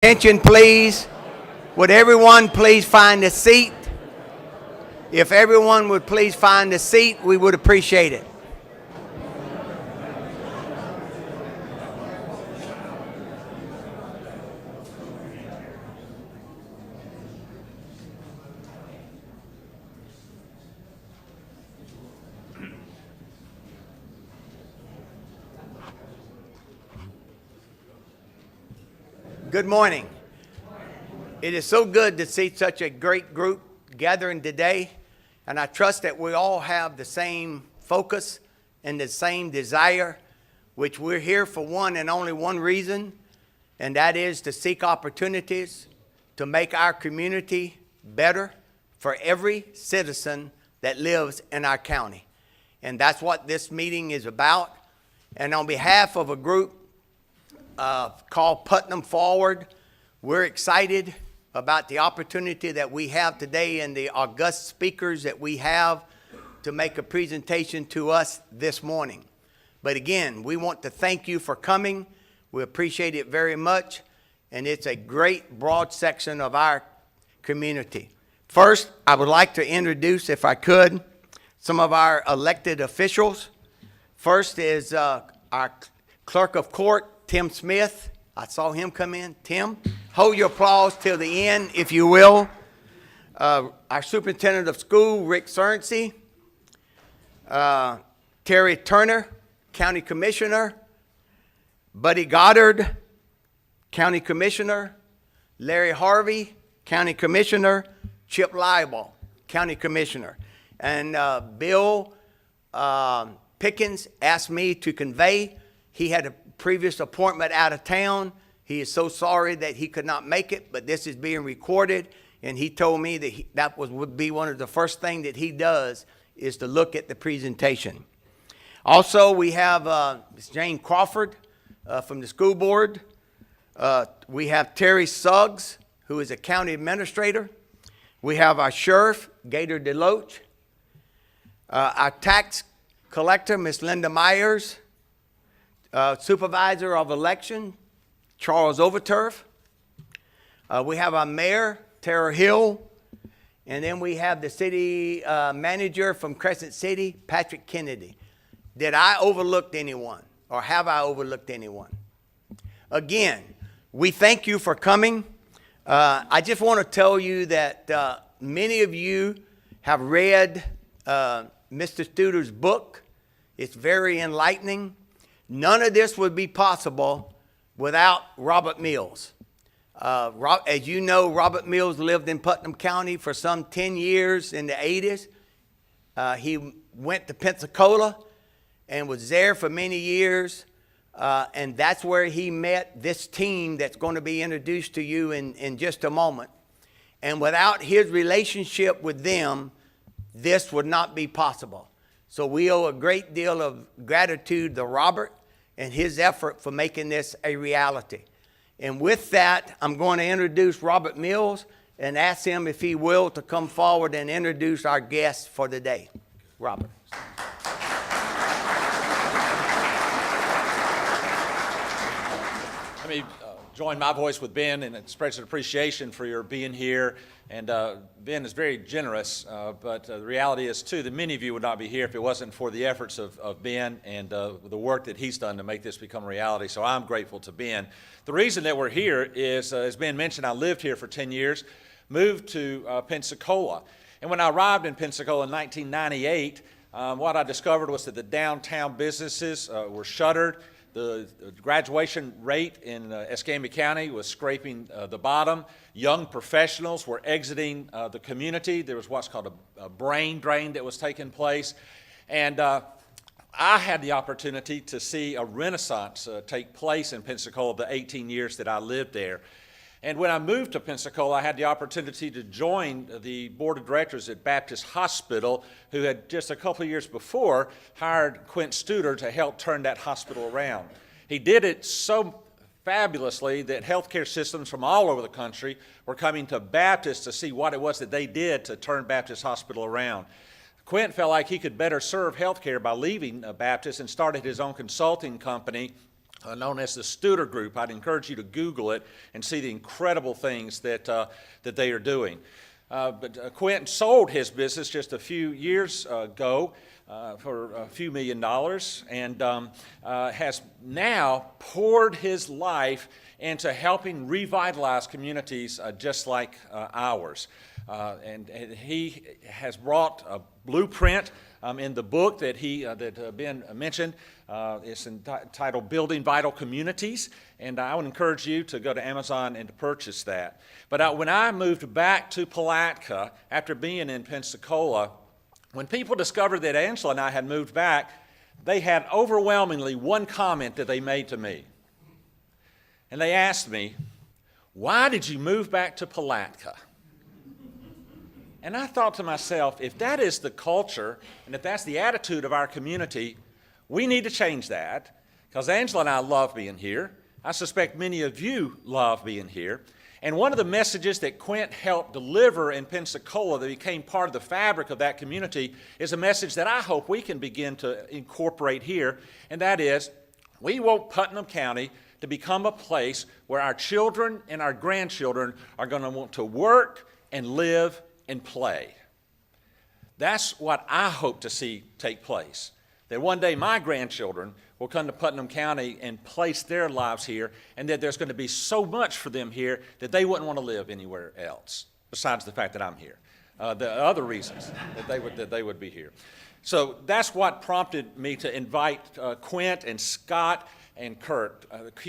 Attention, please. Would everyone please find a seat? If everyone would please find a seat, we would appreciate it. Good morning. It is so good to see such a great group gathering today, and I trust that we all have the same focus and the same desire, which we're here for one and only one reason, and that is to seek opportunities to make our community better for every citizen that lives in our county. And that's what this meeting is about. And on behalf of a group called Putnam Forward, we're excited about the opportunity that we have today and the august speakers that we have to make a presentation to us this morning. But again, we want to thank you for coming. We appreciate it very much, and it's a great broad section of our community. First, I would like to introduce, if I could, some of our elected officials. First is our clerk of court, Tim Smith. I saw him come in. Tim, hold your applause till the end, if you will. Our superintendent of school, Rick Cerncy. Terry Turner, county commissioner. Buddy Goddard, county commissioner. Larry Harvey, county commissioner. Chip Liable, county commissioner. And Bill Pickens asked me to convey. He had a previous appointment out of town. He is so sorry that he could not make it, but this is being recorded, and he told me that would be one of the first things that he does is to look at the presentation. Also, we have Ms. Jane Crawford from the school board. We have Terry Suggs, who is a county administrator. We have our sheriff, Gator DeLoach. Our tax collector, Ms. Linda Myers. Supervisor of election, Charles Overturf. We have our mayor, Tara Hill. And then we have the city manager from Crescent City, Patrick Kennedy. Did I overlook anyone, or have I overlooked anyone? Again, we thank you for coming. I just want to tell you that many of you have read Mr. Studer's book. It's very enlightening. None of this would be possible without Robert Mills. As you know, Robert Mills lived in Putnam County for some 10 years in the 80s. He went to Pensacola and was there for many years. And that's where he met this team that's going to be introduced to you in just a moment. And without his relationship with them, this would not be possible. So we owe a great deal of gratitude to Robert and his effort for making this a reality. And with that, I'm going to introduce Robert Mills and ask him, if he will, to come forward and introduce our guest for the day. Robert. Let me join my voice with Ben and express an appreciation for your being here. And Ben is very generous, but the reality is, too, that many of you would not be here if it wasn't for the efforts of Ben and the work that he's done to make this become a reality. So I'm grateful to Ben. The reason that we're here is, as Ben mentioned, I lived here for 10 years, moved to Pensacola. And when I arrived in Pensacola in 1998, what I discovered was that the downtown businesses were shuttered. The graduation rate in Escambia County was scraping the bottom. Young professionals were exiting the community. There was what's called a brain drain that was taking place. And I had the opportunity to see a renaissance take place in Pensacola the 18 years that I lived there. And when I moved to Pensacola, I had the opportunity to join the board of directors at Baptist Hospital, who had just a couple of years before hired Quint to help turn that hospital around. He did it so fabulously that healthcare systems from all over the country were coming to Baptist to see what it was that they did to turn Baptist Hospital around. Quint felt like he could better serve healthcare by leaving Baptist and started his own consulting company known as the Studer Group. I'd encourage you to Google it and see the incredible things that they are doing. But Quint sold his business just a few years ago for a few $1 million and has now poured his life into helping revitalize communities just like ours. And he has brought a blueprint in the book that Ben mentioned. It's entitled Building Vital Communities, and I would encourage you to go to Amazon and to purchase that. But when I moved back to Palatka after being in Pensacola, when people discovered that Angela and I had moved back, they had overwhelmingly one comment that they made to me. And they asked me, "Why did you move back to Palatka?" And I thought to myself, if that is the culture and if that's the attitude of our community, we need to change that, because Angela and I love being here. I suspect many of you love being here. And one of the messages that Quint helped deliver in Pensacola that became part of the fabric of that community is a message that I hope we can begin to incorporate here, and that is, we want Putnam County to become a place where our children and our grandchildren are going to want to work and live and play. That's what I hope to see take place. That one day my grandchildren will come to Putnam County and place their lives here, and that there's going to be so much for them here that they wouldn't want to live anywhere else, besides the fact that I'm here. The other reasons that they would be here. So that's what prompted me to invite Quint and Scott and Kurt.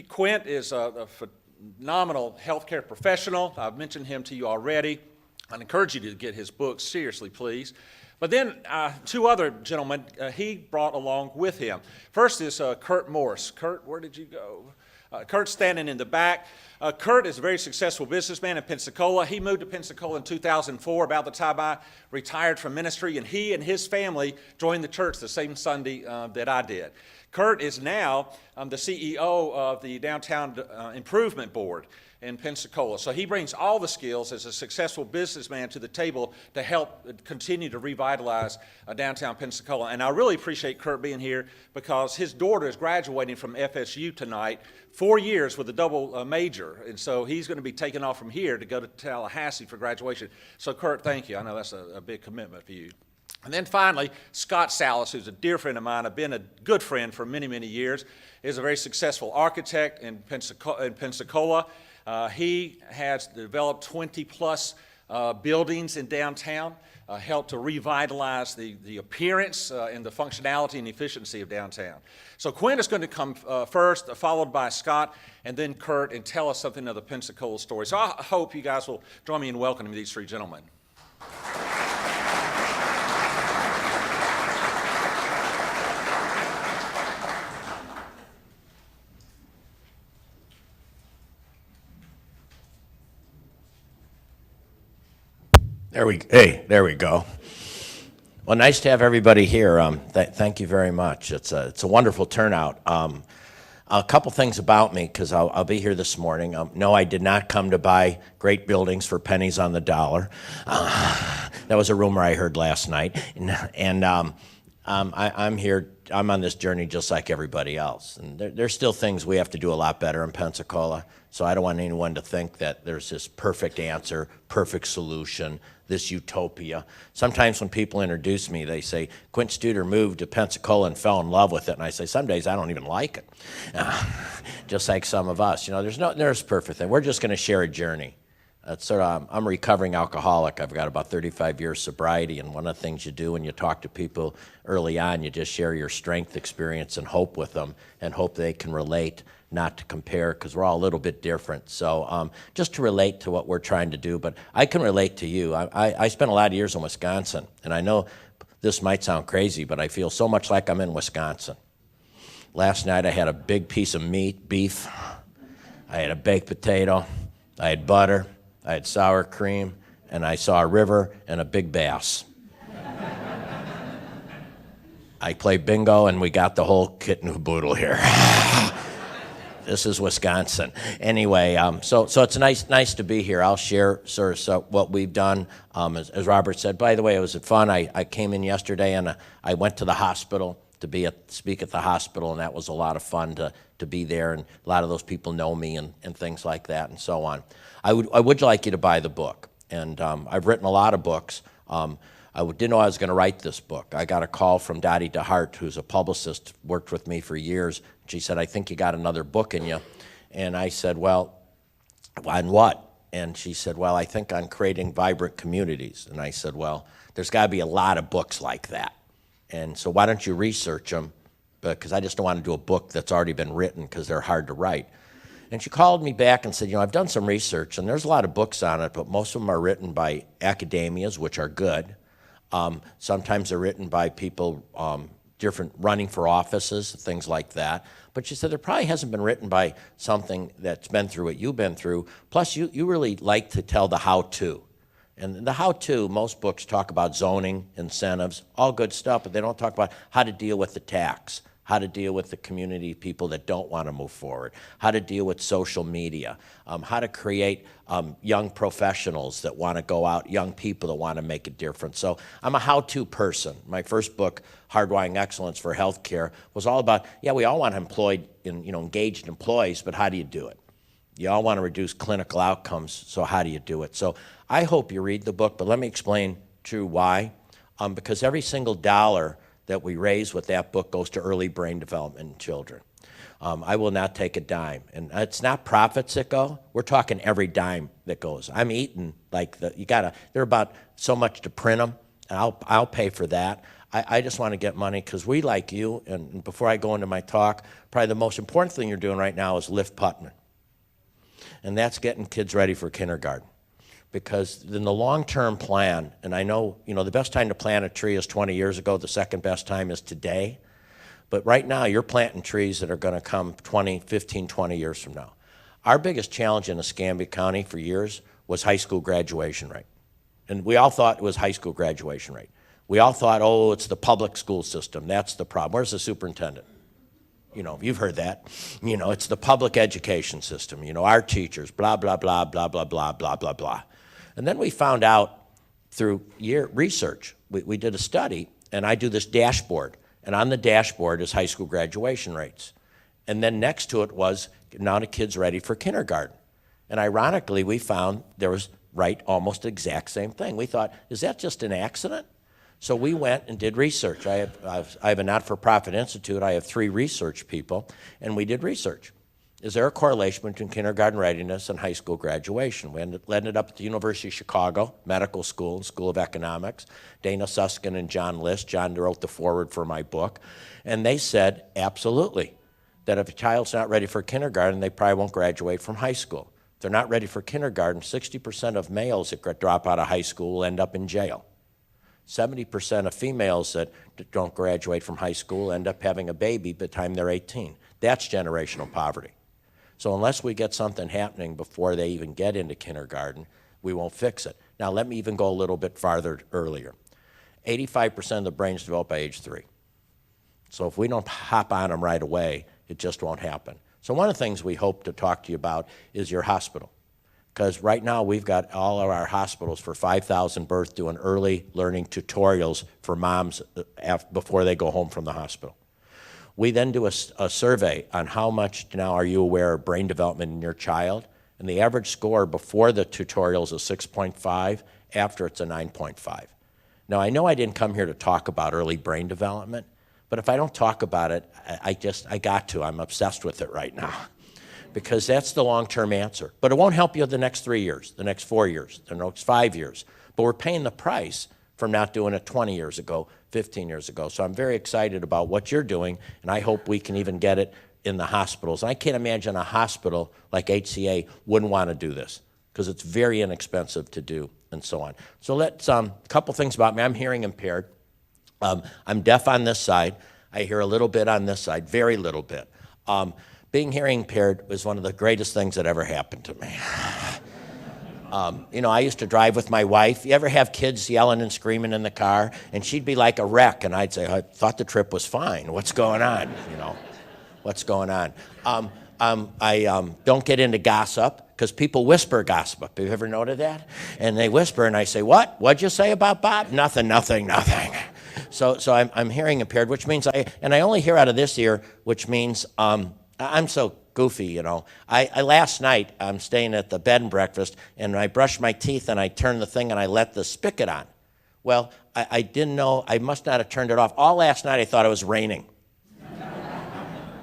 Quint is a phenomenal healthcare professional. I've mentioned him to you already. I'd encourage you to get his book, seriously, please. But then two other gentlemen he brought along with him. First is Kurt Morris. Kurt, where did you go? Kurt's standing in the back. Kurt is a very successful businessman in Pensacola. He moved to Pensacola in 2004, about the time I retired from ministry, and he and his family joined the church the same Sunday that I did. Kurt is now the CEO of the Downtown Improvement Board in Pensacola. So he brings all the skills as a successful businessman to the table to help continue to revitalize downtown Pensacola. And I really appreciate Kurt being here because his daughter is graduating from FSU tonight, 4 years with a double major. And so he's going to be taking off from here to go to Tallahassee for graduation. So Kurt, thank you. I know that's a big commitment for you. And then finally, Scott Salas, who's a dear friend of mine, I've been a good friend for many, many years, is a very successful architect in Pensacola. He has developed 20-plus buildings in downtown, helped to revitalize the appearance and the functionality and efficiency of downtown. So Quint is going to come first, followed by Scott, and then Kurt, and tell us something of the Pensacola story. So I hope you guys will join me in welcoming these three gentlemen. There we go. Well, nice to have everybody here. Thank you very much. It's a wonderful turnout. A couple things about me, because I'll be here this morning. No, I did not come to buy great buildings for pennies on the dollar. That was a rumor I heard last night. And I'm here. I'm on this journey just like everybody else. And there's still things we have to do a lot better in Pensacola. So I don't want anyone to think that there's this perfect answer, perfect solution, this utopia. Sometimes when people introduce me, they say, Quint Studer moved to Pensacola and fell in love with it. And I say, some days I don't even like it. Just like some of us. You know, there's perfect thing. We're just going to share a journey. I'm a recovering alcoholic. I've got about 35 years sobriety, and one of the things you do when you talk to people early on, you just share your strength, experience, and hope with them, and hope they can relate, not to compare, because we're all a little bit different. So just to relate to what we're trying to do, but I can relate to you. I spent a lot of years in Wisconsin, and I know this might sound crazy, but I feel so much like I'm in Wisconsin. Last night I had a big piece of beef. I had a baked potato. I had butter. I had sour cream, and I saw a river and a big bass. I played bingo, and we got the whole kit and caboodle here. This is Wisconsin. Anyway, so it's nice to be here. I'll share sort of what we've done. As Robert said, by the way, it was fun. I came in yesterday, and I went to the hospital to speak at the hospital, and that was a lot of fun to be there, and a lot of those people know me and things like that and so on. I would like you to buy the book, and I've written a lot of books. Didn't know I was going to write this book. I got a call from Dottie DeHart, who's a publicist, worked with me for years. She said, I think you got another book in you. And I said, well, on what? And she said, well, I think on creating vibrant communities. And I said, well, there's got to be a lot of books like that. And so why don't you research them? Because I just don't want to do a book that's already been written because they're hard to write. And she called me back and said, I've done some research, and there's a lot of books on it, but most of them are written by academias, which are good. Sometimes they're written by people different running for offices, things like that. But she said there probably hasn't been written by something that's been through what you've been through. Plus, you really like to tell the how-to. And the how-to, most books talk about zoning, incentives, all good stuff, but they don't talk about how to deal with the tax, how to deal with the community people that don't want to move forward, how to deal with social media, how to create young professionals that want to go out, young people that want to make a difference. So I'm a how-to person. My first book, Hardwiring Excellence for Healthcare, was all about, we all want engaged employees, but how do you do it? You all want to reduce clinical outcomes, so how do you do it? So I hope you read the book, but let me explain to you why. Because every single dollar that we raise with that book goes to early brain development in children. I will not take a dime. And it's not profits that go. We're talking every dime that goes. I'm eating they're about so much to print them, and I'll pay for that. I just want to get money because we like you, and before I go into my talk, probably the most important thing you're doing right now is Lift Putnam. And that's getting kids ready for kindergarten. Because in the long-term plan, and I know, the best time to plant a tree is 20 years ago, the second best time is today. But right now, you're planting trees that are going to come 15, 20 years from now. Our biggest challenge in Escambia County for years was high school graduation rate. And we all thought it was high school graduation rate. We all thought, it's the public school system. That's the problem. Where's the superintendent? You've heard that. It's the public education system. Our teachers, blah, blah, blah, blah, blah, blah, blah, blah, blah. And then we found out through research, we did a study, and I do this dashboard. And on the dashboard is high school graduation rates. And then next to it was, now the kids ready for kindergarten. And ironically, we found there was almost the exact same thing. We thought, is that just an accident? So we went and did research. I have a not-for-profit institute. I have 3 research people, and we did research. Is there a correlation between kindergarten readiness and high school graduation? We ended up at the University of Chicago Medical School and School of Economics, Dana Suskin and John List. John wrote the foreword for my book. And they said, absolutely, that if a child's not ready for kindergarten, they probably won't graduate from high school. If they're not ready for kindergarten, 60% of males that drop out of high school will end up in jail. 70% of females that don't graduate from high school end up having a baby by the time they're 18. That's generational poverty. So unless we get something happening before they even get into kindergarten, we won't fix it. Now, let me even go a little bit farther earlier. 85% of the brains develop by age 3. So if we don't hop on them right away, it just won't happen. So one of the things we hope to talk to you about is your hospital. Because right now we've got all of our hospitals for 5,000 births doing early learning tutorials for moms before they go home from the hospital. We then do a survey on how much now are you aware of brain development in your child, and the average score before the tutorials is 6.5, after it's a 9.5. Now I know I didn't come here to talk about early brain development, but if I don't talk about it, I got to. I'm obsessed with it right now. Because that's the long-term answer. But it won't help you the next 3 years, the next 4 years, the next 5 years. But we're paying the price for not doing it 20 years ago, 15 years ago. So I'm very excited about what you're doing, and I hope we can even get it in the hospitals. And I can't imagine a hospital like HCA wouldn't want to do this because it's very inexpensive to do and so on. So let's, a couple things about me. I'm hearing impaired. I'm deaf on this side. I hear a little bit on this side, very little bit. Being hearing impaired was one of the greatest things that ever happened to me. I used to drive with my wife. You ever have kids yelling and screaming in the car? And she'd be like a wreck, and I'd say, I thought the trip was fine. What's going on? What's going on? I don't get into gossip because people whisper gossip. Have you ever noted that? And they whisper, and I say, what? What'd you say about Bob? Nothing. So I'm hearing impaired, which means I only hear out of this ear, which means I'm so goofy, you know. I last night, I'm staying at the bed and breakfast, and I brushed my teeth, and I turned the thing, and I let the spigot on. Well, I didn't know, I must not have turned it off. All last night, I thought it was raining.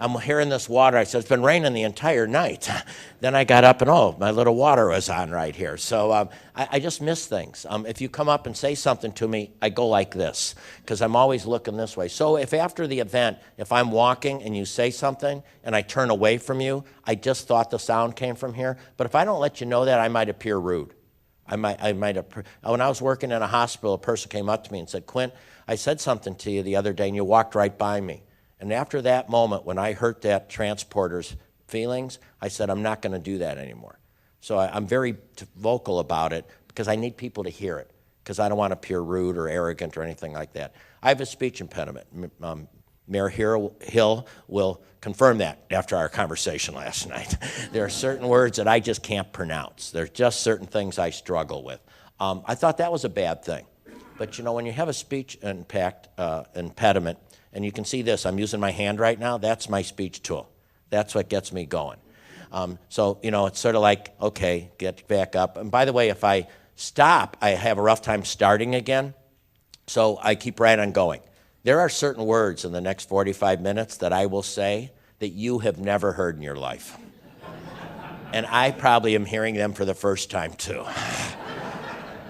I'm hearing this water. I said, it's been raining the entire night. Then I got up and, oh, my little water was on right here. So I just miss things. If you come up and say something to me, I go like this because I'm always looking this way. So if after the event, if I'm walking and you say something and I turn away from you, I just thought the sound came from here. But if I don't let you know that, I might appear rude. When I was working in a hospital, a person came up to me and said, Quint, I said something to you the other day and you walked right by me. And after that moment, when I hurt that transporter's feelings, I said, I'm not going to do that anymore. So I'm very vocal about it because I need people to hear it because I don't want to appear rude or arrogant or anything like that. I have a speech impediment. Mayor Hill will confirm that after our conversation last night. There are certain words that I just can't pronounce. There's just certain things I struggle with. I thought that was a bad thing. But, you know, when you have a speech impediment, and you can see this, I'm using my hand right now, that's my speech tool. That's what gets me going. So, you know, it's sort of like, okay, get back up. And by the way, if I stop, I have a rough time starting again, so I keep right on going. There are certain words in the next 45 minutes that I will say that you have never heard in your life. And I probably am hearing them for the first time, too.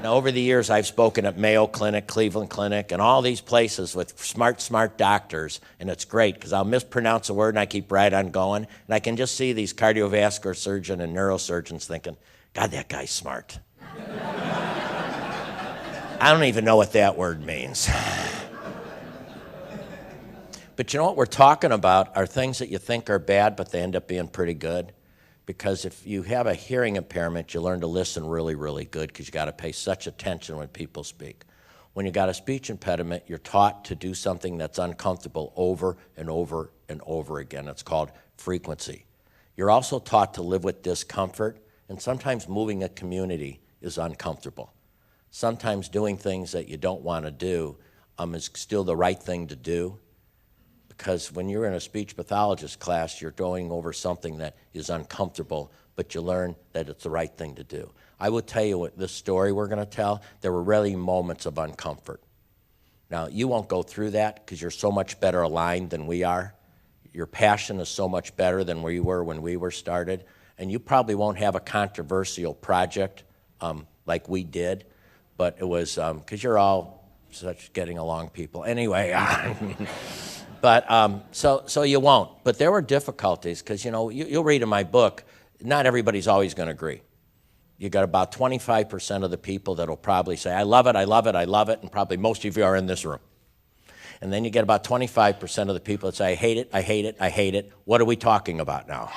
Now, over the years, I've spoken at Mayo Clinic, Cleveland Clinic, and all these places with smart doctors, and it's great because I'll mispronounce a word and I keep right on going, and I can just see these cardiovascular surgeons and neurosurgeons thinking, God, that guy's smart. I don't even know what that word means. But you know what we're talking about are things that you think are bad, but they end up being pretty good. Because if you have a hearing impairment, you learn to listen really, really good because you got to pay such attention when people speak. When you got a speech impediment, you're taught to do something that's uncomfortable over and over and over again. It's called frequency. You're also taught to live with discomfort, and sometimes moving a community is uncomfortable. Sometimes doing things that you don't want to do is still the right thing to do. Because when you're in a speech pathologist class, you're going over something that is uncomfortable, but you learn that it's the right thing to do. I will tell you what this story we're going to tell, there were really moments of uncomfort. Now, you won't go through that because you're so much better aligned than we are. Your passion is so much better than we were when we were started. And you probably won't have a controversial project like we did, but it was because you're all such getting along people. Anyway, but so you won't. But there were difficulties because, you know, you'll read in my book, not everybody's always going to agree. You got about 25% of the people that will probably say, I love it, I love it, I love it, and probably most of you are in this room. And then you get about 25% of the people that say, I hate it, I hate it, I hate it. What are we talking about now?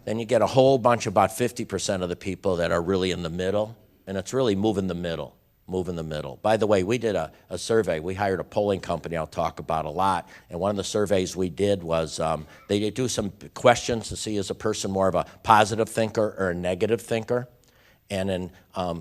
Then you get a whole bunch, about 50% of the people that are really in the middle, and it's really move in the middle. Move in the middle. By the way, we did a survey. We hired a polling company I'll talk about a lot. And one of the surveys we did was they do some questions to see is a person more of a positive thinker or a negative thinker. And in,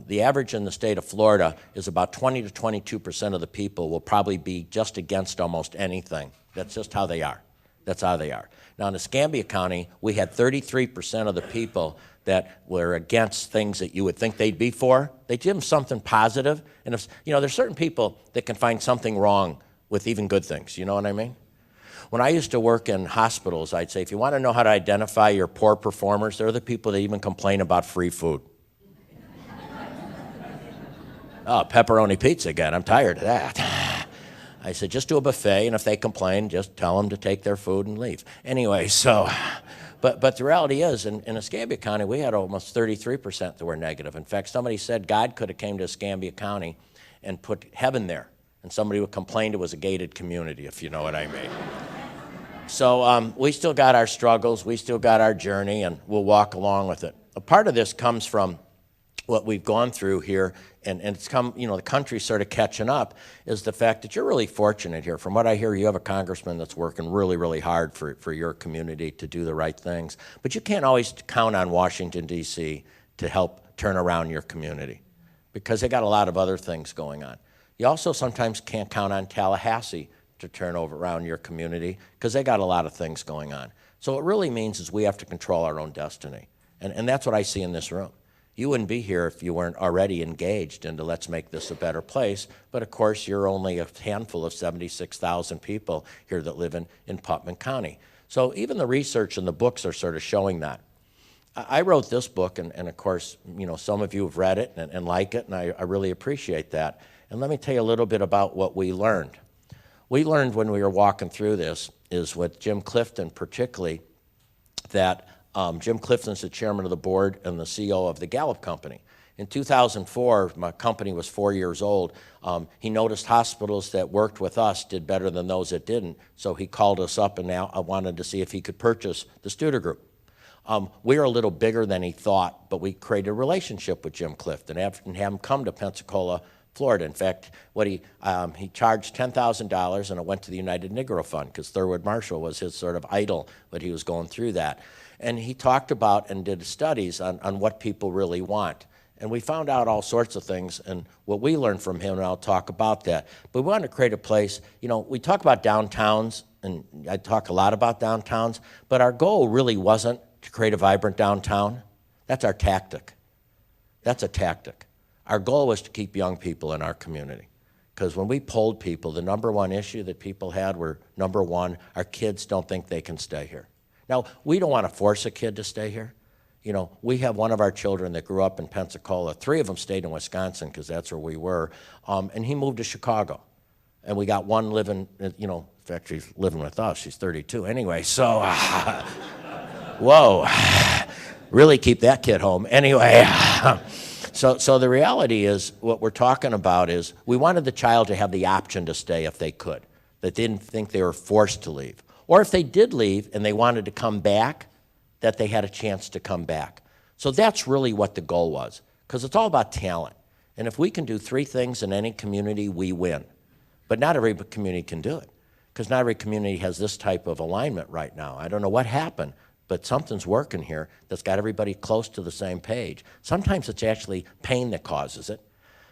the average in the state of Florida is about 20 to 22% of the people will probably be just against almost anything. That's just how they are. That's how they are. Now in Escambia County, we had 33% of the people that were against things that you would think they'd be for. They give them something positive. And if, you know, there's certain people that can find something wrong with even good things. You know what I mean? When I used to work in hospitals, I'd say, if you want to know how to identify your poor performers, they're the people that even complain about free food. Oh, pepperoni pizza again. I'm tired of that. I said, just do a buffet, and if they complain, just tell them to take their food and leave. Anyway, so... But the reality is, in Escambia County, we had almost 33% that were negative. In fact, somebody said God could have came to Escambia County and put heaven there. And somebody would complain it was a gated community, if you know what I mean. So we still got our struggles. We still got our journey, and we'll walk along with it. A part of this comes from what we've gone through here, and it's come, you know, the country's sort of catching up, is the fact that you're really fortunate here. From what I hear, you have a congressman that's working really, really hard for your community to do the right things. But you can't always count on Washington, D.C. to help turn around your community because they got a lot of other things going on. You also sometimes can't count on Tallahassee to turn over around your community because they got a lot of things going on. So what it really means is we have to control our own destiny. And that's what I see in this room. You wouldn't be here if you weren't already engaged into let's make this a better place. But of course, you're only a handful of 76,000 people here that live in Putnam County. So even the research and the books are sort of showing that. I wrote this book, and of course, you know, some of you have read it and like it, and I really appreciate that. And let me tell you a little bit about what we learned. We learned when we were walking through this is with Jim Clifton particularly, that Jim Clifton's the chairman of the board and the CEO of the Gallup Company. In 2004, my company was 4 years old. He noticed hospitals that worked with us did better than those that didn't, so he called us up and now I wanted to see if he could purchase the Studer Group. We are a little bigger than he thought, but we created a relationship with Jim Clifton and have him come to Pensacola, Florida. In fact, he charged $10,000 and it went to the United Negro Fund because Thurgood Marshall was his sort of idol, but he was going through that. And he talked about and did studies on what people really want. And we found out all sorts of things, and what we learned from him, and I'll talk about that. But we wanted to create a place, you know, we talk about downtowns, and I talk a lot about downtowns, but our goal really wasn't to create a vibrant downtown. That's our tactic. That's a tactic. Our goal was to keep young people in our community. Because when we polled people, the number one issue that people had were, number one, our kids don't think they can stay here. Now, we don't want to force a kid to stay here. You know, we have one of our children that grew up in Pensacola. 3 of them stayed in Wisconsin because that's where we were. And he moved to Chicago. And we got one living, you know, in fact, she's living with us. She's 32 anyway. So, whoa, really keep that kid home. Anyway, so the reality is what we're talking about is we wanted the child to have the option to stay if they could, that they didn't think they were forced to leave. Or if they did leave and they wanted to come back, that they had a chance to come back. So that's really what the goal was, because it's all about talent. And if we can do 3 things in any community, we win. But not every community can do it, because not every community has this type of alignment right now. I don't know what happened, but something's working here that's got everybody close to the same page. Sometimes it's actually pain that causes it.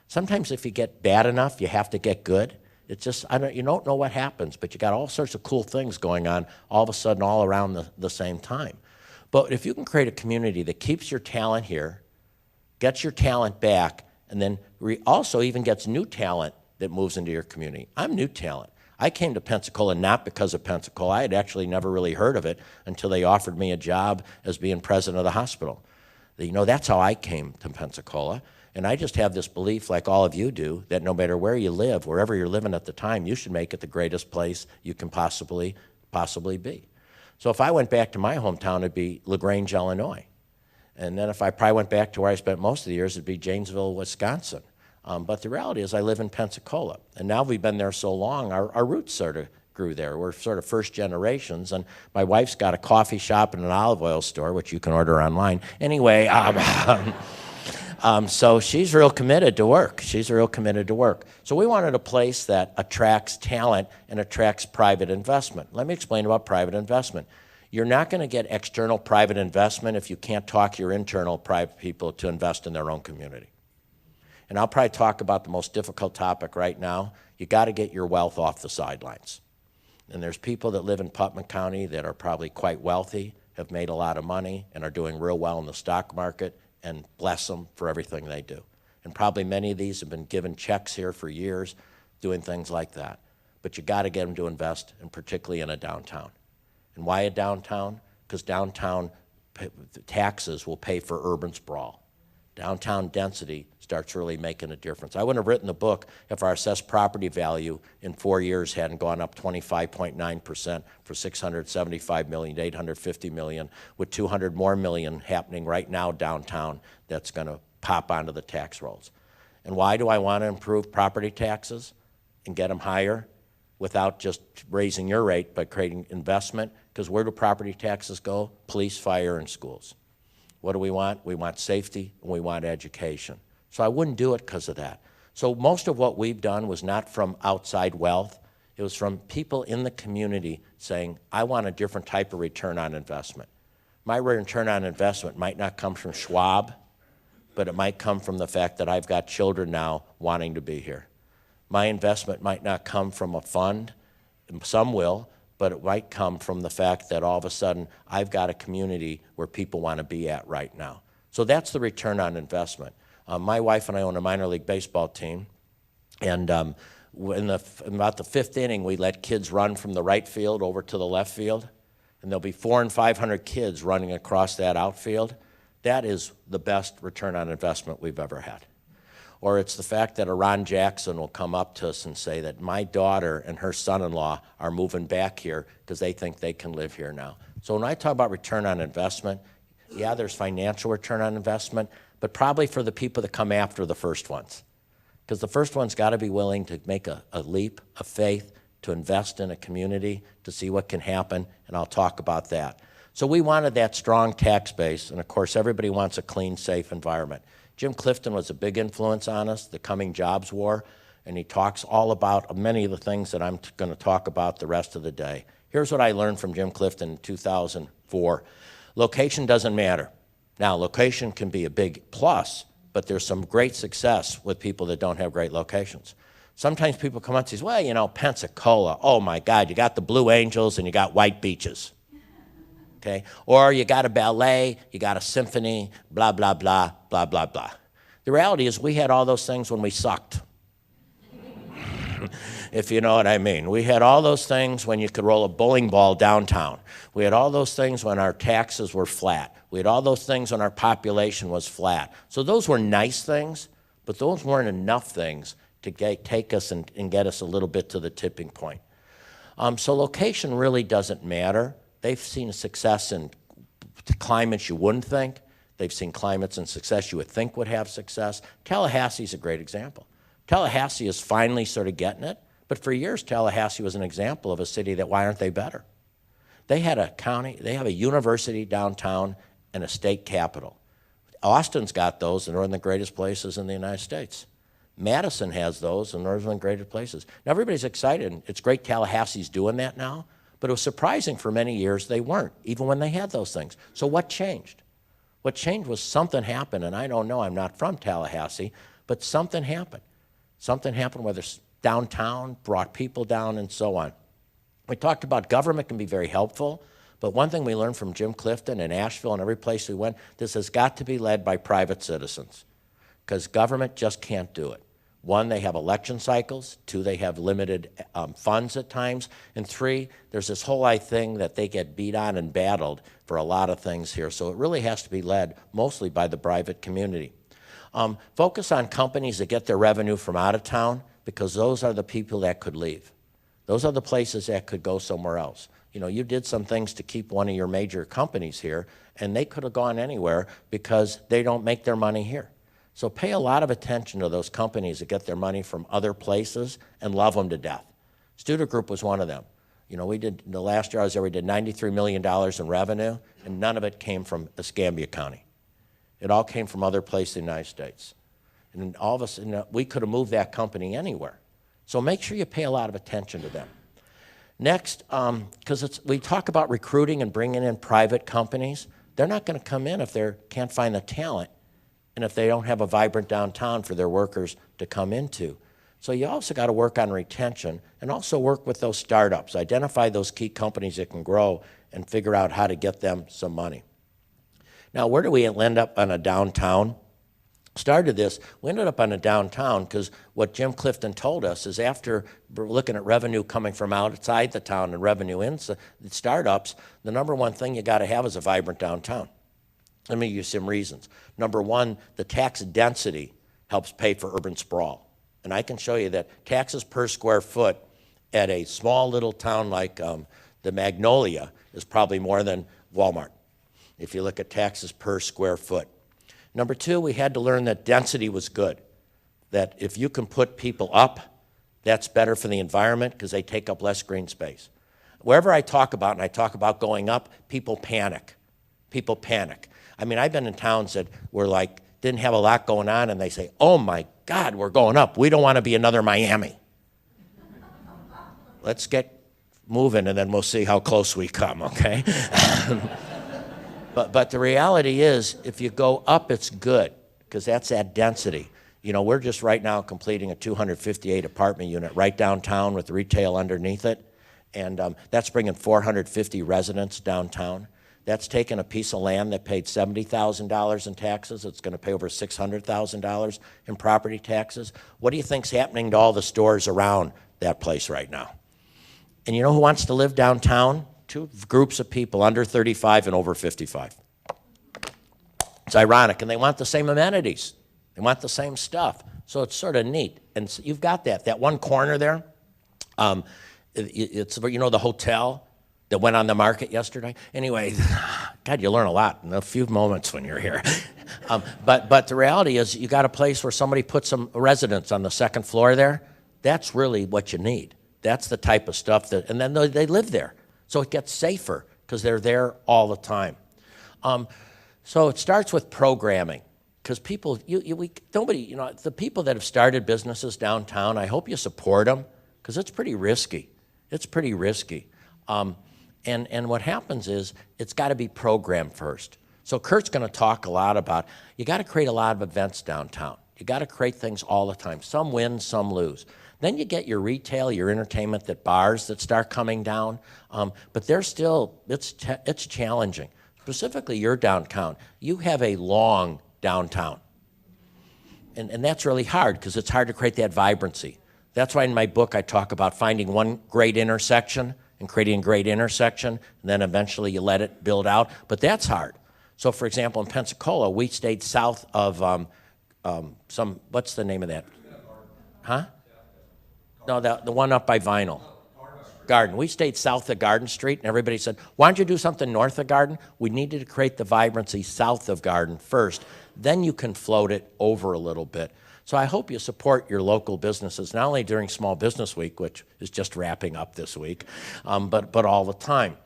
Sometimes if you get bad enough, you have to get good. It's just, you don't know what happens, but you got all sorts of cool things going on all of a sudden all around the same time. But if you can create a community that keeps your talent here, gets your talent back, and then also even gets new talent that moves into your community. I'm new talent. I came to Pensacola not because of Pensacola. I had actually never really heard of it until they offered me a job as being president of the hospital. You know, that's how I came to Pensacola. And I just have this belief, like all of you do, that no matter where you live, wherever you're living at the time, you should make it the greatest place you can possibly be. So if I went back to my hometown, it'd be LaGrange, Illinois. And then if I probably went back to where I spent most of the years, it'd be Janesville, Wisconsin. But the reality is I live in Pensacola. And now we've been there so long, our roots sort of grew there. We're sort of first generations. And my wife's got a coffee shop and an olive oil store, which you can order online. Anyway, so she's real committed to work. So we wanted a place that attracts talent and attracts private investment. Let me explain about private investment. You're not going to get external private investment if you can't talk your internal private people to invest in their own community. And I'll probably talk about the most difficult topic right now. You got to get your wealth off the sidelines. And there's people that live in Putnam County that are probably quite wealthy, have made a lot of money, and are doing real well in the stock market, and bless them for everything they do. And probably many of these have been given checks here for years, doing things like that. But you got to get them to invest, and particularly in a downtown. And why a downtown? Because downtown taxes will pay for urban sprawl. Downtown density starts really making a difference. I wouldn't have written the book if our assessed property value in 4 years hadn't gone up 25.9% for $675 million to $850 million, with 200 more million happening right now downtown that's going to pop onto the tax rolls. And why do I want to improve property taxes and get them higher without just raising your rate, but creating investment? Because where do property taxes go? Police, fire, and schools. What do we want? We want safety and we want education. So I wouldn't do it because of that. So most of what we've done was not from outside wealth. It was from people in the community saying, I want a different type of return on investment. My return on investment might not come from Schwab, but it might come from the fact that I've got children now wanting to be here. My investment might not come from a fund, some will, but it might come from the fact that all of a sudden I've got a community where people want to be at right now. So that's the return on investment. My wife and I own a minor league baseball team, and in about the fifth inning, we let kids run from the right field over to the left field, and there'll be 400 and 500 kids running across that outfield. That is the best return on investment we've ever had. Or it's the fact that a Ron Jackson will come up to us and say that my daughter and her son-in-law are moving back here because they think they can live here now. So when I talk about return on investment, yeah, there's financial return on investment, but probably for the people that come after the first ones. Because the first one's got to be willing to make a leap of faith, to invest in a community, to see what can happen, and I'll talk about that. So we wanted that strong tax base, and of course everybody wants a clean, safe environment. Jim Clifton was a big influence on us, the coming jobs war, and he talks all about many of the things that I'm going to talk about the rest of the day. Here's what I learned from Jim Clifton in 2004. Location doesn't matter. Now, location can be a big plus, but there's some great success with people that don't have great locations. Sometimes people come up and say, well, you know, Pensacola, oh my God, you got the Blue Angels and you got white beaches. Okay? Or you got a ballet, you got a symphony, blah, blah, blah, blah, blah, blah. The reality is we had all those things when we sucked, if you know what I mean. We had all those things when you could roll a bowling ball downtown. We had all those things when our taxes were flat. We had all those things when our population was flat. So those were nice things, but those weren't enough things to take us and get us a little bit to the tipping point. So location really doesn't matter. They've seen a success in climates you wouldn't think. They've seen climates and success you would think would have success. Tallahassee's a great example. Tallahassee is finally sort of getting it, but for years Tallahassee was an example of a city that why aren't they better? They had a county, they have a university downtown and a state capital. Austin's got those, and they're one of the greatest places in the United States. Madison has those, and they're one of the greatest places. Now everybody's excited. It's great Tallahassee's doing that now. But it was surprising for many years they weren't, even when they had those things. So what changed? What changed was something happened, and I don't know, I'm not from Tallahassee, but something happened. Something happened, whether it's downtown, brought people down, and so on. We talked about government can be very helpful, but one thing we learned from Jim Clifton in Asheville and every place we went, this has got to be led by private citizens, because government just can't do it. One, they have election cycles. Two, they have limited funds at times. And three, there's this whole thing that they get beat on and battled for a lot of things here. So it really has to be led mostly by the private community. Focus on companies that get their revenue from out of town, because those are the people that could leave. Those are the places that could go somewhere else. You know, you did some things to keep one of your major companies here, and they could have gone anywhere because they don't make their money here. So pay a lot of attention to those companies that get their money from other places and love them to death. Student Group was one of them. You know, we did, the last year I was there, we did $93 million in revenue, and none of it came from Escambia County. It all came from other places in the United States. And all of us, we could have moved that company anywhere. So make sure you pay a lot of attention to them. Next, because we talk about recruiting and bringing in private companies, they're not going to come in if they can't find the talent and if they don't have a vibrant downtown for their workers to come into. So you also got to work on retention and also work with those startups. Identify those key companies that can grow and figure out how to get them some money. Now, where do we end up on a downtown? Started this, we ended up on a downtown because what Jim Clifton told us is after looking at revenue coming from outside the town and revenue in the startups, the number one thing you got to have is a vibrant downtown. Let me give you some reasons. Number one, the tax density helps pay for urban sprawl. And I can show you that taxes per square foot at a small little town like the Magnolia is probably more than Walmart, if you look at taxes per square foot. Number two, we had to learn that density was good, that if you can put people up, that's better for the environment because they take up less green space. Wherever I talk about, and I talk about going up, people panic. People panic. I mean, I've been in towns that were like, didn't have a lot going on, and they say, oh my God, we're going up. We don't want to be another Miami. Let's get moving, and then we'll see how close we come, okay? But the reality is, if you go up, it's good, because that's that density. You know, we're just right now completing a 258 apartment unit right downtown with retail underneath it. And that's bringing 450 residents downtown. That's taken a piece of land that paid $70,000 in taxes. It's going to pay over $600,000 in property taxes. What do you think's happening to all the stores around that place right now? And you know who wants to live downtown? Two groups of people, under 35 and over 55. It's ironic, and they want the same amenities. They want the same stuff. So it's sort of neat. And so you've got that one corner there. It's, you know, the hotel that went on the market yesterday. Anyway, God, you learn a lot in a few moments when you're here. But the reality is you got a place where somebody put some residents on the second floor there. That's really what you need. That's the type of stuff that, and then they live there. So it gets safer because they're there all the time. So it starts with programming. Because people, nobody, you know, the people that have started businesses downtown, I hope you support them, because it's pretty risky. It's pretty risky. And what happens is, it's got to be programmed first. So Kurt's going to talk a lot about, you got to create a lot of events downtown. You got to create things all the time. Some win, some lose. Then you get your retail, your entertainment, that bars that start coming down. But they're still, it's challenging. Specifically your downtown. You have a long downtown. And that's really hard because it's hard to create that vibrancy. That's why in my book I talk about finding one great intersection and creating a great intersection, and then eventually you let it build out. But that's hard. So for example, in Pensacola, we stayed south of what's the name of that? Huh? No, the one up by Vinyl. Garden. We stayed south of Garden Street, and everybody said, why don't you do something north of Garden? We needed to create the vibrancy south of Garden first. Then you can float it over a little bit. So I hope you support your local businesses, not only during Small Business Week, which is just wrapping up this week, but all the time.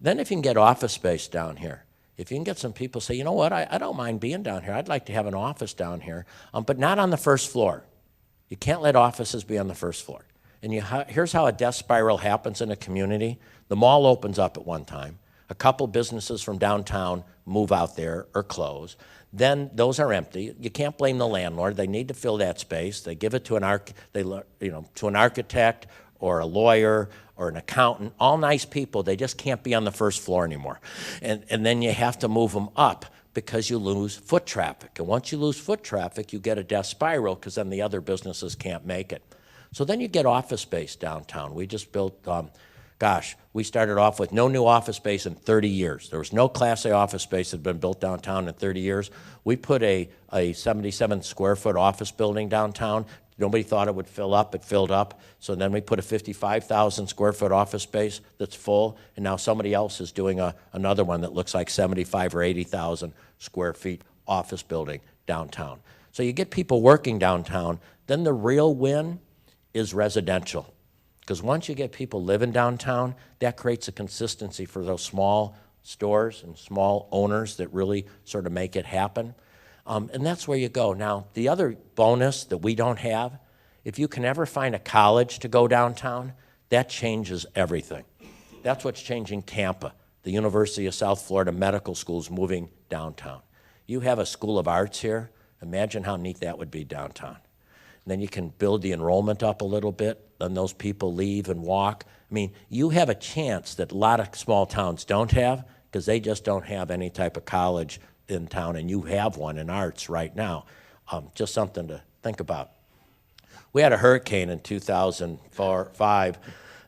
Then if you can get office space down here, if you can get some people say, you know what, I don't mind being down here. I'd like to have an office down here, but not on the first floor. You can't let offices be on the first floor. And here's how a death spiral happens in a community. The mall opens up at one time. A couple businesses from downtown move out there or close. Then those are empty. You can't blame the landlord. They need to fill that space. They give it to an architect or a lawyer or an accountant. All nice people. They just can't be on the first floor anymore. And then you have to move them up because you lose foot traffic. And once you lose foot traffic, you get a death spiral because then the other businesses can't make it. So then you get office space downtown. We just built, we started off with no new office space in 30 years. There was no Class A office space that had been built downtown in 30 years. We put a 77 square foot office building downtown. Nobody thought it would fill up. It filled up. So then we put a 55,000 square foot office space that's full, and now somebody else is doing another one that looks like 75 or 80,000 square feet office building downtown. So you get people working downtown. Then the real win is residential. Because once you get people living downtown, that creates a consistency for those small stores and small owners that really sort of make it happen. And that's where you go. Now, the other bonus that we don't have, if you can ever find a college to go downtown, that changes everything. That's what's changing Tampa. The University of South Florida Medical School is moving downtown. You have a School of Arts here. Imagine how neat that would be downtown. And then you can build the enrollment up a little bit, then those people leave and walk. I mean, you have a chance that a lot of small towns don't have because they just don't have any type of college in town, and you have one in arts right now. Just something to think about. We had a hurricane in 2005,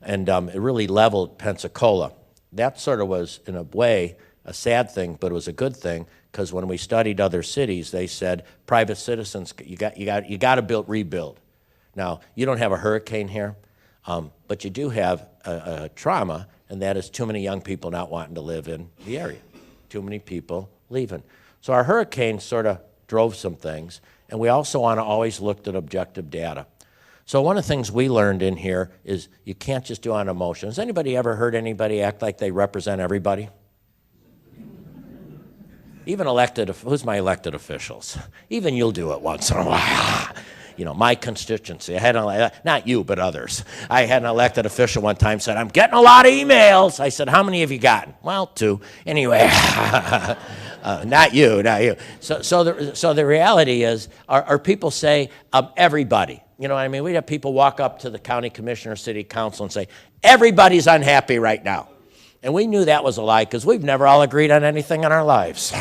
and it really leveled Pensacola. That sort of was, in a way, a sad thing, but it was a good thing, because when we studied other cities, they said, private citizens, you got to rebuild. Now, you don't have a hurricane here, but you do have a trauma, and that is too many young people not wanting to live in the area. Too many people leaving. So our hurricane sort of drove some things, and we also want to always look at objective data. So one of the things we learned in here is you can't just do on emotion. Has anybody ever heard anybody act like they represent everybody? Even who's my elected officials? Even you'll do it once in a while. my constituency. I had not you, but others. I had an elected official one time said, "I'm getting a lot of emails." I said, "How many have you gotten?" "Well, 2." Anyway, not you. So the reality is, our people say, everybody. You know what I mean? We have people walk up to the county commissioner, city council, and say, "Everybody's unhappy right now." And we knew that was a lie because we've never all agreed on anything in our lives.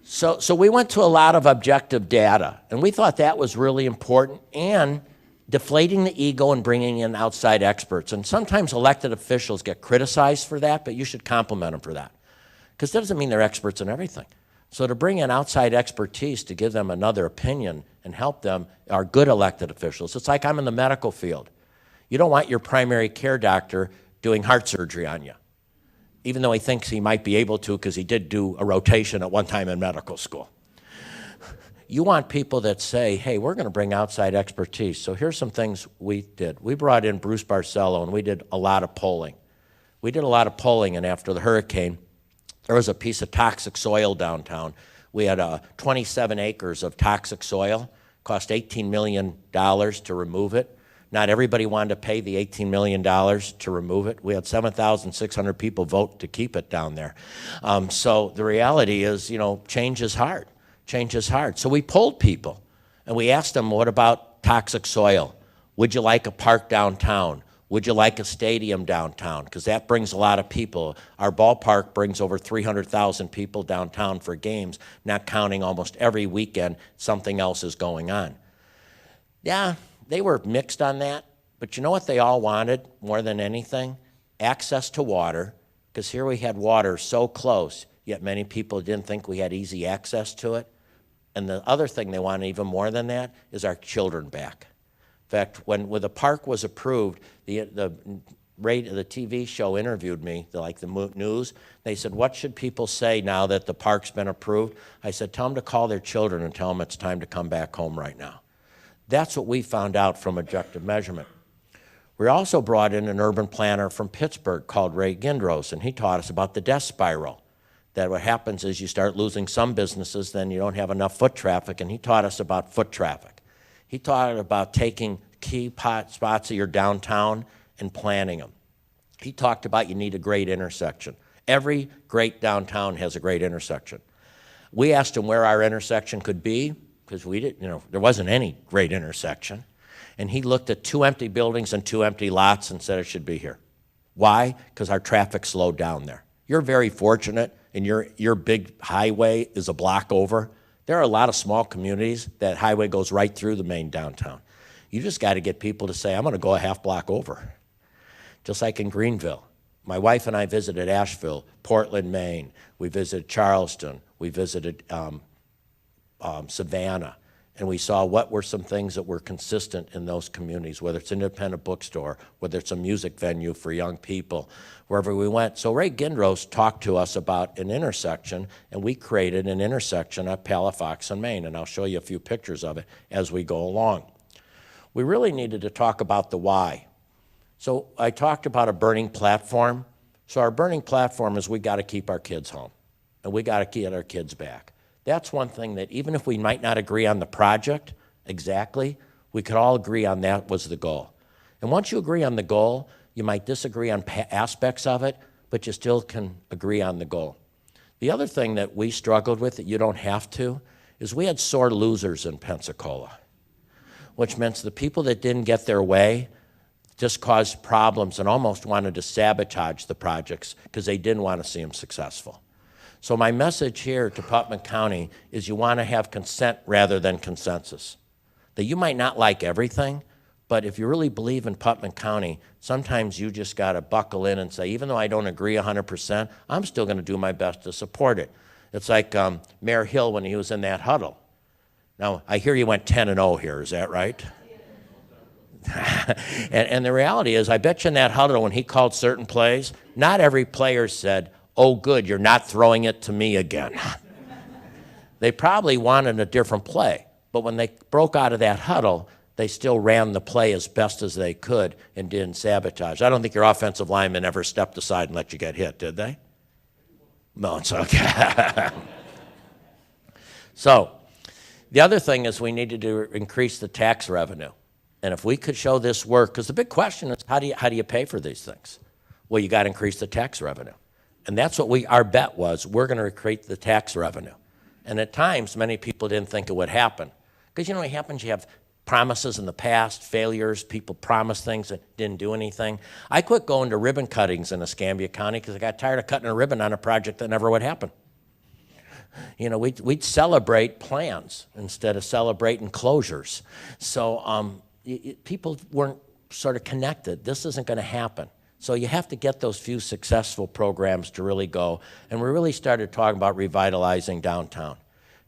So we went to a lot of objective data, and we thought that was really important, and deflating the ego and bringing in outside experts. And sometimes elected officials get criticized for that, but you should compliment them for that, because that doesn't mean they're experts in everything. So to bring in outside expertise to give them another opinion and help them are good elected officials. It's like I'm in the medical field. You don't want your primary care doctor doing heart surgery on you, even though he thinks he might be able to because he did do a rotation at one time in medical school. You want people that say, "Hey, we're going to bring outside expertise." So here's some things we did. We brought in Bruce Barcelo, and we did a lot of polling. And after the hurricane, there was a piece of toxic soil downtown. We had 27 acres of toxic soil. Cost $18 million to remove it. Not everybody wanted to pay the $18 million to remove it. We had 7,600 people vote to keep it down there. So the reality is, change is hard. Change is hard. So we polled people, and we asked them, what about toxic soil? Would you like a park downtown? Would you like a stadium downtown? Because that brings a lot of people. Our ballpark brings over 300,000 people downtown for games, not counting almost every weekend something else is going on. Yeah, they were mixed on that, but you know what they all wanted more than anything? Access to water, because here we had water so close, yet many people didn't think we had easy access to it. And the other thing they wanted even more than that is our children back. In fact, when the park was approved, the TV show interviewed me, the news. They said, "What should people say now that the park's been approved?" I said, "Tell them to call their children and tell them it's time to come back home right now." That's what we found out from objective measurement. We also brought in an urban planner from Pittsburgh called Ray Gindros, and he taught us about the death spiral. That what happens is you start losing some businesses, then you don't have enough foot traffic, and he taught us about foot traffic. He taught us about taking key spots of your downtown and planning them. He talked about you need a great intersection. Every great downtown has a great intersection. We asked him where our intersection could be, because we didn't, there wasn't any great intersection. And he looked at 2 empty buildings and 2 empty lots and said it should be here. Why? Because our traffic slowed down there. You're very fortunate, and your big highway is a block over. There are a lot of small communities that highway goes right through the main downtown. You just got to get people to say, "I'm going to go a half block over." Just like in Greenville. My wife and I visited Asheville, Portland, Maine. We visited Charleston. We visited Savannah. And we saw what were some things that were consistent in those communities, whether it's an independent bookstore, whether it's a music venue for young people, wherever we went. So Ray Gindros talked to us about an intersection, and we created an intersection at Palafox and Maine, and I'll show you a few pictures of it as we go along. We really needed to talk about the why. So I talked about a burning platform. So our burning platform is we got to keep our kids home, and we got to get our kids back. That's one thing that even if we might not agree on the project exactly, we could all agree on that was the goal. And once you agree on the goal, you might disagree on aspects of it, but you still can agree on the goal. The other thing that we struggled with that you don't have to is we had sore losers in Pensacola, which meant the people that didn't get their way just caused problems and almost wanted to sabotage the projects because they didn't want to see them successful. So my message here to Putnam County is you want to have consent rather than consensus. That you might not like everything, but if you really believe in Putnam County, sometimes you just got to buckle in and say, even though I don't agree 100%, I'm still going to do my best to support it. It's like Mayor Hill when he was in that huddle. Now, I hear you went 10-0 here, is that right? and the reality is, I bet you in that huddle when he called certain plays, not every player said, "Oh, good, you're not throwing it to me again." They probably wanted a different play, but when they broke out of that huddle, they still ran the play as best as they could and didn't sabotage. I don't think your offensive linemen ever stepped aside and let you get hit, did they? No, it's okay. So The other thing is we need to increase the tax revenue. And if we could show this work, because the big question is how do you pay for these things? Well, you got to increase the tax revenue. And that's what our bet was. We're going to increase the tax revenue. And at times, many people didn't think it would happen. Because you know what happens? You have promises in the past, failures, people promise things that didn't do anything. I quit going to ribbon cuttings in Escambia County because I got tired of cutting a ribbon on a project that never would happen. You know, we'd celebrate plans instead of celebrating closures. So people weren't sort of connected. This isn't going to happen. So you have to get those few successful programs to really go. And we really started talking about revitalizing downtown.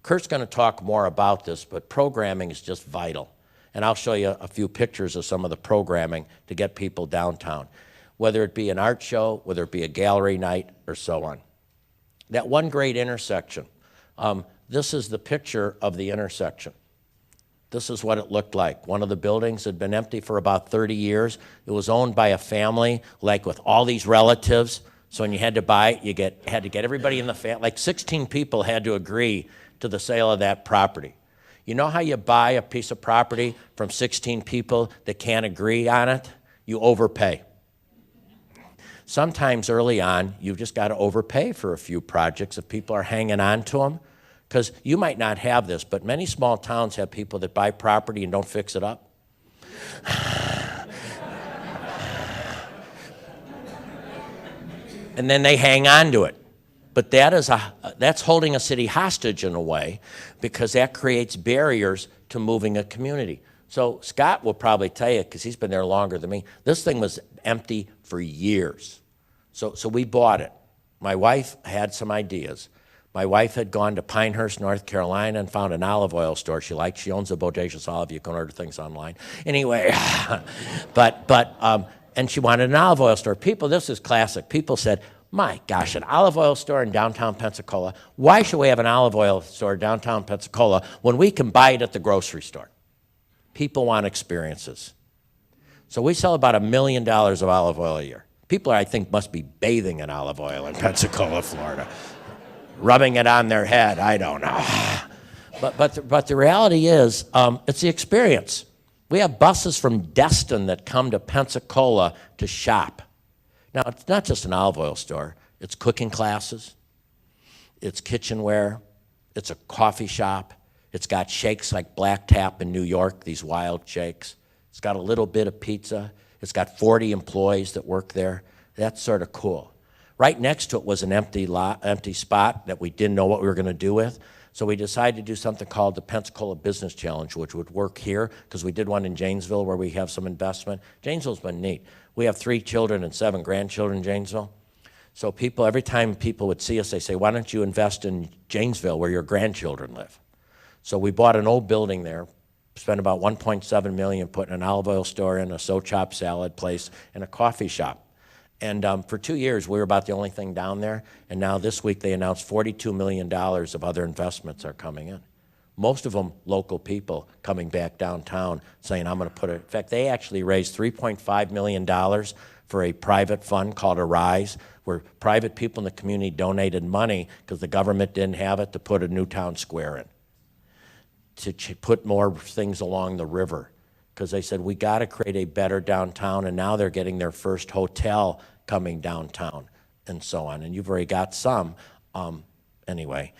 Kurt's going to talk more about this, but programming is just vital. And I'll show you a few pictures of some of the programming to get people downtown, whether it be an art show, whether it be a gallery night, or so on. That one great intersection, this is the picture of the intersection. This is what it looked like. One of the buildings had been empty for about 30 years. It was owned by a family, like with all these relatives. So when you had to buy it, you had to get everybody in the family, like 16 people had to agree to the sale of that property. You know how you buy a piece of property from 16 people that can't agree on it? You overpay. Sometimes early on, you've just got to overpay for a few projects if people are hanging on to them. Because you might not have this, but many small towns have people that buy property and don't fix it up. And then they hang on to it. But that's holding a city hostage in a way, because that creates barriers to moving a community. So Scott will probably tell you, because he's been there longer than me, this thing was empty for years. So we bought it. My wife had some ideas. My wife had gone to Pinehurst, North Carolina, and found an olive oil store she liked. She owns a Bodacious Olive. You can order things online. Anyway, and she wanted an olive oil store. People, this is classic. People said, my gosh, an olive oil store in downtown Pensacola. Why should we have an olive oil store downtown Pensacola when we can buy it at the grocery store? People want experiences. So we sell about $1 million of olive oil a year. People, I think, must be bathing in olive oil in Pensacola, Florida. Rubbing it on their head, I don't know. But the reality is, it's the experience. We have buses from Destin that come to Pensacola to shop. Now, it's not just an olive oil store. It's cooking classes. It's kitchenware. It's a coffee shop. It's got shakes like Black Tap in New York, these wild shakes. It's got a little bit of pizza. It's got 40 employees that work there. That's sort of cool. Right next to it was an empty spot that we didn't know what we were going to do with. So we decided to do something called the Pensacola Business Challenge, which would work here, because we did one in Janesville where we have some investment. Janesville's been neat. We have 3 children and 7 grandchildren in Janesville. So people, every time people would see us, they say, why don't you invest in Janesville where your grandchildren live? So we bought an old building there, spent about $1.7 million putting an olive oil store in, a so-chop salad place, and a coffee shop. And for 2 years, we were about the only thing down there. And now this week, they announced $42 million of other investments are coming in. Most of them local people coming back downtown saying, I'm going to put it. In fact, they actually raised $3.5 million for a private fund called Arise, where private people in the community donated money because the government didn't have it to put a new town square in, to put more things along the river. Because they said, we got to create a better downtown, and now they're getting their first hotel coming downtown and so on. And you've already got some. Anyway,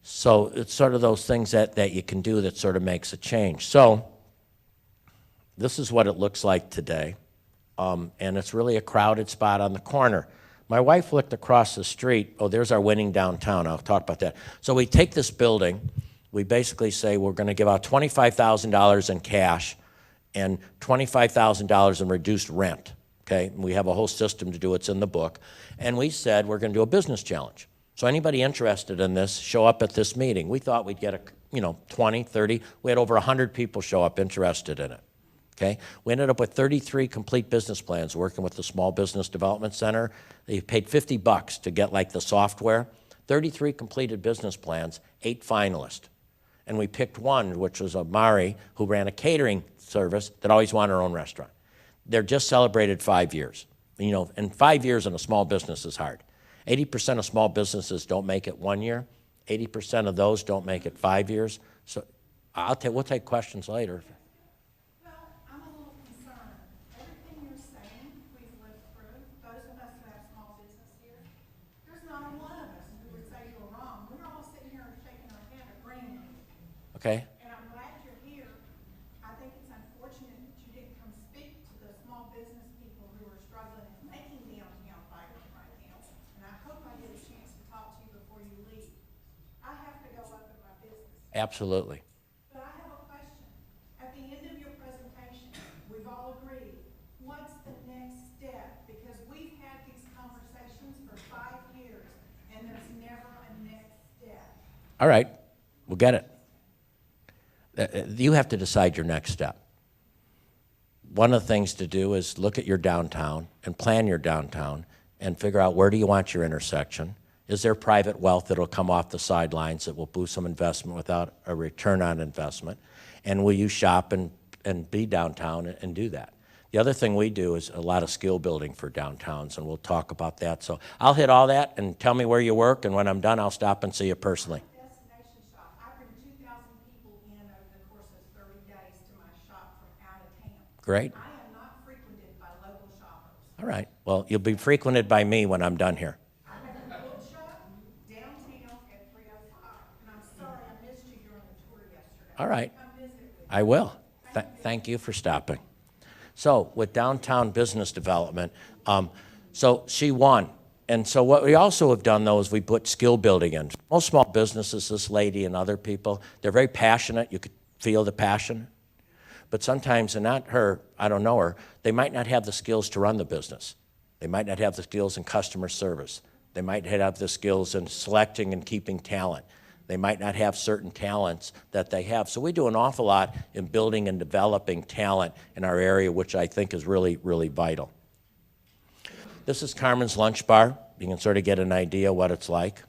so it's sort of those things that you can do that sort of makes a change. So this is what it looks like today. And it's really a crowded spot on the corner. My wife looked across the street. Oh, there's our winning downtown. I'll talk about that. So we take this building. We basically say we're going to give out $25,000 in cash and $25,000 in reduced rent, okay? And we have a whole system to do. It's in the book. And we said we're going to do a business challenge. So anybody interested in this, show up at this meeting. We thought we'd get 20, 30. We had over 100 people show up interested in it, okay? We ended up with 33 complete business plans working with the Small Business Development Center. They paid $50 to get like the software. 33 completed business plans, 8 finalists. And we picked one, which was Mari, who ran a catering service that always wanted her own restaurant. They're just celebrated 5 years. And 5 years in a small business is hard. 80% of small businesses don't make it 1 year. 80% of those don't make it 5 years. So We'll take questions later. Well, I'm a little concerned. Everything you're saying, we've lived through. Those of us who have small business here, there's not one of us who would say you're wrong. We're all sitting here shaking our head agreeing with you. Okay? And I'm glad you're here. I think it's unfortunate that you didn't come speak to the small business people who are struggling and making downtown vibrant right now. And I hope I get a chance to talk to you before you leave. I have to go up in my business. Absolutely. But I have a question. At the end of your presentation, we've all agreed, what's the next step? Because we've had these conversations for 5 years, and there's never a next step. All right, we'll get it. You have to decide your next step. One of the things to do is look at your downtown and plan your downtown and figure out where do you want your intersection. Is there private wealth that will come off the sidelines that will boost some investment without a return on investment? And will you shop and be downtown and do that? The other thing we do is a lot of skill building for downtowns, and we'll talk about that. So I'll hit all that, and tell me where you work, and when I'm done, I'll stop and see you personally. Destination shop. I bring 2,000 people in over the course of 30 days to my shop from out of town. Great. I am not frequented by local shoppers. All right. Well, you'll be frequented by me when I'm done here. I have a book shop downtown at 305, and I'm sorry I missed you during the tour yesterday. All right. Come visit with me. I will. Thank you for stopping. So with downtown business development, so she won. And so what we also have done, though, is we put skill building in. Most small businesses, this lady and other people, they're very passionate. You could feel the passion. But sometimes, and not her, I don't know her, they might not have the skills to run the business. They might not have the skills in customer service. They might not have the skills in selecting and keeping talent. They might not have certain talents that they have. So we do an awful lot in building and developing talent in our area, which I think is really, really vital. This is Carmen's Lunch Bar. You can sort of get an idea what it's like.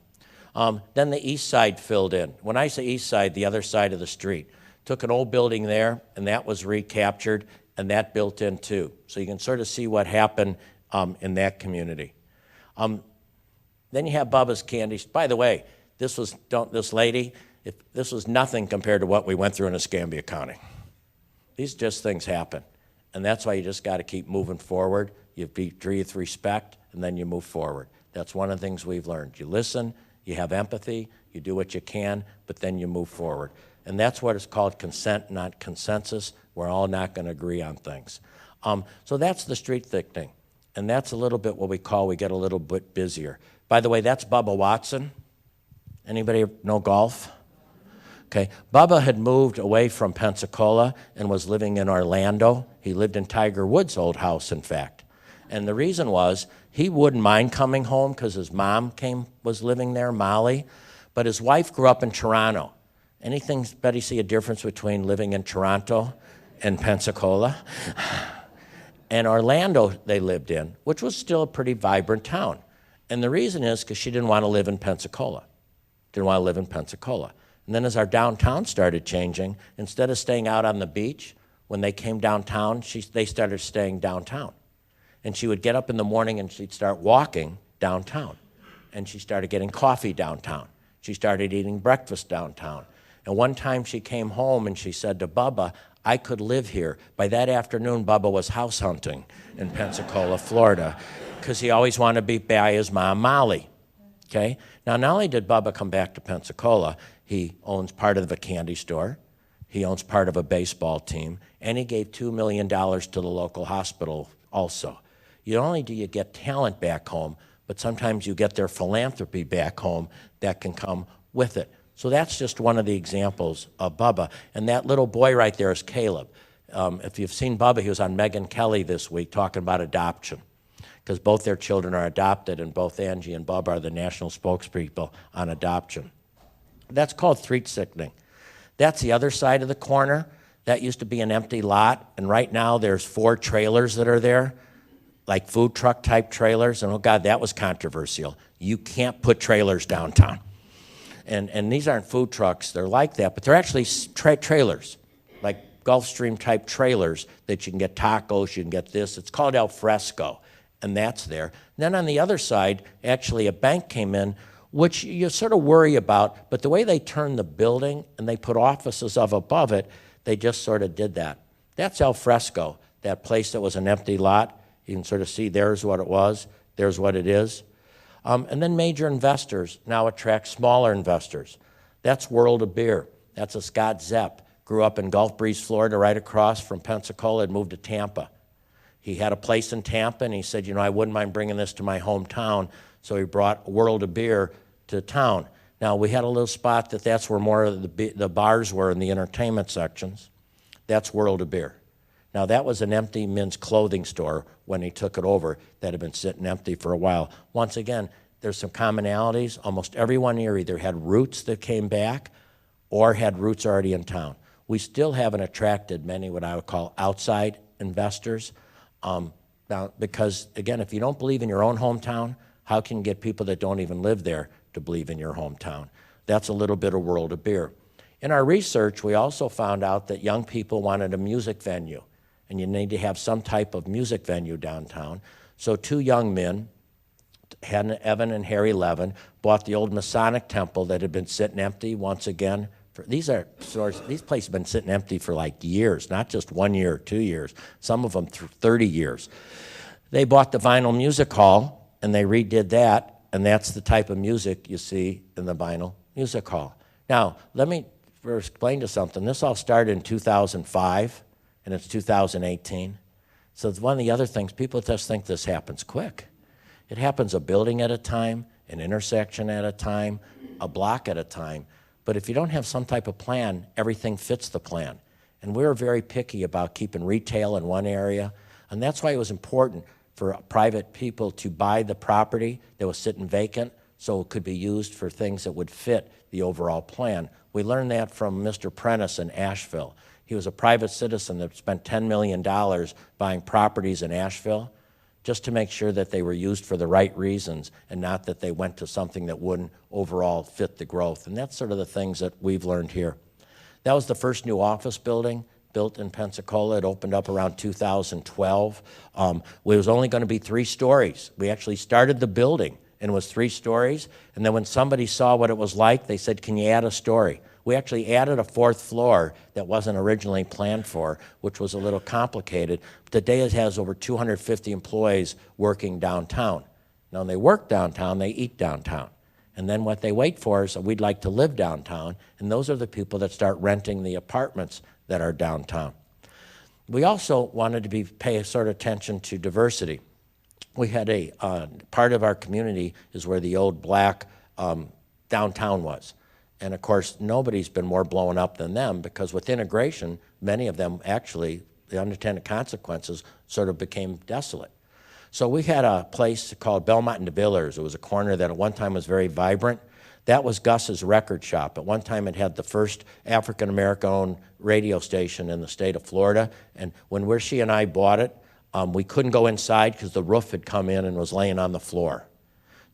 Then the east side filled in. When I say east side, the other side of the street. Took an old building there, and that was recaptured, and that built in too. So you can sort of see what happened in that community. Then you have Bubba's Candy. By the way, this lady, this was nothing compared to what we went through in Escambia County. These just things happen. And that's why you just got to keep moving forward. You treat with respect, and then you move forward. That's one of the things we've learned. You listen, you have empathy, you do what you can, but then you move forward. And that's what is called consent, not consensus. We're all not going to agree on things. So that's the street thickening. And that's a little bit what we get a little bit busier. By the way, that's Bubba Watson. Anybody know golf? Okay. Bubba had moved away from Pensacola and was living in Orlando. He lived in Tiger Woods' old house, in fact. And the reason was he wouldn't mind coming home because his mom was living there, Molly. But his wife grew up in Toronto. Anybody see a difference between living in Toronto and Pensacola? And Orlando they lived in, which was still a pretty vibrant town. And the reason is because she didn't want to live in Pensacola. Didn't want to live in Pensacola. And then as our downtown started changing, instead of staying out on the beach, when they came downtown, they started staying downtown. And she would get up in the morning and she'd start walking downtown. And she started getting coffee downtown. She started eating breakfast downtown. And one time she came home and she said to Bubba, I could live here. By that afternoon, Bubba was house hunting in Pensacola, Florida, because he always wanted to be by his mom, Molly. Okay? Now, not only did Bubba come back to Pensacola, he owns part of a candy store, he owns part of a baseball team, and he gave $2 million to the local hospital also. Not only do you get talent back home, but sometimes you get their philanthropy back home that can come with it. So that's just one of the examples of Bubba. And that little boy right there is Caleb. If you've seen Bubba, he was on Megyn Kelly this week talking about adoption, because both their children are adopted, and both Angie and Bubba are the national spokespeople on adoption. That's called street thickening. That's the other side of the corner. That used to be an empty lot, and right now there's 4 trailers that are there, like food truck type trailers, and oh God, that was controversial. You can't put trailers downtown. And these aren't food trucks, they're like that, but they're actually trailers, like Gulfstream type trailers that you can get tacos, you can get this. It's called al fresco, and that's there. And then on the other side, actually a bank came in which you sort of worry about, but the way they turned the building and they put offices up above it, they just sort of did that. That's al fresco, that place that was an empty lot. You can sort of see there's what it was, there's what it is. And then major investors now attract smaller investors. That's World of Beer. That's a Scott Zepp. Grew up in Gulf Breeze, Florida, right across from Pensacola, and moved to Tampa. He had a place in Tampa, and he said, you know, I wouldn't mind bringing this to my hometown, so he brought World of Beer to town. Now, we had a little spot that's where more of the bars were in the entertainment sections. That's World of Beer. Now, that was an empty men's clothing store when he took it over that had been sitting empty for a while. Once again, there's some commonalities. Almost everyone here either had roots that came back or had roots already in town. We still haven't attracted many what I would call outside investors. Now, because, again, if you don't believe in your own hometown, how can you get people that don't even live there to believe in your hometown? That's a little bit of World of Beer. In our research, we also found out that young people wanted a music venue, and you need to have some type of music venue downtown. So two young men, Evan and Harry Levin, bought the old Masonic temple that had been sitting empty once again. These places have been sitting empty for like years, not just 1 year or 2 years, some of them 30 years. They bought the vinyl music hall, and they redid that, and that's the type of music you see in the vinyl music hall. Now, let me first explain to something. This all started in 2005, and it's 2018. So it's one of the other things, people just think this happens quick. It happens a building at a time, an intersection at a time, a block at a time. But if you don't have some type of plan, everything fits the plan. And we're very picky about keeping retail in one area. And that's why it was important for private people to buy the property that was sitting vacant so it could be used for things that would fit the overall plan. We learned that from Mr. Prentice in Asheville. He was a private citizen that spent $10 million buying properties in Asheville just to make sure that they were used for the right reasons and not that they went to something that wouldn't overall fit the growth. And that's sort of the things that we've learned here. That was the first new office building built in Pensacola. It opened up around 2012. It was only going to be 3 stories. We actually started the building and it was 3 stories. And then when somebody saw what it was like, they said, can you add a story? We actually added a 4th floor that wasn't originally planned for, which was a little complicated. But today it has over 250 employees working downtown. Now, when they work downtown, they eat downtown. And then what they wait for is, we'd like to live downtown, and those are the people that start renting the apartments that are downtown. We also wanted to pay a sort of attention to diversity. We had part of our community is where the old black downtown was. And of course, nobody's been more blown up than them because with integration, many of them actually, the unintended consequences sort of became desolate. So we had a place called Belmont and De Villers. It was a corner that at one time was very vibrant. That was Gus's record shop. At one time it had the first African-American-owned radio station in the state of Florida. And when she and I bought it, we couldn't go inside because the roof had come in and was laying on the floor.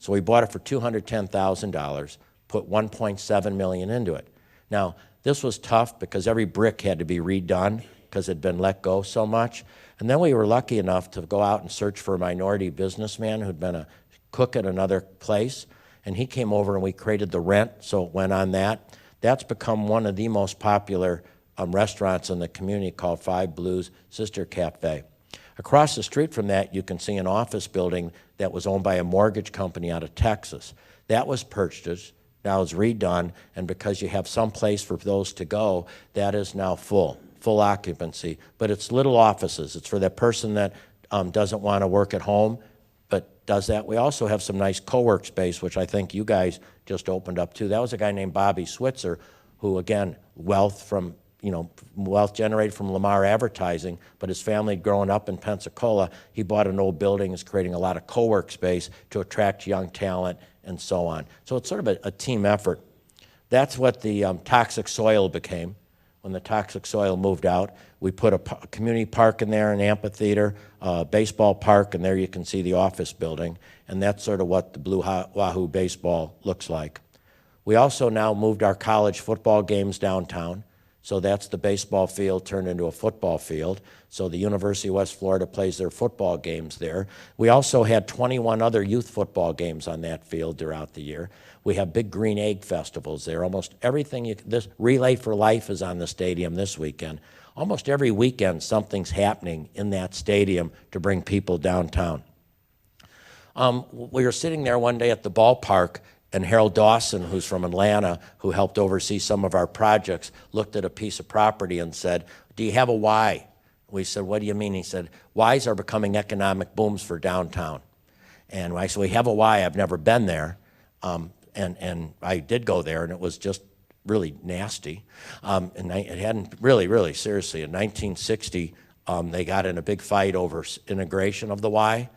So we bought it for $210,000. Put $1.7 million into it. Now, this was tough because every brick had to be redone because it had been let go so much. And then we were lucky enough to go out and search for a minority businessman who'd been a cook at another place. And he came over and we created the rent, so it went on that. That's become one of the most popular restaurants in the community called Five Blues Sister Cafe. Across the street from that, you can see an office building that was owned by a mortgage company out of Texas. That was purchased. Now it's redone, and because you have some place for those to go, that is now full occupancy. But it's little offices. It's for that person that doesn't want to work at home, but does that. We also have some nice co-work space, which I think you guys just opened up too. That was a guy named Bobby Switzer, who again, wealth generated from Lamar Advertising, but his family growing up in Pensacola, he bought an old building, is creating a lot of co-work space to attract young talent and so on. So it's sort of a team effort. That's what the toxic soil became. When the toxic soil moved out, we put a community park in there, an amphitheater, a baseball park, and there you can see the office building. And that's sort of what the Blue Wahoo baseball looks like. We also now moved our college football games downtown. So that's the baseball field turned into a football field. So the University of West Florida plays their football games there. We also had 21 other youth football games on that field throughout the year. We have big green egg festivals there. Almost everything, this Relay for Life is on the stadium this weekend. Almost every weekend something's happening in that stadium to bring people downtown. We were sitting there one day at the ballpark, and Harold Dawson, who's from Atlanta, who helped oversee some of our projects, looked at a piece of property and said, "Do you have a Y?" We said, "What do you mean?" He said, "Ys are becoming economic booms for downtown." And I said, "We have a Y. I've never been there." And I did go there, and it was just really nasty. And it hadn't really, seriously, in 1960, they got in a big fight over integration of the Y,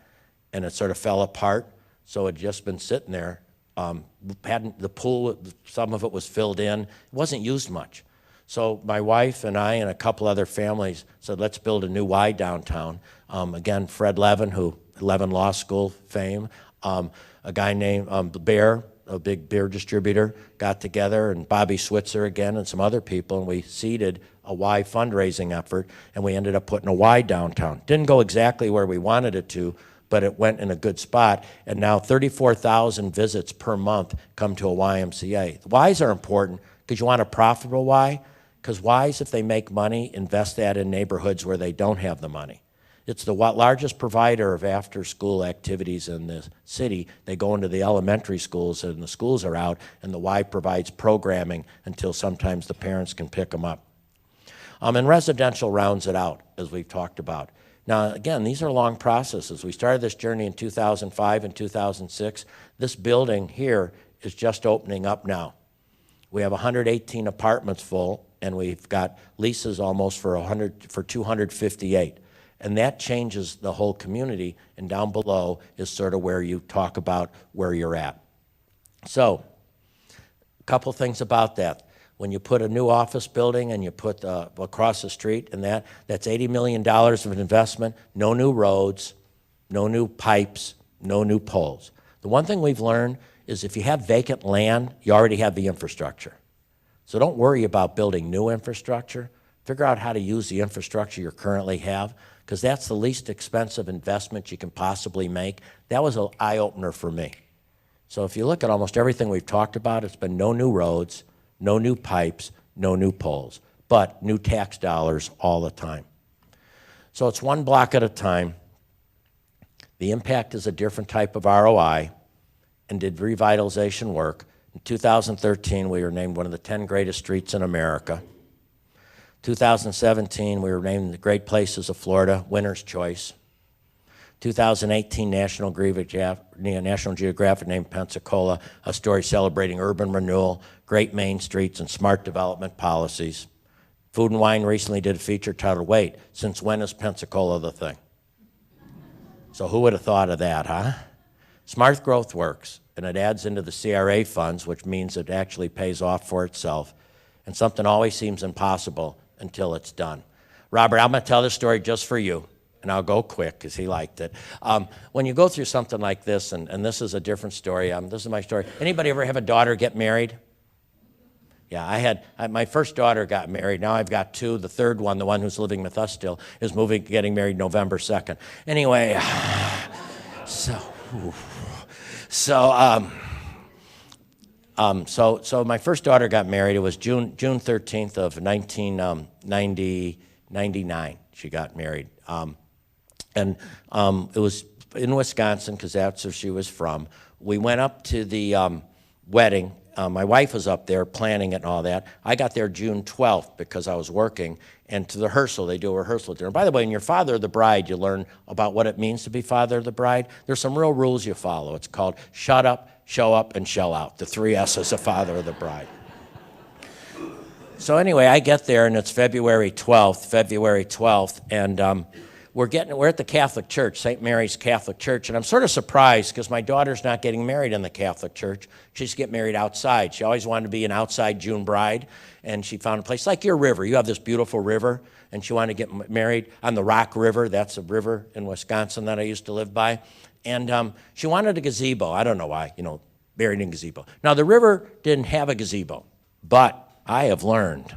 and it sort of fell apart. So it had just been sitting there. The pool, some of it was filled in. It wasn't used much. So my wife and I and a couple other families said, let's build a new Y downtown. Again, Fred Levin, Levin Law School fame, a guy named Bear, a big beer distributor, got together, and Bobby Switzer again and some other people, and we seeded a Y fundraising effort, and we ended up putting a Y downtown. Didn't go exactly where we wanted it to, but it went in a good spot, and now 34,000 visits per month come to a YMCA. The Ys are important because you want a profitable Y, because Ys, if they make money, invest that in neighborhoods where they don't have the money. It's the largest provider of after-school activities in the city. They go into the elementary schools, and the schools are out, and the Y provides programming until sometimes the parents can pick them up. And residential rounds it out, as we've talked about. Now, again, these are long processes. We started this journey in 2005 and 2006. This building here is just opening up now. We have 118 apartments full, and we've got leases almost for 258. And that changes the whole community, and down below is sort of where you talk about where you're at. So, a couple things about that. When you put a new office building and you put across the street and that's $80 million of an investment, no new roads, no new pipes, no new poles. The one thing we've learned is if you have vacant land, you already have the infrastructure. So don't worry about building new infrastructure. Figure out how to use the infrastructure you currently have, because that's the least expensive investment you can possibly make. That was an eye-opener for me. So if you look at almost everything we've talked about, it's been no new roads, no new pipes, no new poles, but new tax dollars all the time. So it's one block at a time. The impact is a different type of ROI, and did revitalization work. In 2013, we were named one of the 10 greatest streets in America. 2017, we were named the Great Places of Florida, Winner's Choice. 2018, National Geographic named Pensacola, a story celebrating urban renewal, great main streets, and smart development policies. Food and Wine recently did a feature titled, "Wait, since when is Pensacola the thing?" So who would have thought of that, huh? Smart growth works, and it adds into the CRA funds, which means it actually pays off for itself. And something always seems impossible until it's done. Robert, I'm going to tell this story just for you, and I'll go quick because he liked it. When you go through something like this, and this is a different story, this is my story. Anybody ever have a daughter get married? Yeah, my first daughter got married. Now I've got two. The third one, the one who's living with us still, is getting married November 2nd. Anyway, so my first daughter got married. It was June 13th of 1999. She got married. It was in Wisconsin because that's where she was from. We went up to the wedding. My wife was up there planning it and all that. I got there June 12th because I was working, and to the rehearsal, they do a rehearsal dinner. By the way, when you're father of the bride, you learn about what it means to be father of the bride. There's some real rules you follow. It's called shut up, show up, and shell out. The 3 S's of father of the bride. So anyway, I get there, and it's February 12th, and we're at the Catholic Church, St. Mary's Catholic Church, and I'm sort of surprised because my daughter's not getting married in the Catholic Church. She's getting married outside. She always wanted to be an outside June bride, and she found a place like your river. You have this beautiful river, and she wanted to get married on the Rock River. That's a river in Wisconsin that I used to live by. And she wanted a gazebo. I don't know why, married in a gazebo. Now, the river didn't have a gazebo, but I have learned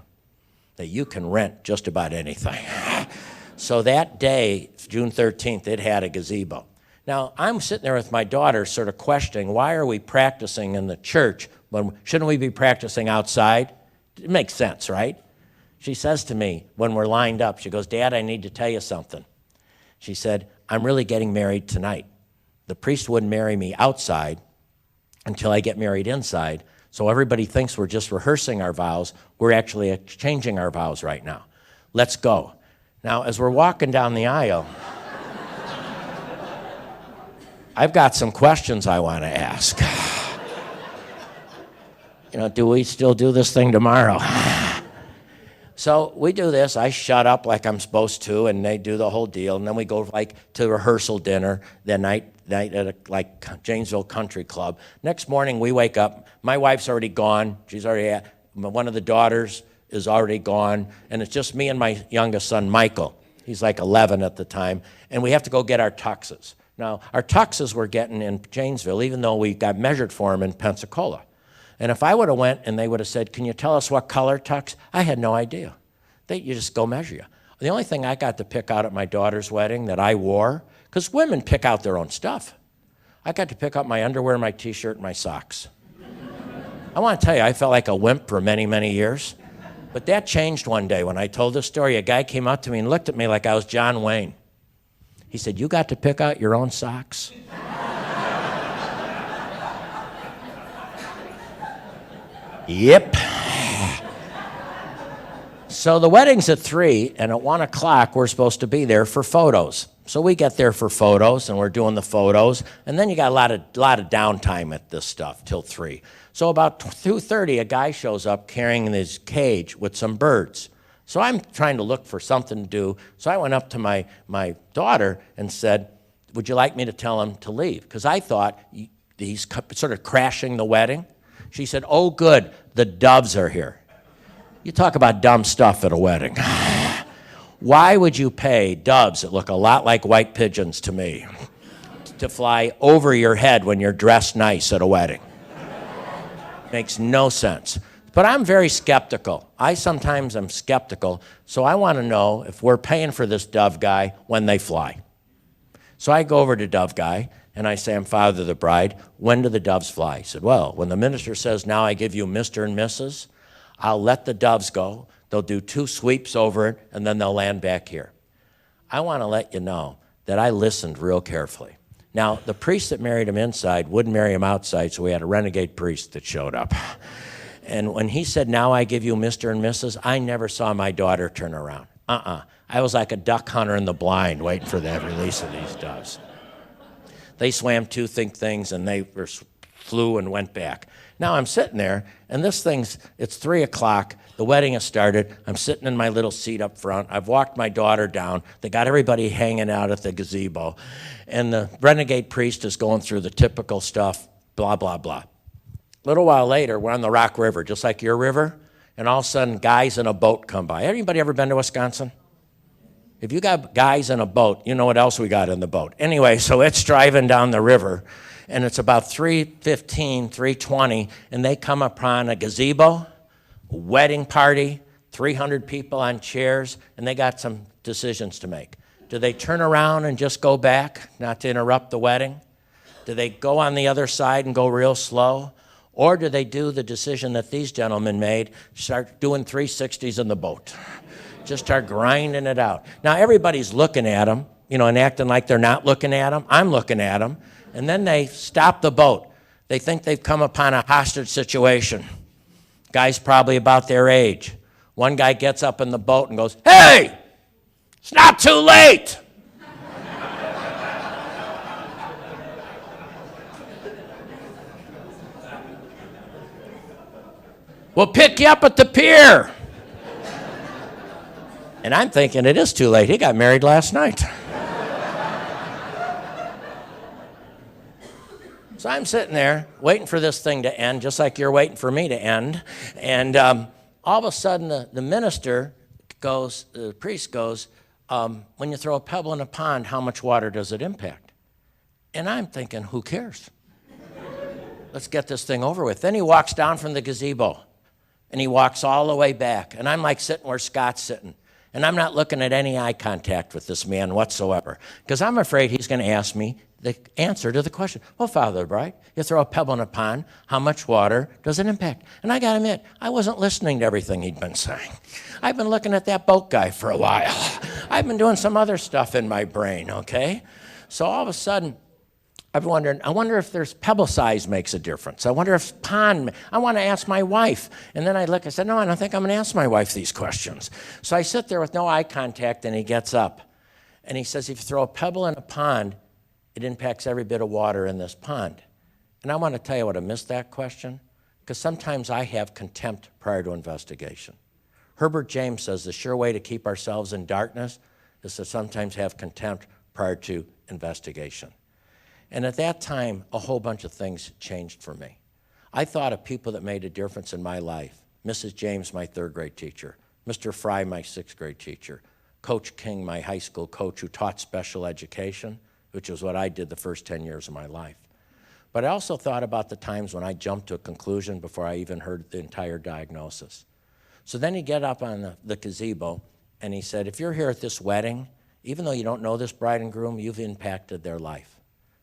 that you can rent just about anything. So that day, June 13th, it had a gazebo. Now, I'm sitting there with my daughter sort of questioning, why are we practicing in the church when shouldn't we be practicing outside? It makes sense, right? She says to me when we're lined up, she goes, Dad, I need to tell you something. She said, I'm really getting married tonight. The priest wouldn't marry me outside until I get married inside, so everybody thinks we're just rehearsing our vows. We're actually changing our vows right now. Let's go. Now, as we're walking down the aisle, I've got some questions I want to ask. Do we still do this thing tomorrow? So we do this. I shut up like I'm supposed to, and they do the whole deal. And then we go to rehearsal dinner that night at Janesville Country Club. Next morning we wake up. My wife's already gone. One of the daughters is already gone, and it's just me and my youngest son, Michael. He's like 11 at the time, and we have to go get our tuxes. Now, our tuxes we're getting in Janesville, even though we got measured for them in Pensacola. And if I would have went and they would have said, can you tell us what color tux? I had no idea. You just go measure you. The only thing I got to pick out at my daughter's wedding that I wore, because women pick out their own stuff, I got to pick out my underwear, my T-shirt, and my socks. I want to tell you, I felt like a wimp for many, many years. But that changed one day when I told this story. A guy came up to me and looked at me like I was John Wayne. He said, you got to pick out your own socks? Yep. So the wedding's at 3, and at 1 o'clock, we're supposed to be there for photos. So we get there for photos, and we're doing the photos, and then you got a lot of downtime at this stuff till 3. So about 2:30, a guy shows up carrying his cage with some birds. So I'm trying to look for something to do. So I went up to my daughter and said, would you like me to tell him to leave? Because I thought he's sort of crashing the wedding. She said, oh, good, the doves are here. You talk about dumb stuff at a wedding. Why would you pay doves that look a lot like white pigeons to me to fly over your head when you're dressed nice at a wedding? Makes no sense. But I'm very skeptical. I sometimes am skeptical, so I want to know if we're paying for this dove guy when they fly. So I go over to dove guy, and I say, I'm father of the bride. When do the doves fly? He said, well, when the minister says, now I give you Mr. and Mrs., I'll let the doves go. They'll do 2 sweeps over it, and then they'll land back here. I want to let you know that I listened real carefully. Now, the priest that married him inside wouldn't marry him outside, so we had a renegade priest that showed up. And when he said, now I give you Mr. and Mrs., I never saw my daughter turn around. I was like a duck hunter in the blind waiting for the release of these doves. They swam 2 things, and they flew and went back. Now I'm sitting there, and it's 3 o'clock. The wedding has started. I'm sitting in my little seat up front. I've walked my daughter down. They got everybody hanging out at the gazebo. And the renegade priest is going through the typical stuff, blah, blah, blah. A little while later, we're on the Rock River, just like your river, and all of a sudden, guys in a boat come by. Anybody ever been to Wisconsin? If you got guys in a boat, you know what else we got in the boat. Anyway, so it's driving down the river, and it's about 3:15, 3:20, and they come upon a gazebo, a wedding party, 300 people on chairs, and they got some decisions to make. Do they turn around and just go back, not to interrupt the wedding? Do they go on the other side and go real slow? Or do they do the decision that these gentlemen made, start doing 360s in the boat? Just start grinding it out. Now, everybody's looking at them, and acting like they're not looking at them. I'm looking at them. And then they stop the boat. They think they've come upon a hostage situation. Guy's probably about their age. One guy gets up in the boat and goes, hey, it's not too late. We'll pick you up at the pier. And I'm thinking, it is too late. He got married last night. So I'm sitting there waiting for this thing to end, just like you're waiting for me to end. And all of a sudden, the minister goes, the priest goes, when you throw a pebble in a pond, how much water does it impact? And I'm thinking, who cares? Let's get this thing over with. Then he walks down from the gazebo. And he walks all the way back. And I'm like sitting where Scott's sitting. And I'm not looking at any eye contact with this man whatsoever, because I'm afraid he's going to ask me the answer to the question. Well, Father Bright, you throw a pebble in a pond, how much water does it impact? And I got to admit, I wasn't listening to everything he'd been saying. I've been looking at that boat guy for a while. I've been doing some other stuff in my brain, okay? So all of a sudden, I've wondered, I wonder if there's pebble size makes a difference. I wonder if pond, I want to ask my wife. And then I look, I said, no, I don't think I'm going to ask my wife these questions. So I sit there with no eye contact, and he gets up. And he says, if you throw a pebble in a pond, it impacts every bit of water in this pond. And I want to tell you what I missed that question, because sometimes I have contempt prior to investigation. Herbert James says the sure way to keep ourselves in darkness is to sometimes have contempt prior to investigation. And at that time, a whole bunch of things changed for me. I thought of people that made a difference in my life. Mrs. James, my third grade teacher. Mr. Fry, my sixth grade teacher. Coach King, my high school coach who taught special education, which was what I did the first 10 years of my life. But I also thought about the times when I jumped to a conclusion before I even heard the entire diagnosis. So then he get up on the gazebo, and he said, if you're here at this wedding, even though you don't know this bride and groom, you've impacted their life,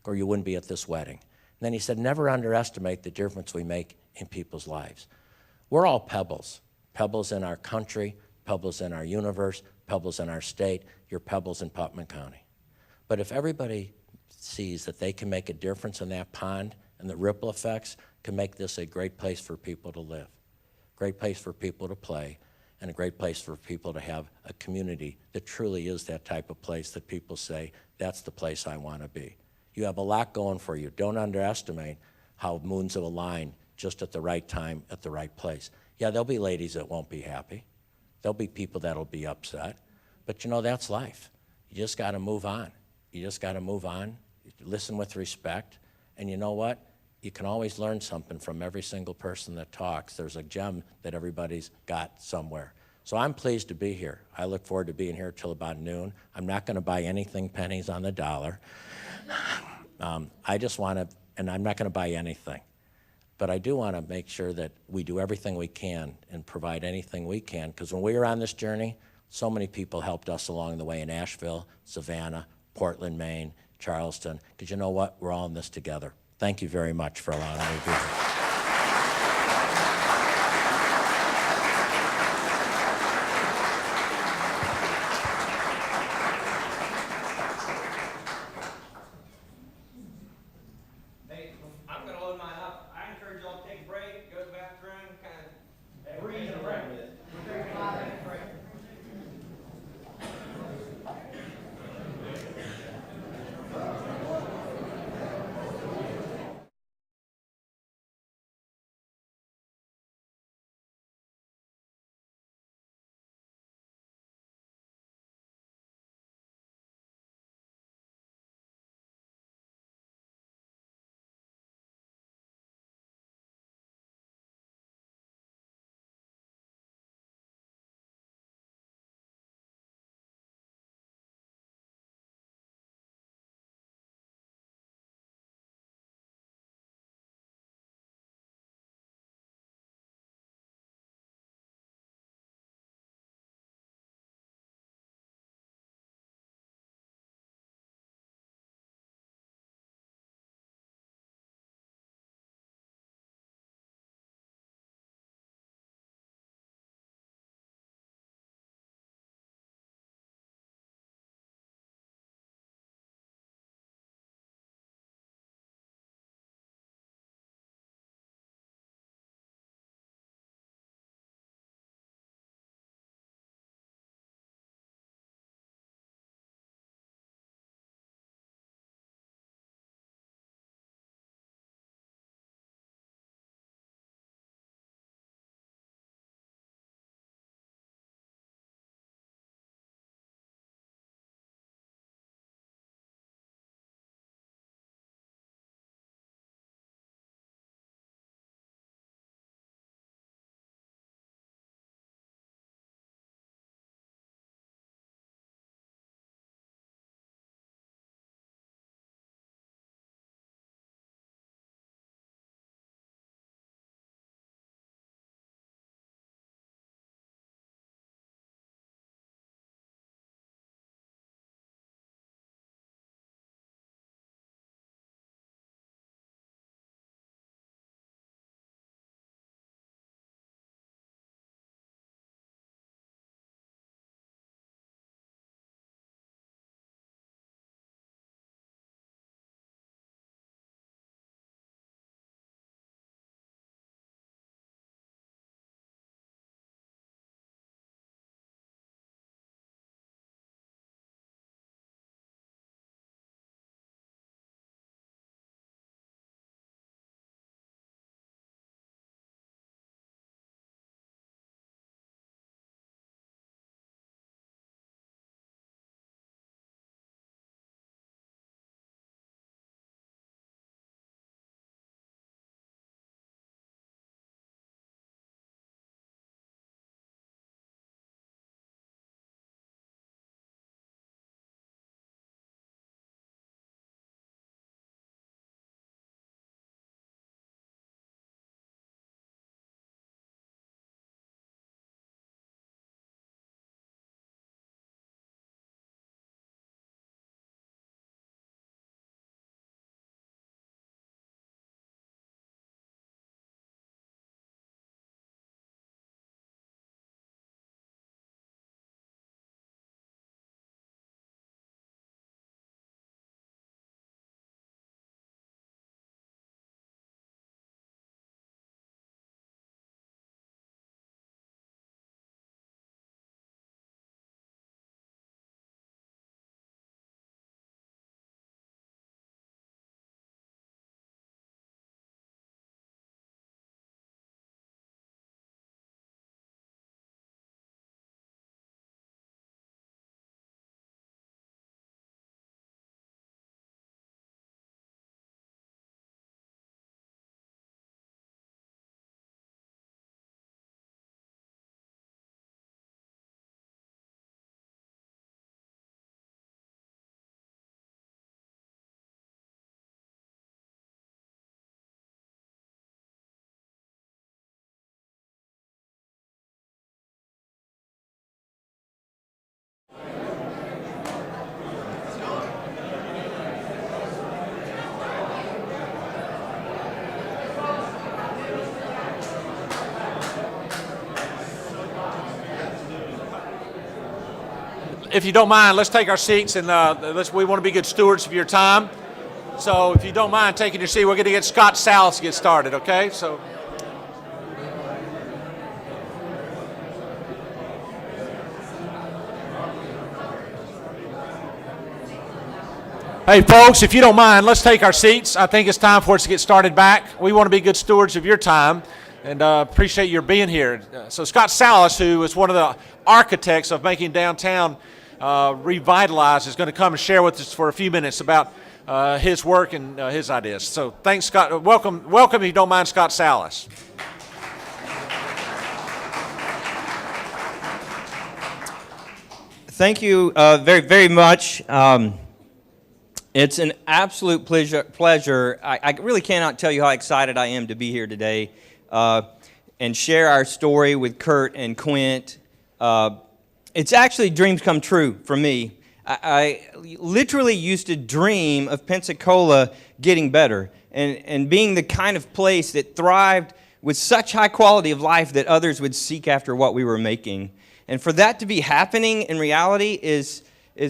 or you wouldn't be at this wedding. And then he said, never underestimate the difference we make in people's lives. We're all pebbles. Pebbles in our country, pebbles in our universe, pebbles in our state, you're pebbles in Putnam County. But if everybody sees that they can make a difference in that pond, and the ripple effects can make this a great place for people to live, great place for people to play, and a great place for people to have a community that truly is that type of place that people say, that's the place I want to be. You have a lot going for you. Don't underestimate how moons will align just at the right time, at the right place. Yeah, there'll be ladies that won't be happy. There'll be people that'll be upset. But you know, that's life. You just got to move on. You just got to move on, listen with respect, and you know what? You can always learn something from every single person that talks. There's a gem that everybody's got somewhere. So I'm pleased to be here. I look forward to being here till about noon. I'm not going to buy anything pennies on the dollar. I just want to, and I'm not going to buy anything. But I do want to make sure that we do everything we can and provide anything we can, because when we were on this journey, so many people helped us along the way in Asheville, Savannah, Portland, Maine, Charleston, because you know what? We're all in this together. Thank you very much for allowing me to be here. if you don't mind, let's take our seats, and we want to be good stewards of your time. So if you don't mind taking your seat, we're going to get Scott Salas to get started, okay? So. Hey, folks, if you don't mind, let's take our seats. I think it's time for us to get started back. We want to be good stewards of your time, and appreciate your being here. So Scott Salas, who is one of the architects of making downtown revitalized, is going to come and share with us for a few minutes about his work and his ideas. So thanks, Scott. Welcome, if you don't mind, Scott Salas. Thank you very, very much. It's an absolute pleasure. I really cannot tell you how excited I am to be here today and share our story with Kurt and Quint. It's actually dreams come true for me. I literally used to dream of Pensacola getting better and being the kind of place that thrived with such high quality of life that others would seek after what we were making. And for that to be happening in reality is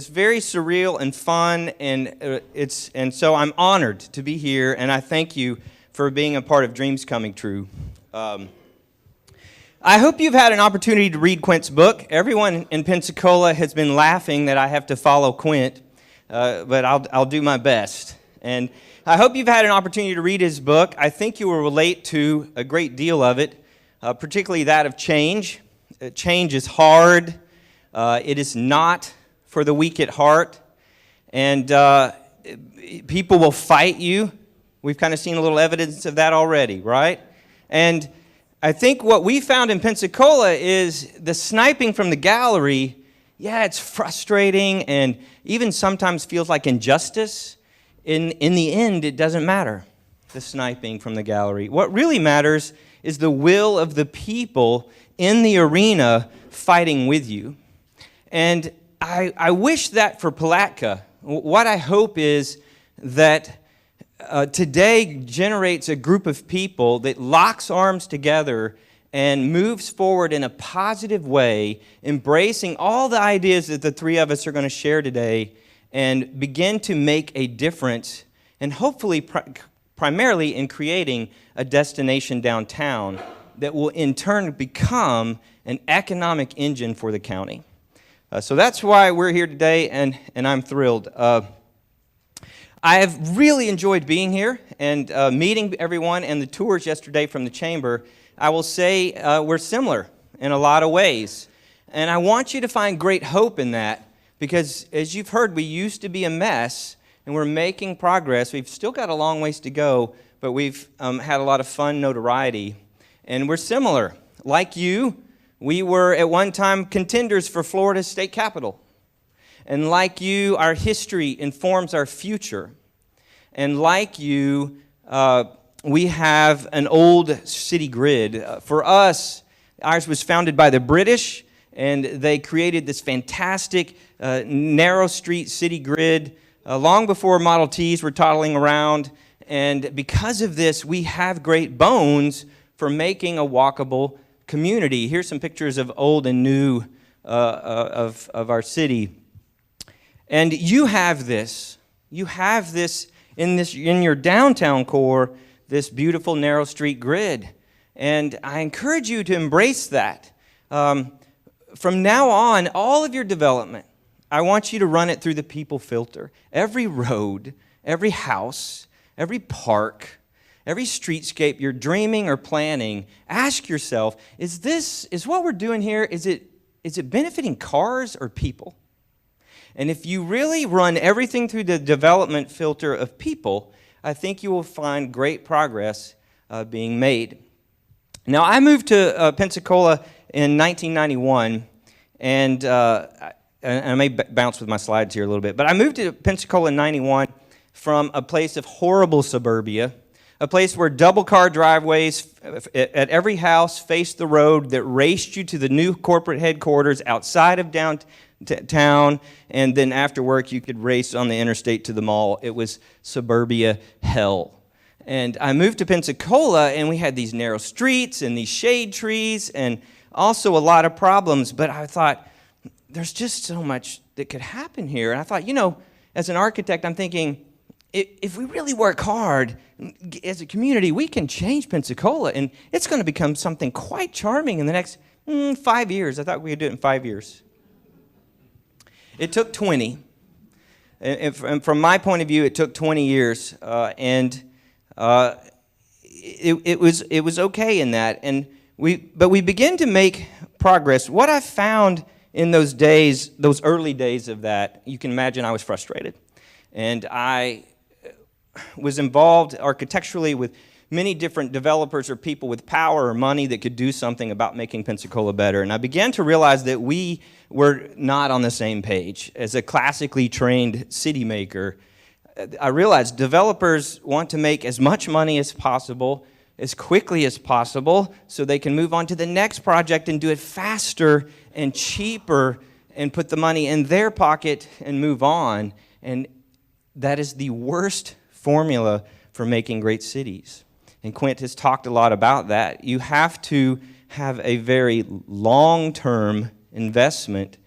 very surreal and fun, and so I'm honored to be here, and I thank you for being a part of Dreams Coming True. I hope you've had an opportunity to read Quint's book. Everyone in Pensacola has been laughing that I have to follow Quint, but I'll do my best. And I hope you've had an opportunity to read his book. I think you will relate to a great deal of it, particularly that of change. Change is hard. It is not for the weak at heart, and people will fight you. We've kind of seen a little evidence of that already, right? And I think what we found in Pensacola is the sniping from the gallery. Yeah, it's frustrating and even sometimes feels like injustice. In the end, it doesn't matter, the sniping from the gallery. What really matters is the will of the people in the arena fighting with you. And I wish that for Palatka. What I hope is that today generates a group of people that locks arms together and moves forward in a positive way, embracing all the ideas that the three of us are going to share today, and begin to make a difference, and hopefully primarily in creating a destination downtown that will in turn become an economic engine for the county. So that's why we're here today, and I'm thrilled. I have really enjoyed being here and meeting everyone, and the tours yesterday from the chamber. I will say we're similar in a lot of ways. And I want you to find great hope in that, because as you've heard, we used to be a mess, and we're making progress. We've still got a long ways to go, but we've had a lot of fun notoriety. And we're similar. Like you, we were at one time contenders for Florida's state capitol. And like you, our history informs our future. And like you, we have an old city grid. For us, ours was founded by the British, and they created this fantastic narrow street city grid long before Model Ts were toddling around. And because of this, we have great bones for making a walkable community. Here's some pictures of old and new of our city. And you have this. You have this in your downtown core, this beautiful narrow street grid. And I encourage you to embrace that. From now on, all of your development, I want you to run it through the people filter. Every road, every house, every park, every streetscape you're dreaming or planning, ask yourself, is what we're doing here, is it benefiting cars or people? And if you really run everything through the development filter of people, I think you will find great progress being made. Now, I moved to Pensacola in 1991, and I may bounce with my slides here a little bit, but I moved to Pensacola in 91 from a place of horrible suburbia, a place where double-car driveways at every house faced the road that raced you to the new corporate headquarters outside of downtown, and then after work you could race on the interstate to the mall. It was suburbia hell. And I moved to Pensacola, and we had these narrow streets and these shade trees and also a lot of problems, but I thought, there's just so much that could happen here. And I thought, as an architect, I'm thinking, if we really work hard as a community, we can change Pensacola, and it's going to become something quite charming in the next 5 years. I thought we could do it in 5 years. It took 20. And from my point of view, it took 20 years, and it was okay in that. But we began to make progress. What I found in those days, those early days of that, you can imagine I was frustrated, and I was involved architecturally with many different developers or people with power or money that could do something about making Pensacola better. And I began to realize that we were not on the same page. As a classically trained city maker, I realized developers want to make as much money as possible, as quickly as possible, so they can move on to the next project and do it faster and cheaper and put the money in their pocket and move on. And that is the worst formula for making great cities. And Quint has talked a lot about that. You have to have a very long-term investment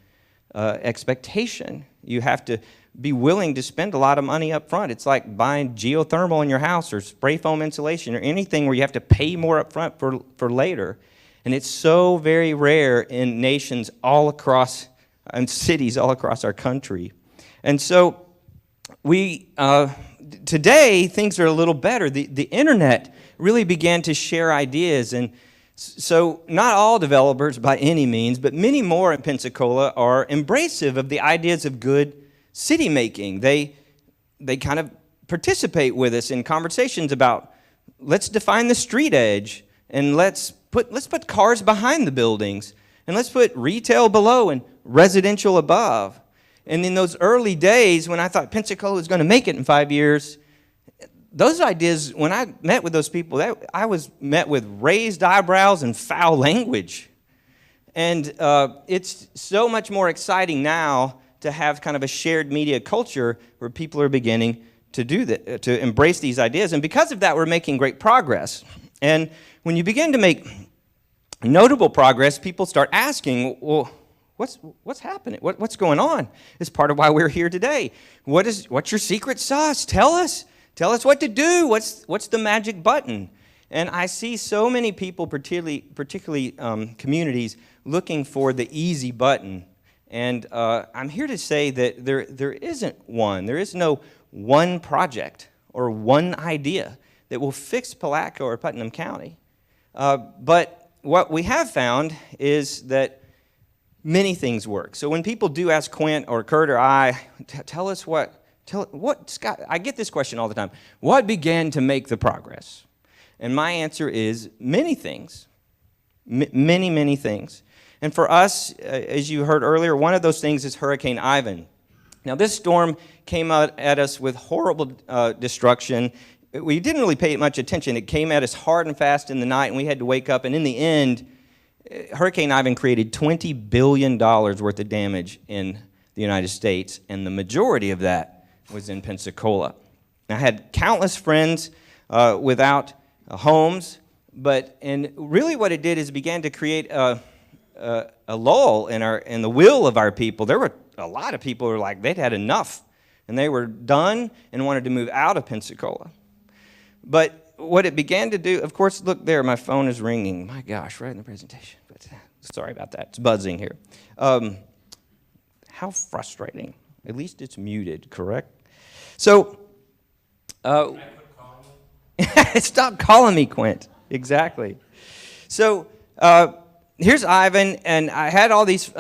expectation. You have to be willing to spend a lot of money up front. It's like buying geothermal in your house or spray foam insulation or anything where you have to pay more up front for later. And it's so very rare in nations all across, and cities all across our country. And so today, things are a little better. The internet really began to share ideas, and so not all developers by any means, but many more in Pensacola are embracive of the ideas of good city making. They kind of participate with us in conversations about, let's define the street edge, and let's put cars behind the buildings, and let's put retail below and residential above. And in those early days, when I thought Pensacola was going to make it in 5 years, those ideas, when I met with those people, I was met with raised eyebrows and foul language. And it's so much more exciting now to have kind of a shared media culture where people are beginning to do that, to embrace these ideas. And because of that, we're making great progress. And when you begin to make notable progress, people start asking, well, what's happening? What's going on? It's part of why we're here today. What's your secret sauce? Tell us. Tell us what to do. What's the magic button? And I see so many people, particularly communities, looking for the easy button. And I'm here to say that there isn't one. There is no one project or one idea that will fix Palatka or Putnam County. But what we have found is that many things work. So when people do ask Quint or Kurt or I, tell us what, Scott, I get this question all the time. What began to make the progress? And my answer is many things. Many things. And for us, as you heard earlier, one of those things is Hurricane Ivan. Now, this storm came out at us with horrible destruction. We didn't really pay much attention. It came at us hard and fast in the night, and we had to wake up. And in the end, Hurricane Ivan created $20 billion worth of damage in the United States, and the majority of that was in Pensacola. I had countless friends without homes, and really what it did is it began to create a lull in the will of our people. There were a lot of people who were like, they'd had enough, and they were done and wanted to move out of Pensacola. But what it began to do, of course, look there, my phone is ringing. My gosh, right in the presentation. But sorry about that. It's buzzing here. How frustrating. At least it's muted, correct? So, stop calling me, Quint. Exactly. So, here's Ivan, and I had all these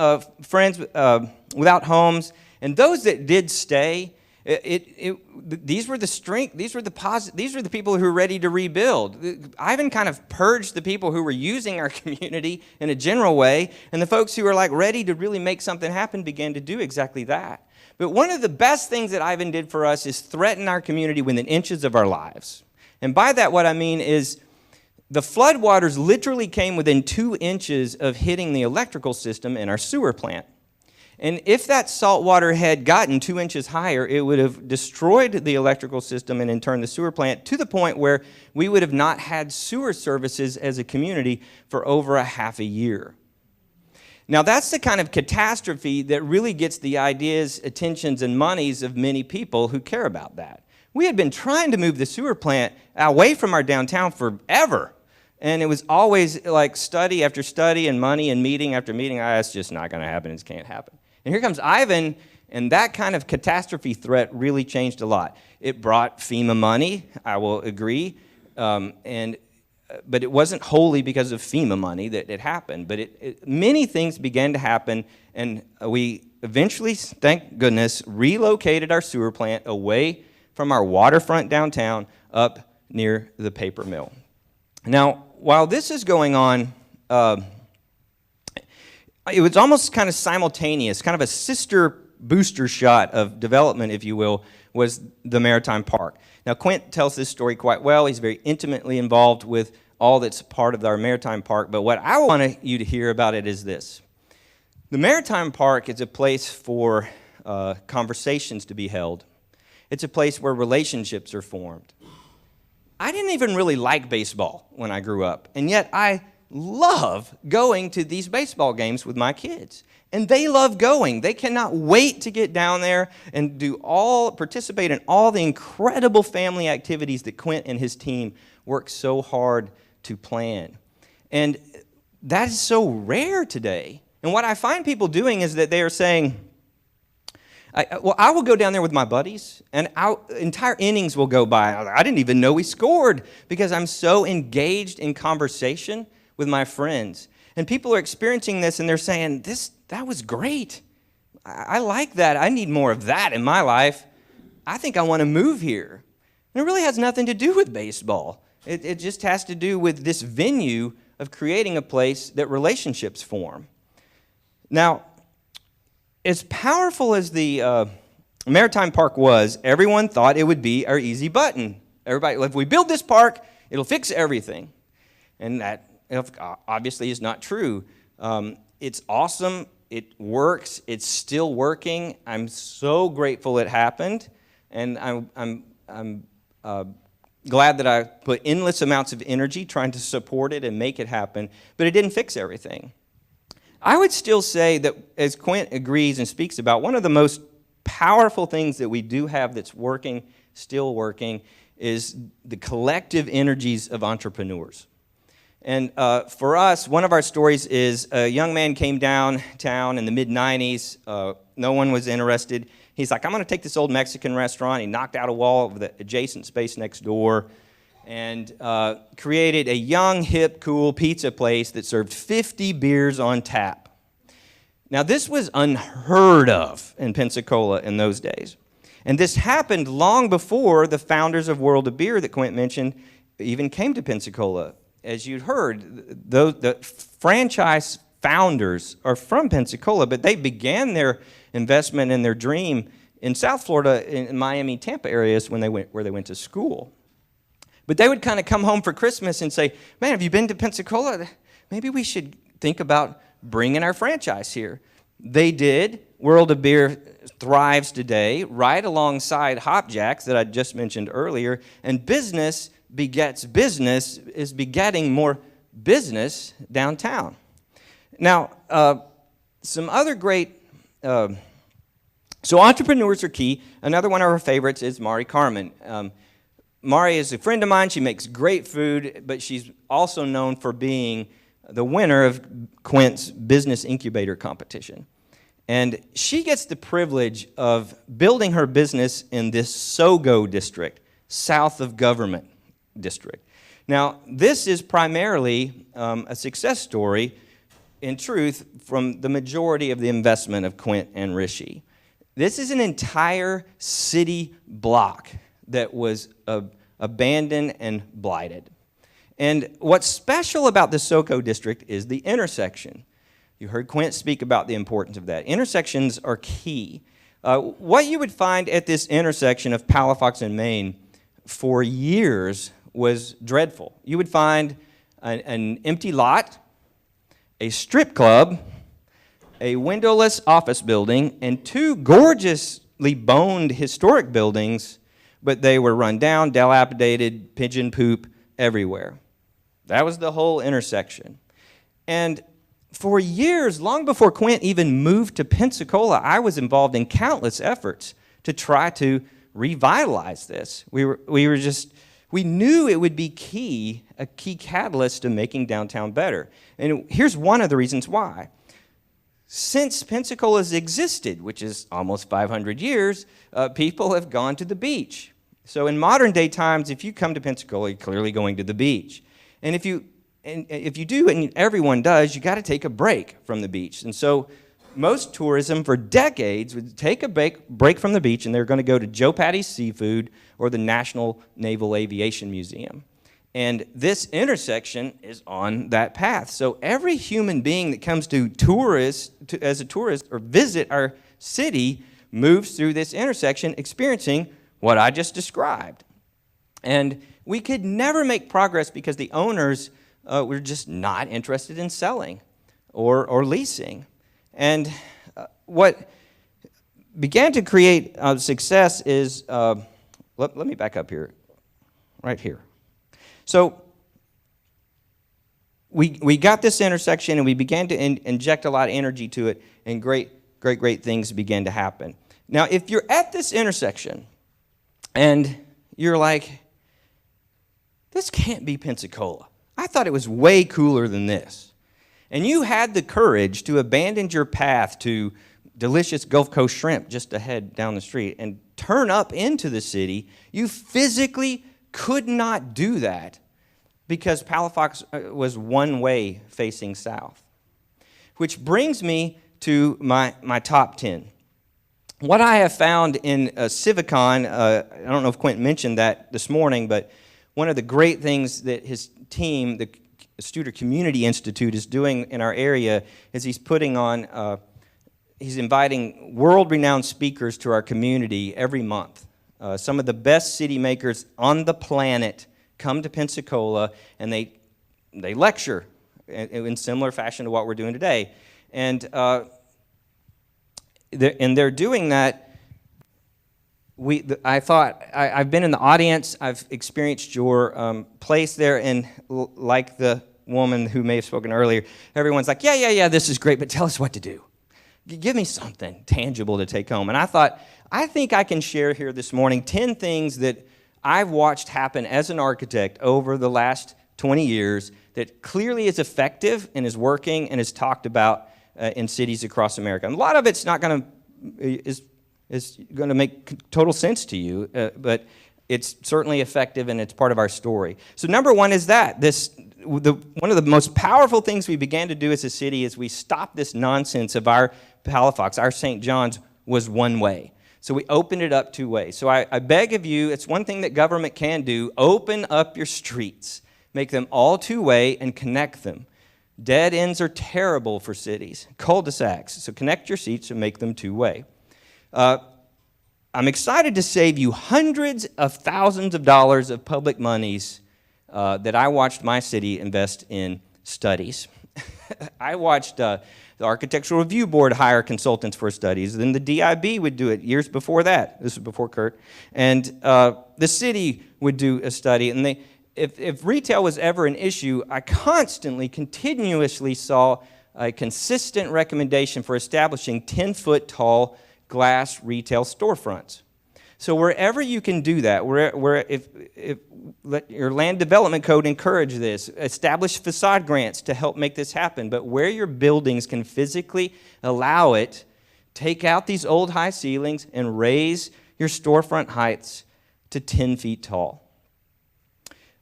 friends without homes, and those that did stay, these were the strength. These were the people who were ready to rebuild. Ivan kind of purged the people who were using our community in a general way, and the folks who were like ready to really make something happen began to do exactly that. But one of the best things that Ivan did for us is threaten our community within inches of our lives. And by that, what I mean is the floodwaters literally came within 2 inches of hitting the electrical system in our sewer plant. And if that salt water had gotten 2 inches higher, it would have destroyed the electrical system and in turn the sewer plant to the point where we would have not had sewer services as a community for over a half a year. Now, that's the kind of catastrophe that really gets the ideas, attentions, and monies of many people who care about that. We had been trying to move the sewer plant away from our downtown forever. And it was always like study after study and money and meeting after meeting. It's just not going to happen. It can't happen. And here comes Ivan, and that kind of catastrophe threat really changed a lot. It brought FEMA money, I will agree, but it wasn't wholly because of FEMA money that it happened. But many things began to happen, and we eventually, thank goodness, relocated our sewer plant away from our waterfront downtown up near the paper mill. Now, while this is going on, it was almost kind of simultaneous, kind of a sister booster shot of development, if you will, was the Maritime Park. Now, Quint tells this story quite well. He's very intimately involved with all that's part of our Maritime Park. But what I want you to hear about it is this. The Maritime Park is a place for conversations to be held. It's a place where relationships are formed. I didn't even really like baseball when I grew up, and yet I love going to these baseball games with my kids. And they love going. They cannot wait to get down there and participate in all the incredible family activities that Quint and his team work so hard to plan. And that is so rare today. And what I find people doing is that they are saying, I will go down there with my buddies, and entire innings will go by. I didn't even know we scored because I'm so engaged in conversation with my friends. And people are experiencing this, and they're saying, that was great. I like that. I need more of that in my life. I think I want to move here. And it really has nothing to do with baseball. It just has to do with this venue of creating a place that relationships form. Now, as powerful as the Maritime Park was, everyone thought it would be our easy button. Everybody, if we build this park, it'll fix everything. And that obviously is not true. It's awesome. It works. It's still working. I'm so grateful it happened. And I'm glad that I put endless amounts of energy trying to support it and make it happen. But it didn't fix everything. I would still say that, as Quint agrees and speaks about, one of the most powerful things that we do have that's working, still working, is the collective energies of entrepreneurs. And for us, one of our stories is a young man came downtown in the mid-'90s. No one was interested. He's like, I'm going to take this old Mexican restaurant. He knocked out a wall of the adjacent space next door and created a young, hip, cool pizza place that served 50 beers on tap. Now, this was unheard of in Pensacola in those days. And this happened long before the founders of World of Beer that Quint mentioned even came to Pensacola. As you'd heard, the franchise founders are from Pensacola, but they began their investment and their dream in South Florida, in Miami, Tampa areas where they went to school. But they would kind of come home for Christmas and say, man, have you been to Pensacola? Maybe we should think about bringing our franchise here. They did. World of Beer thrives today right alongside Hopjacks that I just mentioned earlier, and business begets business is begetting more business downtown. Now, some other great, so entrepreneurs are key. Another one of our favorites is Mari Carmen. Mari is a friend of mine. She makes great food, but she's also known for being the winner of Quint's Business Incubator competition. And she gets the privilege of building her business in this SOGO district, South of Government district. Now, this is primarily a success story, in truth, from the majority of the investment of Quint and Rishi. This is an entire city block that was abandoned and blighted. And what's special about the SoCo district is the intersection. You heard Quint speak about the importance of that. Intersections are key. What you would find at this intersection of Palafox and Main for years was dreadful. You would find an empty lot, a strip club, a windowless office building, and two gorgeously boned historic buildings, but they were run down, dilapidated, pigeon poop everywhere. That was the whole intersection. And for years, long before Quint even moved to Pensacola, I was involved in countless efforts to try to revitalize this. We knew it would be a key catalyst to making downtown better. And here's one of the reasons why. Since Pensacola's existed, which is almost 500 years, people have gone to the beach. So in modern day times, if you come to Pensacola, you're clearly going to the beach. And if you do, and everyone does, you got to take a break from the beach. And so most tourism for decades would take a break from the beach, and they're going to go to Joe Patty's Seafood or the National Naval Aviation Museum. And this intersection is on that path. So every human being that comes as a tourist or visit our city moves through this intersection experiencing what I just described. And we could never make progress because the owners were just not interested in selling or leasing. And what began to create success is, let me back up here, right here. So we got this intersection and we began to inject a lot of energy to it, and great things began to happen. Now, if you're at this intersection and you're like, this can't be Pensacola. I thought it was way cooler than this. And you had the courage to abandon your path to delicious Gulf Coast shrimp just ahead down the street and turn up into the city. You physically could not do that because Palafox was one way facing south. Which brings me to my top 10. What I have found in Civicon, I don't know if Quint mentioned that this morning, but one of the great things that his team, the Studer Community Institute, is doing in our area is he's putting on, he's inviting world-renowned speakers to our community every month. Some of the best city makers on the planet come to Pensacola, and they lecture in similar fashion to what we're doing today. And they're doing that. I've been in the audience. I've experienced your place there, and like the woman who may have spoken earlier, everyone's like, yeah, this is great, but tell us what to do. Give me something tangible to take home. And I think I can share here this morning 10 things that I've watched happen as an architect over the last 20 years that clearly is effective and is working and is talked about in cities across America. And a lot of it's not going to make total sense to you, but it's certainly effective and it's part of our story. So number one is that one of the most powerful things we began to do as a city is we stopped this nonsense of our Palafox, our St. John's was one way. So we opened it up two ways. So I beg of you, it's one thing that government can do, open up your streets, make them all two-way and connect them. Dead ends are terrible for cities, cul-de-sacs. So connect your streets and make them two-way. I'm excited to save you hundreds of thousands of dollars of public monies that I watched my city invest in studies. I watched the Architectural Review Board hire consultants for studies. Then the DIB would do it years before that. This was before Kurt. And the city would do a study. And if retail was ever an issue, I continuously saw a consistent recommendation for establishing 10-foot tall glass retail storefronts. So wherever you can do that, if let your land development code encourage this, establish facade grants to help make this happen, but where your buildings can physically allow it, take out these old high ceilings and raise your storefront heights to 10 feet tall.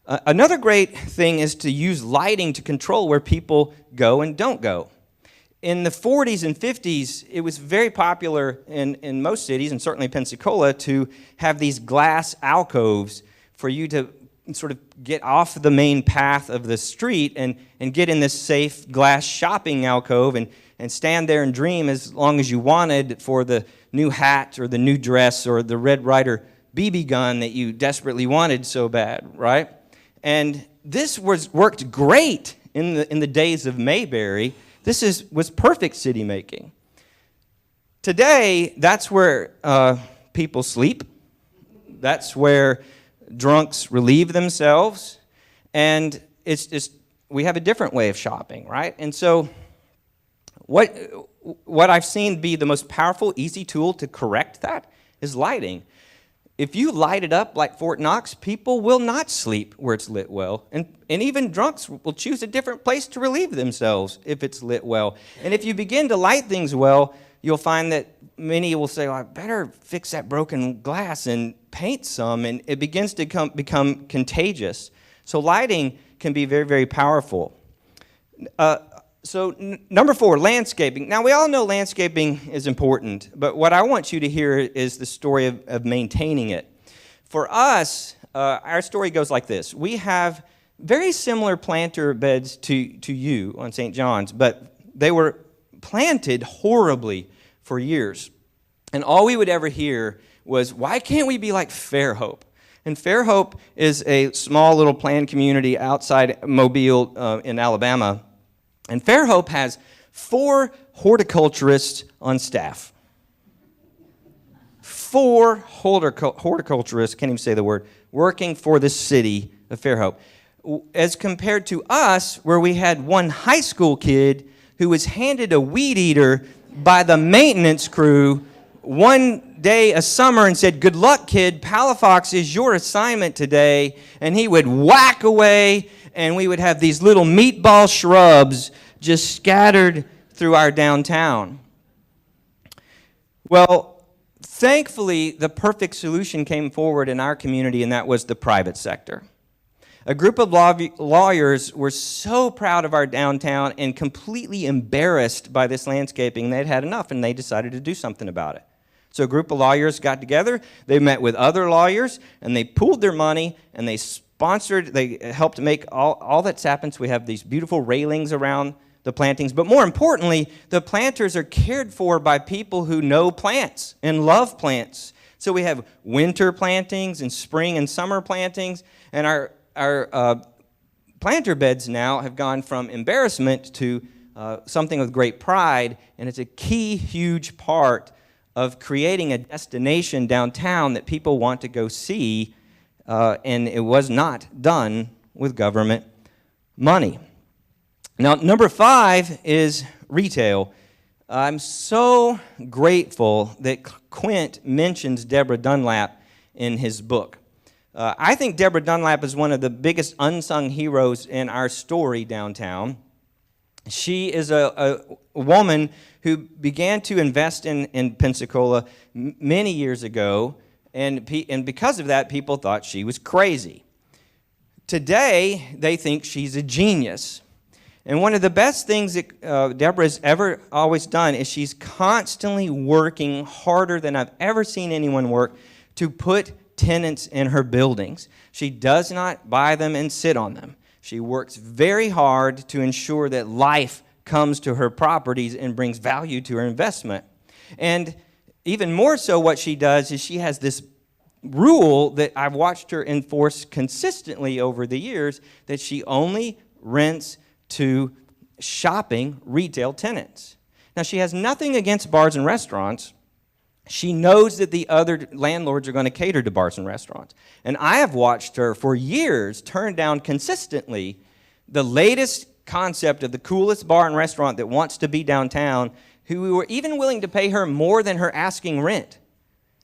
Another great thing is to use lighting to control where people go and don't go. In the 40s and 50s, it was very popular in most cities, and certainly Pensacola, to have these glass alcoves for you to sort of get off the main path of the street and get in this safe glass shopping alcove and stand there and dream as long as you wanted for the new hat or the new dress or the Red Ryder BB gun that you desperately wanted so bad, right? And this worked great in the days of Mayberry. This was perfect city making. Today, that's where people sleep. That's where drunks relieve themselves. And it's just, we have a different way of shopping, right? And so What I've seen be the most powerful, easy tool to correct that is lighting. If you light it up like Fort Knox, people will not sleep where it's lit well. And even drunks will choose a different place to relieve themselves if it's lit well. And if you begin to light things well, you'll find that many will say, well, I better fix that broken glass and paint some. And it begins to become contagious. So lighting can be very, very powerful. Number 4, landscaping. Now, we all know landscaping is important, but what I want you to hear is the story of maintaining it. For us, our story goes like this. We have very similar planter beds to you on St. John's, but they were planted horribly for years. And all we would ever hear was, why can't we be like Fairhope? And Fairhope is a small little planned community outside Mobile in Alabama. And Fairhope has 4 horticulturists on staff. 4 horticulturists, can't even say the word, working for the city of Fairhope. As compared to us, where we had one high school kid who was handed a weed eater by the maintenance crew one day a summer and said, good luck, kid, Palafox is your assignment today. And he would whack away, and we would have these little meatball shrubs just scattered through our downtown. Well, thankfully, the perfect solution came forward in our community, and that was the private sector. A group of lawyers were so proud of our downtown and completely embarrassed by this landscaping. They'd had enough, and they decided to do something about it. So a group of lawyers got together, they met with other lawyers, and they pooled their money, and they helped make all that's happened. So we have these beautiful railings around the plantings. But more importantly, the planters are cared for by people who know plants and love plants. So we have winter plantings and spring and summer plantings, and our planter beds now have gone from embarrassment to something with great pride, and it's a key, huge part of creating a destination downtown that people want to go see, and it was not done with government money. Now, number 5 is retail. I'm so grateful that Quint mentions Deborah Dunlap in his book. I think Deborah Dunlap is one of the biggest unsung heroes in our story downtown. She is a woman who began to invest in Pensacola many years ago, and because of that, people thought she was crazy. Today, they think she's a genius. And one of the best things that Deborah's ever always done is she's constantly working harder than I've ever seen anyone work to put tenants in her buildings. She does not buy them and sit on them. She works very hard to ensure that life comes to her properties and brings value to her investment. And even more so, what she does is she has this rule that I've watched her enforce consistently over the years, that she only rents to shopping retail tenants. Now, she has nothing against bars and restaurants. She knows that the other landlords are going to cater to bars and restaurants. And I have watched her for years turn down consistently the latest concept of the coolest bar and restaurant that wants to be downtown, who were even willing to pay her more than her asking rent.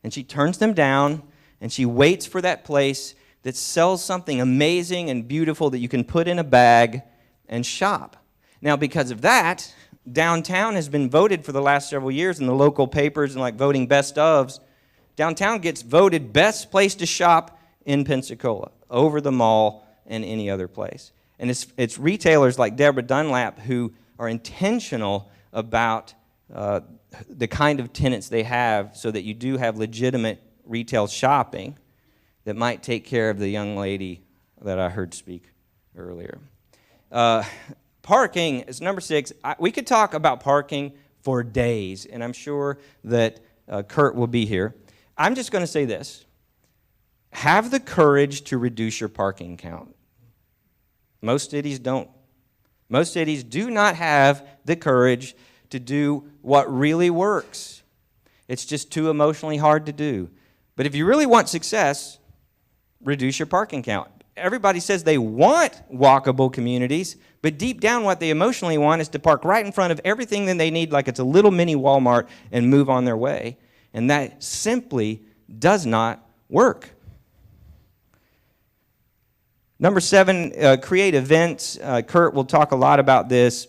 And she turns them down, and she waits for that place that sells something amazing and beautiful that you can put in a bag and shop. Now, because of that, downtown has been voted for the last several years in the local papers and like voting best ofs. Downtown gets voted best place to shop in Pensacola over the mall and any other place. And it's retailers like Deborah Dunlap who are intentional about the kind of tenants they have so that you do have legitimate retail shopping that might take care of the young lady that I heard speak earlier. Parking is number 6. We could talk about parking for days, and I'm sure that Kurt will be here. I'm just going to say this. Have the courage to reduce your parking count. Most cities don't. Most cities do not have the courage to do what really works. It's just too emotionally hard to do. But if you really want success, reduce your parking count. everybody says they want walkable communities, but deep down what they emotionally want is to park right in front of everything that they need like it's a little mini Walmart and move on their way. And that simply does not work. Number 7, create events. Kurt will talk a lot about this.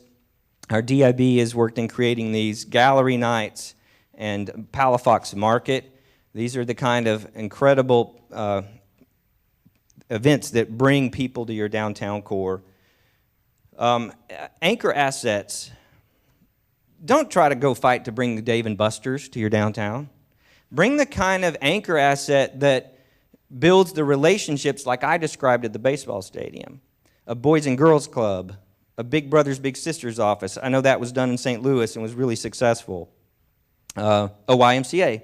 Our DIB has worked in creating these gallery nights and Palafox Market. These are the kind of incredible events that bring people to your downtown core. Anchor assets. Don't try to go fight to bring the Dave & Buster's to your downtown. Bring the kind of anchor asset that builds the relationships like I described at the baseball stadium. A Boys and Girls Club, a Big Brothers Big Sisters office. I know that was done in St. Louis and was really successful. A YMCA.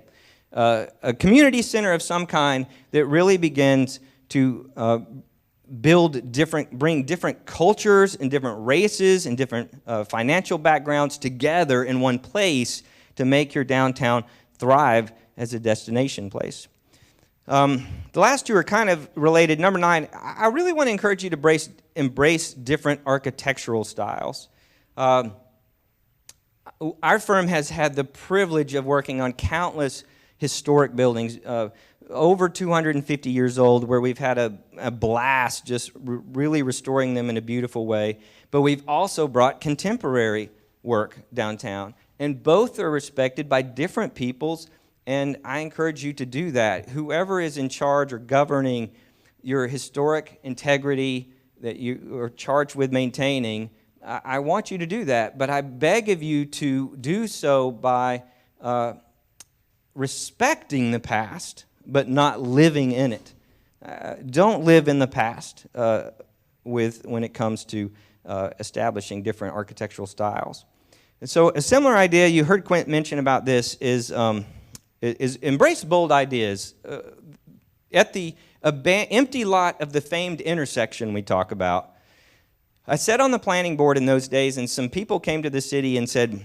A community center of some kind that really begins to bring different cultures and different races and different financial backgrounds together in one place to make your downtown thrive as a destination place. The last 2 are kind of related. Number 9, I really want to encourage you to embrace different architectural styles. Our firm has had the privilege of working on countless historic buildings, over 250 years old, where we've had a blast just really restoring them in a beautiful way. But we've also brought contemporary work downtown, and both are respected by different peoples, and I encourage you to do that. Whoever is in charge or governing your historic integrity that you are charged with maintaining, I want you to do that, but I beg of you to do so by respecting the past, but not living in it. Don't live in the past when it comes to establishing different architectural styles. And so a similar idea, you heard Quint mention about this, is embrace bold ideas. At the empty lot of the famed intersection we talk about, I sat on the planning board in those days, and some people came to the city and said,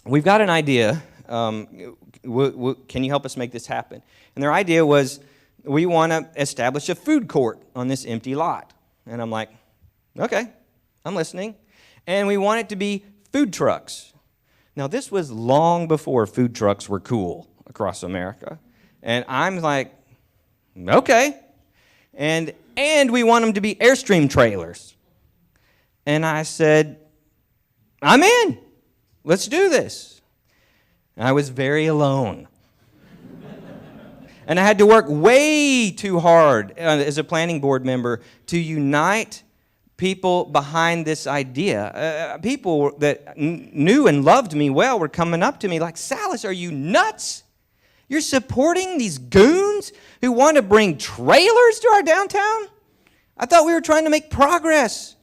we've got an idea. Can you help us make this happen? And their idea was, we want to establish a food court on this empty lot. And I'm like, okay, I'm listening. And we want it to be food trucks. Now, this was long before food trucks were cool across America. And I'm like, okay. And we want them to be Airstream trailers. And I said, I'm in. Let's do this. And I was very alone. And I had to work way too hard as a planning board member to unite people behind this idea. People that knew and loved me well were coming up to me like, Salas, are you nuts? You're supporting these goons who want to bring trailers to our downtown? I thought we were trying to make progress.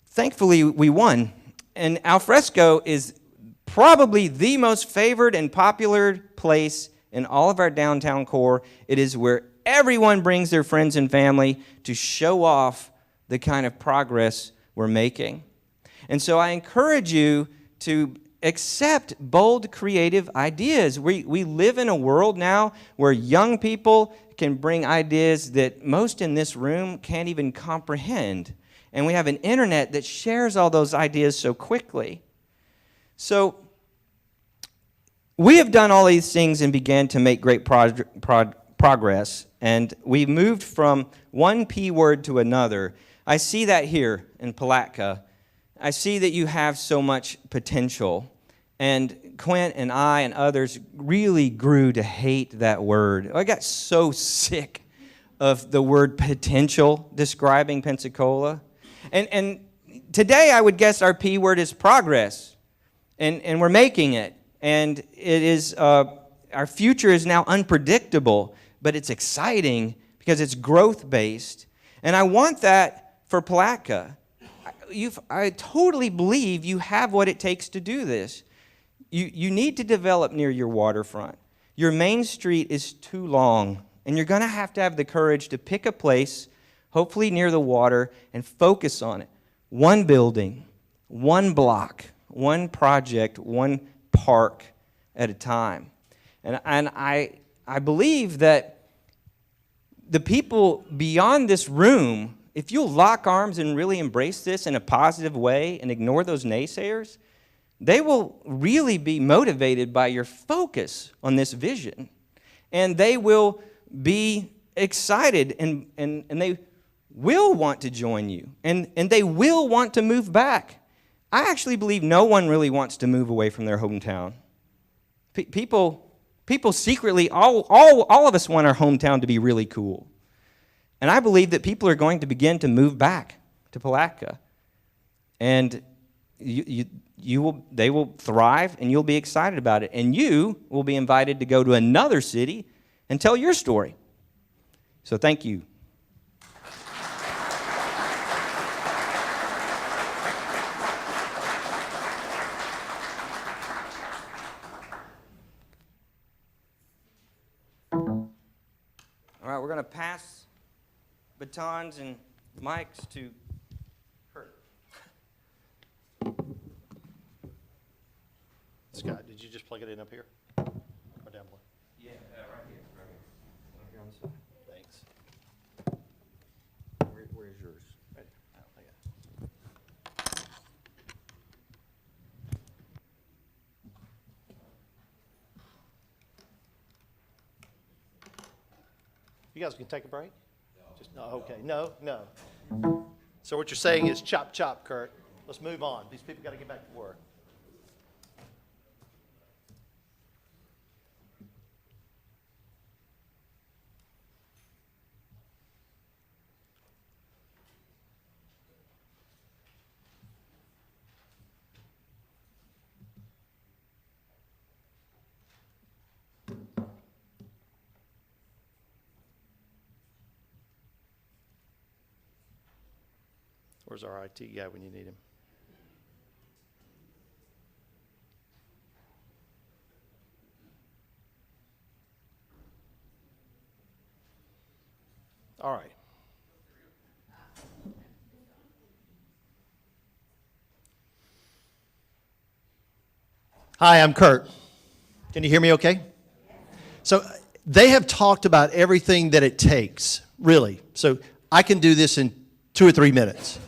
Thankfully, we won. And Alfresco is probably the most favored and popular place in all of our downtown core. It is where everyone brings their friends and family to show off the kind of progress we're making. And so I encourage you to accept bold, creative ideas. We live in a world now where young people can bring ideas that most in this room can't even comprehend. And we have an internet that shares all those ideas so quickly. So we have done all these things and began to make great progress. And we moved from one P word to another. I see that here in Palatka. I see that you have so much potential. And Quint and I and others really grew to hate that word. I got so sick of the word potential describing Pensacola. And today I would guess our P word is progress. And we're making it. And it is, our future is now unpredictable, but it's exciting because it's growth-based. And I want that for Palatka. I totally believe you have what it takes to do this. You need to develop near your waterfront. Your main street is too long, and you're going to have the courage to pick a place, hopefully near the water, and focus on it. One building, one block, one project, one park at a time. And I believe that the people beyond this room, if you'll lock arms and really embrace this in a positive way and ignore those naysayers, they will really be motivated by your focus on this vision. And they will be excited and they will want to join you. And they will want to move back. I actually believe no one really wants to move away from their hometown. People secretly, all of us want our hometown to be really cool. And I believe that people are going to begin to move back to Palatka. And they will thrive, and you'll be excited about it. And you will be invited to go to another city and tell your story. So thank you. All right, we're going to pass batons and mics to Kurt. Scott, did you just plug it in up here? Or down below? Yeah, right here. Right here on the side. Thanks. Where's yours? Right. Oh, I got it. You guys can take a break? No. Okay. No. So what you're saying is chop, chop, Kurt. Let's move on. These people got to get back to work. Where's our IT guy when you need him? All right. Hi, I'm Kurt. Can you hear me okay? So they have talked about everything that it takes, really. So I can do this in 2 or 3 minutes.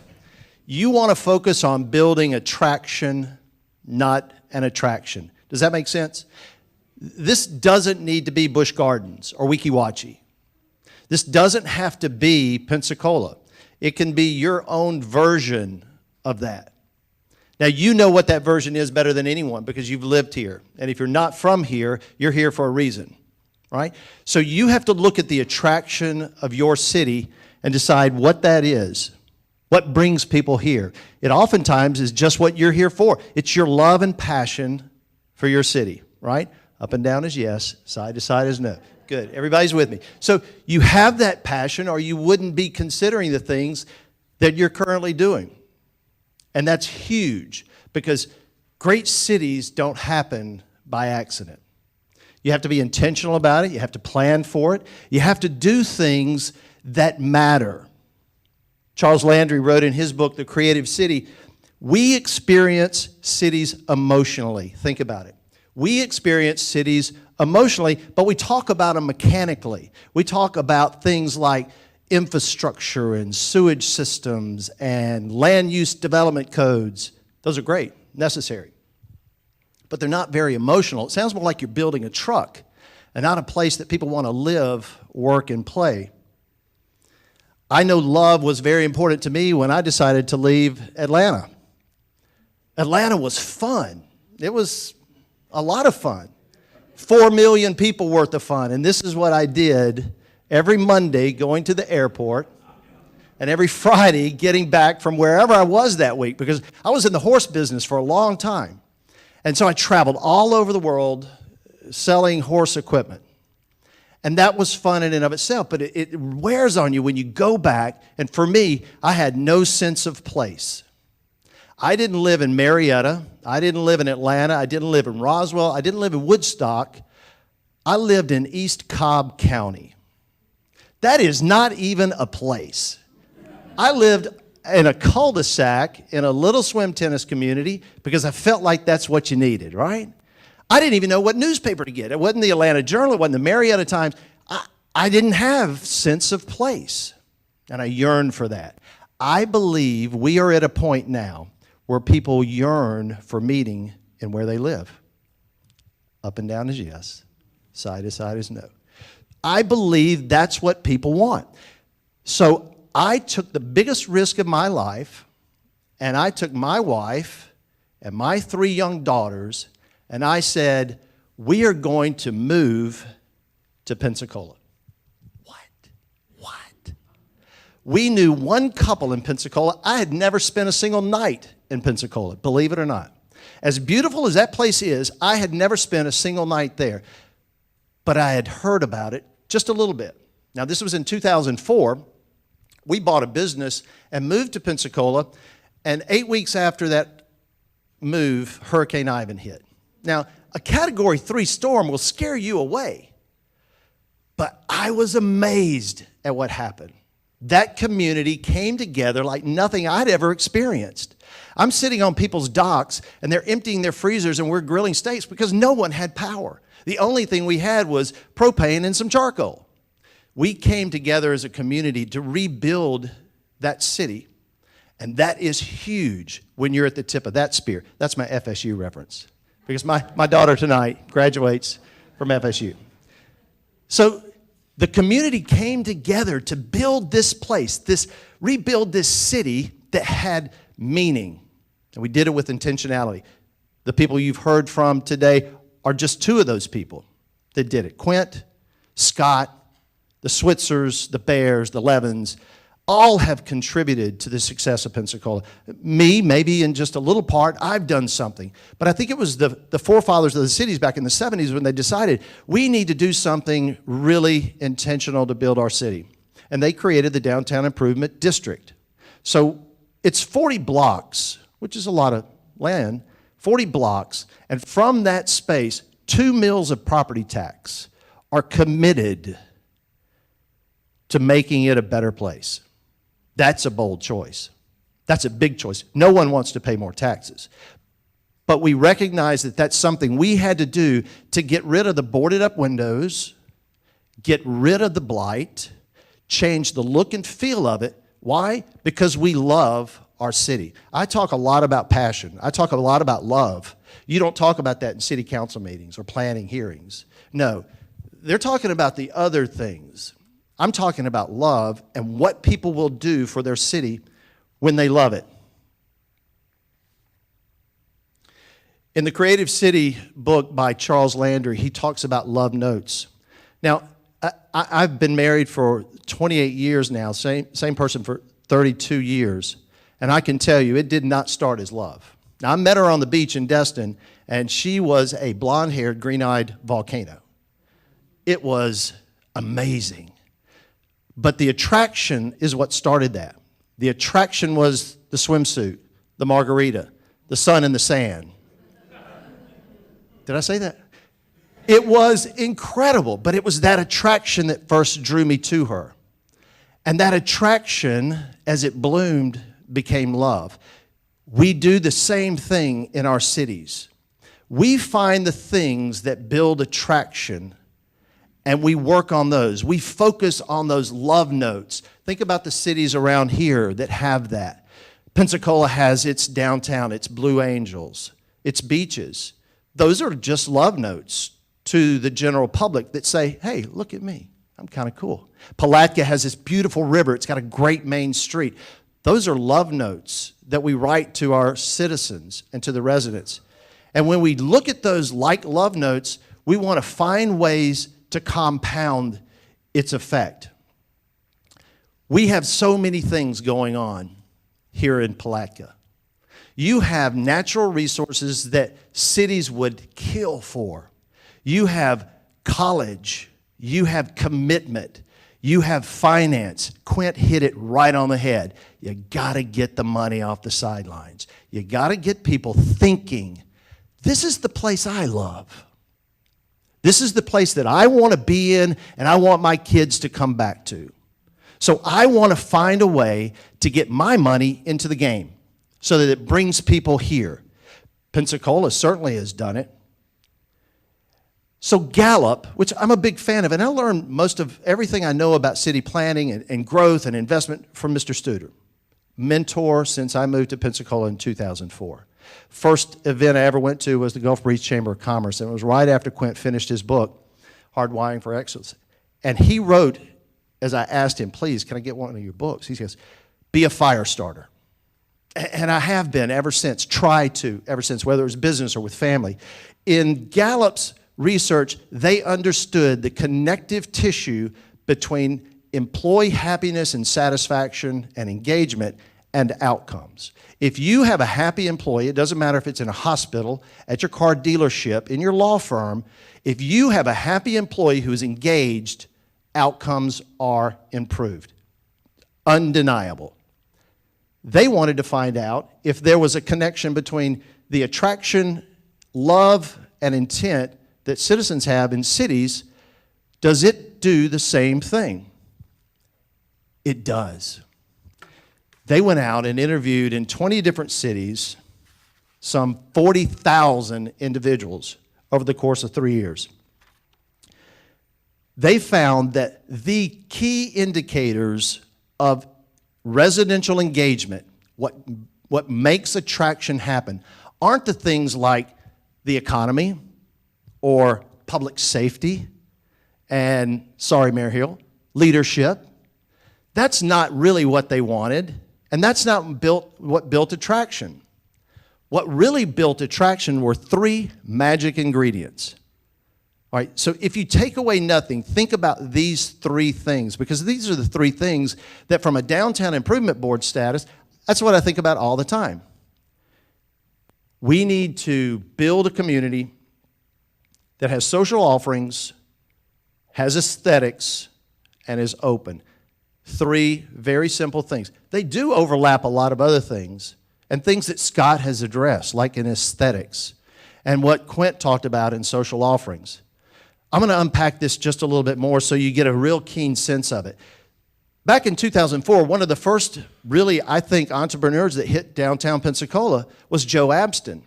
You want to focus on building attraction, not an attraction. Does that make sense? This doesn't need to be Busch Gardens or Weeki Wachee. This doesn't have to be Pensacola. It can be your own version of that. Now, you know what that version is better than anyone because you've lived here. And if you're not from here, you're here for a reason, right? So you have to look at the attraction of your city and decide what that is. What brings people here? It oftentimes is just what you're here for. It's your love and passion for your city, right? Up and down is yes, side to side is no. Good, everybody's with me. So you have that passion or you wouldn't be considering the things that you're currently doing. And that's huge because great cities don't happen by accident. You have to be intentional about it. You have to plan for it. You have to do things that matter. Charles Landry wrote in his book, The Creative City, we experience cities emotionally. Think about it. We experience cities emotionally, but we talk about them mechanically. We talk about things like infrastructure and sewage systems and land use development codes. Those are great, necessary. But they're not very emotional. It sounds more like you're building a truck and not a place that people want to live, work, and play. I know love was very important to me when I decided to leave Atlanta. Atlanta was fun. It was a lot of fun. 4 million people worth of fun. And this is what I did every Monday going to the airport and every Friday getting back from wherever I was that week because I was in the horse business for a long time. And so I traveled all over the world selling horse equipment. And that was fun in and of itself, but it wears on you when you go back. And for me, I had no sense of place. I didn't live in Marietta. I didn't live in Atlanta. I didn't live in Roswell. I didn't live in Woodstock. I lived in East Cobb County. That is not even a place. I lived in a cul-de-sac in a little swim tennis community because I felt like that's what you needed, right? I didn't even know what newspaper to get. It wasn't the Atlanta Journal. It wasn't the Marietta Times. I didn't have sense of place, and I yearned for that. I believe we are at a point now where people yearn for meeting in where they live. Up and down is yes, side to side is no. I believe that's what people want. So I took the biggest risk of my life, and I took my wife and my 3 young daughters, and I said, we are going to move to Pensacola. What? We knew one couple in Pensacola. I had never spent a single night in Pensacola, believe it or not. As beautiful as that place is, I had never spent a single night there. But I had heard about it just a little bit. Now, this was in 2004. We bought a business and moved to Pensacola, and 8 weeks after that move, Hurricane Ivan hit. Now, a Category 3 storm will scare you away. But I was amazed at what happened. That community came together like nothing I'd ever experienced. I'm sitting on people's docks, and they're emptying their freezers, and we're grilling steaks because no one had power. The only thing we had was propane and some charcoal. We came together as a community to rebuild that city, and that is huge when you're at the tip of that spear. That's my FSU reference, because my daughter tonight graduates from FSU. So the community came together to build this place, rebuild this city that had meaning. And we did it with intentionality. The people you've heard from today are just 2 of those people that did it. Quint, Scott, the Switzers, the Bears, the Levins, all have contributed to the success of Pensacola. Me, maybe in just a little part, I've done something. But I think it was the forefathers of the cities back in the 70s when they decided we need to do something really intentional to build our city. And they created the Downtown Improvement District. So it's 40 blocks, which is a lot of land, 40 blocks, and from that space, 2 mills of property tax are committed to making it a better place. That's a bold choice. That's a big choice. No one wants to pay more taxes. But we recognize that that's something we had to do to get rid of the boarded up windows, get rid of the blight, change the look and feel of it. Why? Because we love our city. I talk a lot about passion. I talk a lot about love. You don't talk about that in city council meetings or planning hearings. No, they're talking about the other things. I'm talking about love and what people will do for their city when they love it. In the Creative City book by Charles Landry, he talks about love notes. Now, I've been married for 28 years now, same person for 32 years, and I can tell you it did not start as love. Now, I met her on the beach in Destin, and she was a blonde-haired, green-eyed volcano. It was amazing. But the attraction is what started that. The attraction was the swimsuit, the margarita, the sun and the sand. Did I say that? It was incredible, but it was that attraction that first drew me to her. And that attraction, as it bloomed, became love. We do the same thing in our cities. We find the things that build attraction, and we work on those. We focus on those love notes. Think about the cities around here that have that. Pensacola has its downtown, its Blue Angels, its beaches. Those are just love notes to the general public that say, hey, look at me. I'm kind of cool. Palatka has this beautiful river. It's got a great main street. Those are love notes that we write to our citizens and to the residents. And when we look at those like love notes, we want to find ways to compound its effect. We have so many things going on here in Palatka. You have natural resources that cities would kill for. You have college. You have commitment. You have finance. Quint hit it right on the head. You got to get the money off the sidelines. You got to get people thinking, this is the place I love. This is the place that I want to be in and I want my kids to come back to. So I want to find a way to get my money into the game so that it brings people here. Pensacola certainly has done it. So Gallup, which I'm a big fan of, and I learned most of everything I know about city planning and growth and investment from Mr. Studer, mentor since I moved to Pensacola in 2004. First event I ever went to was the Gulf Breeze Chamber of Commerce, and it was right after Quint finished his book, Hardwiring for Excellence. And he wrote, as I asked him, please, can I get one of your books? He says, be a fire starter. And I have been ever since, ever since, whether it was business or with family. In Gallup's research, they understood the connective tissue between employee happiness and satisfaction and engagement and outcomes. If you have a happy employee, it doesn't matter if it's in a hospital, at your car dealership, in your law firm, if you have a happy employee who is engaged, outcomes are improved. Undeniable. They wanted to find out if there was a connection between the attraction, love, and intent that citizens have in cities. Does it do the same thing? It does. They went out and interviewed in 20 different cities some 40,000 individuals over the course of 3 years. They found that the key indicators of residential engagement, what makes attraction happen, aren't the things like the economy or public safety and, sorry, Mayor Hill, leadership. That's not really what they wanted, and that's not what built attraction. What really built attraction were 3 magic ingredients. All right, so if you take away nothing, think about these 3 things, because these are the 3 things that from a downtown improvement board status, that's what I think about all the time. We need to build a community that has social offerings, has aesthetics, and is open. 3 very simple things. They do overlap a lot of other things, and things that Scott has addressed, like in aesthetics, and what Quint talked about in social offerings. I'm going to unpack this just a little bit more so you get a real keen sense of it. Back in 2004, one of the first, really, I think, entrepreneurs that hit downtown Pensacola was Joe Abston.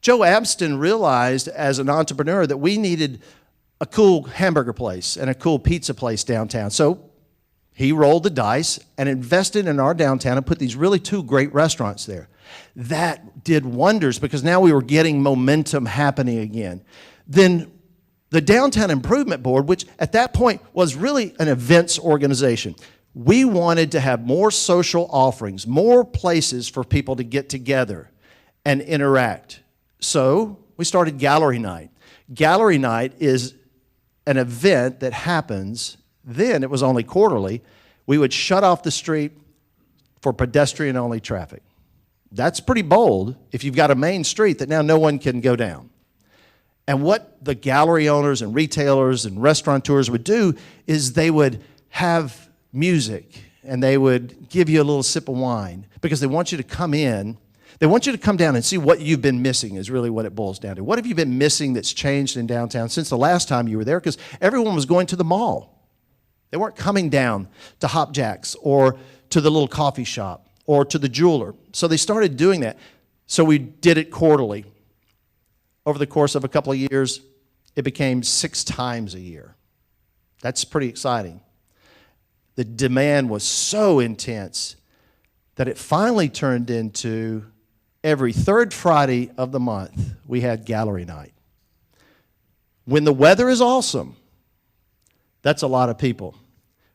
Joe Abston realized as an entrepreneur that we needed a cool hamburger place and a cool pizza place downtown. So he rolled the dice and invested in our downtown and put these really 2 great restaurants there. That did wonders because now we were getting momentum happening again. Then the Downtown Improvement Board, which at that point was really an events organization, we wanted to have more social offerings, more places for people to get together and interact. So we started Gallery Night. Gallery Night is an event that happens, then it was only quarterly. We would shut off the street for pedestrian-only traffic. That's pretty bold if you've got a main street that now no one can go down. And what the gallery owners and retailers and restaurateurs would do is they would have music and they would give you a little sip of wine because they want you to come in. They want you to come down and see what you've been missing is really what it boils down to. What have you been missing that's changed in downtown since the last time you were there? Because everyone was going to the mall. They weren't coming down to Hop Jacks or to the little coffee shop or to the jeweler. So they started doing that. So we did it quarterly. Over the course of a couple of years, it became 6 times a year. That's pretty exciting. The demand was so intense that it finally turned into every 3rd Friday of the month, we had Gallery Night. When the weather is awesome, that's a lot of people.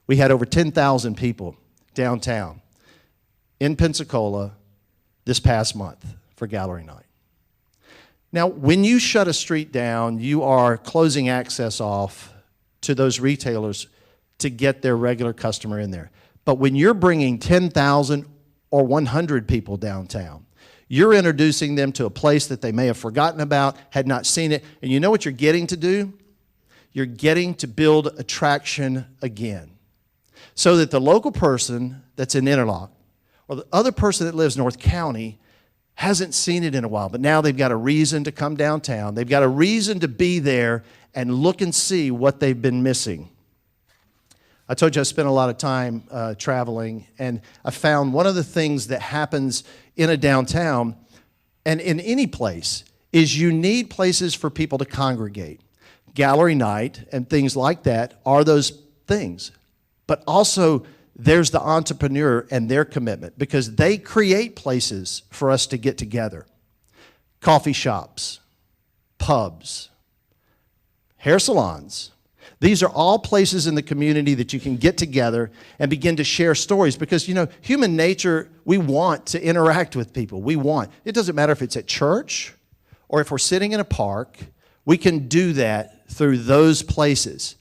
We had over 10,000 people downtown in Pensacola this past month for Gallery Night. Now, when you shut a street down, you are closing access off to those retailers to get their regular customer in there. But when you're bringing 10,000 or 100 people downtown, you're introducing them to a place that they may have forgotten about, had not seen it, and you know what you're getting to do? You're getting to build attraction again. So that the local person that's in Interlock or the other person that lives North County hasn't seen it in a while, but now they've got a reason to come downtown. They've got a reason to be there and look and see what they've been missing. I told you I spent a lot of time traveling, and I found one of the things that happens in a downtown and in any place is you need places for people to congregate. gallery night and things like that are those things. But also, there's the entrepreneur and their commitment, because they create places for us to get together. Coffee shops, pubs, hair salons. These are all places in the community that you can get together and begin to share stories, because, human nature, we want to interact with people. It doesn't matter if it's at church or if we're sitting in a park, we can do that through those places.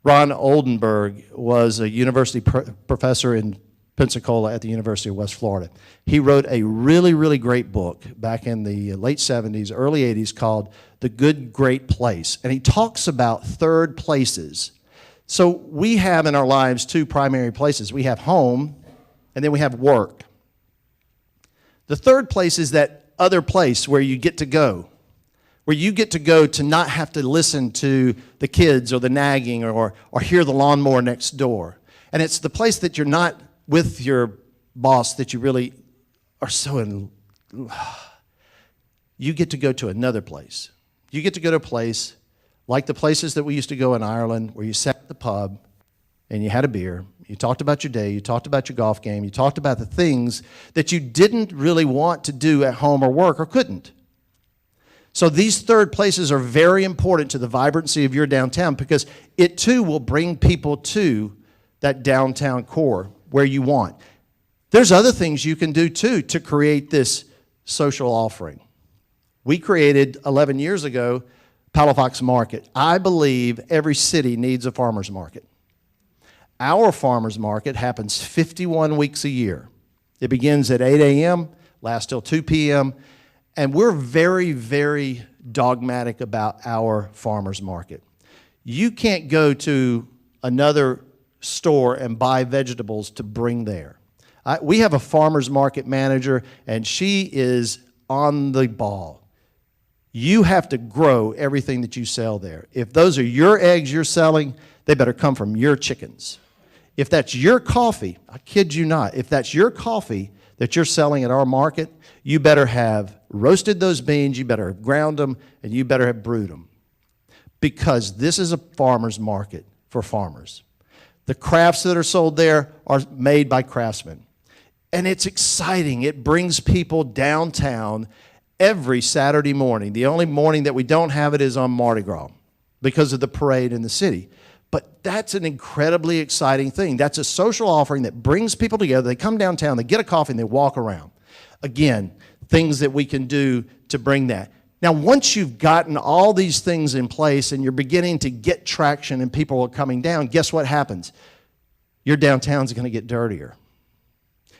Ron Oldenburg was a university professor in Pensacola at the University of West Florida. He wrote a really, really great book back in the late 70s, early 80s called The Good, Great Place. And he talks about third places. So we have in our lives two primary places. We have home, and then we have work. The third place is that other place where you get to go, where you get to go to not have to listen to the kids or the nagging or hear the lawnmower next door. And it's the place that you're not with your boss that you really are so in. You get to go to another place. You get to go to a place like the places that we used to go in Ireland, where you sat at the pub and you had a beer, you talked about your day, you talked about your golf game, you talked about the things that you didn't really want to do at home or work or couldn't. So these third places are very important to the vibrancy of your downtown, because it too will bring people to that downtown core where you want. There's other things you can do too to create this social offering. We created 11 years ago Palafox Market. I believe every city needs a farmer's market. Our farmer's market happens 51 weeks a year. It begins at 8 a.m., lasts till 2 p.m., and we're very, very dogmatic about our farmer's market. You can't go to another store and buy vegetables to bring there. We have a farmer's market manager, and she is on the ball. You have to grow everything that you sell there. If those are your eggs you're selling, they better come from your chickens. If that's your coffee, I kid you not, if that's your coffee that you're selling at our market, you better have roasted those beans, you better have ground them, and you better have brewed them. Because this is a farmer's market for farmers. The crafts that are sold there are made by craftsmen. And it's exciting. It brings people downtown every Saturday morning. The only morning that we don't have it is on Mardi Gras because of the parade in the city. But that's an incredibly exciting thing. That's a social offering that brings people together. They come downtown, they get a coffee, and they walk around. Again, things that we can do to bring that. Now, once you've gotten all these things in place and you're beginning to get traction and people are coming down, guess what happens? Your downtown's going to get dirtier.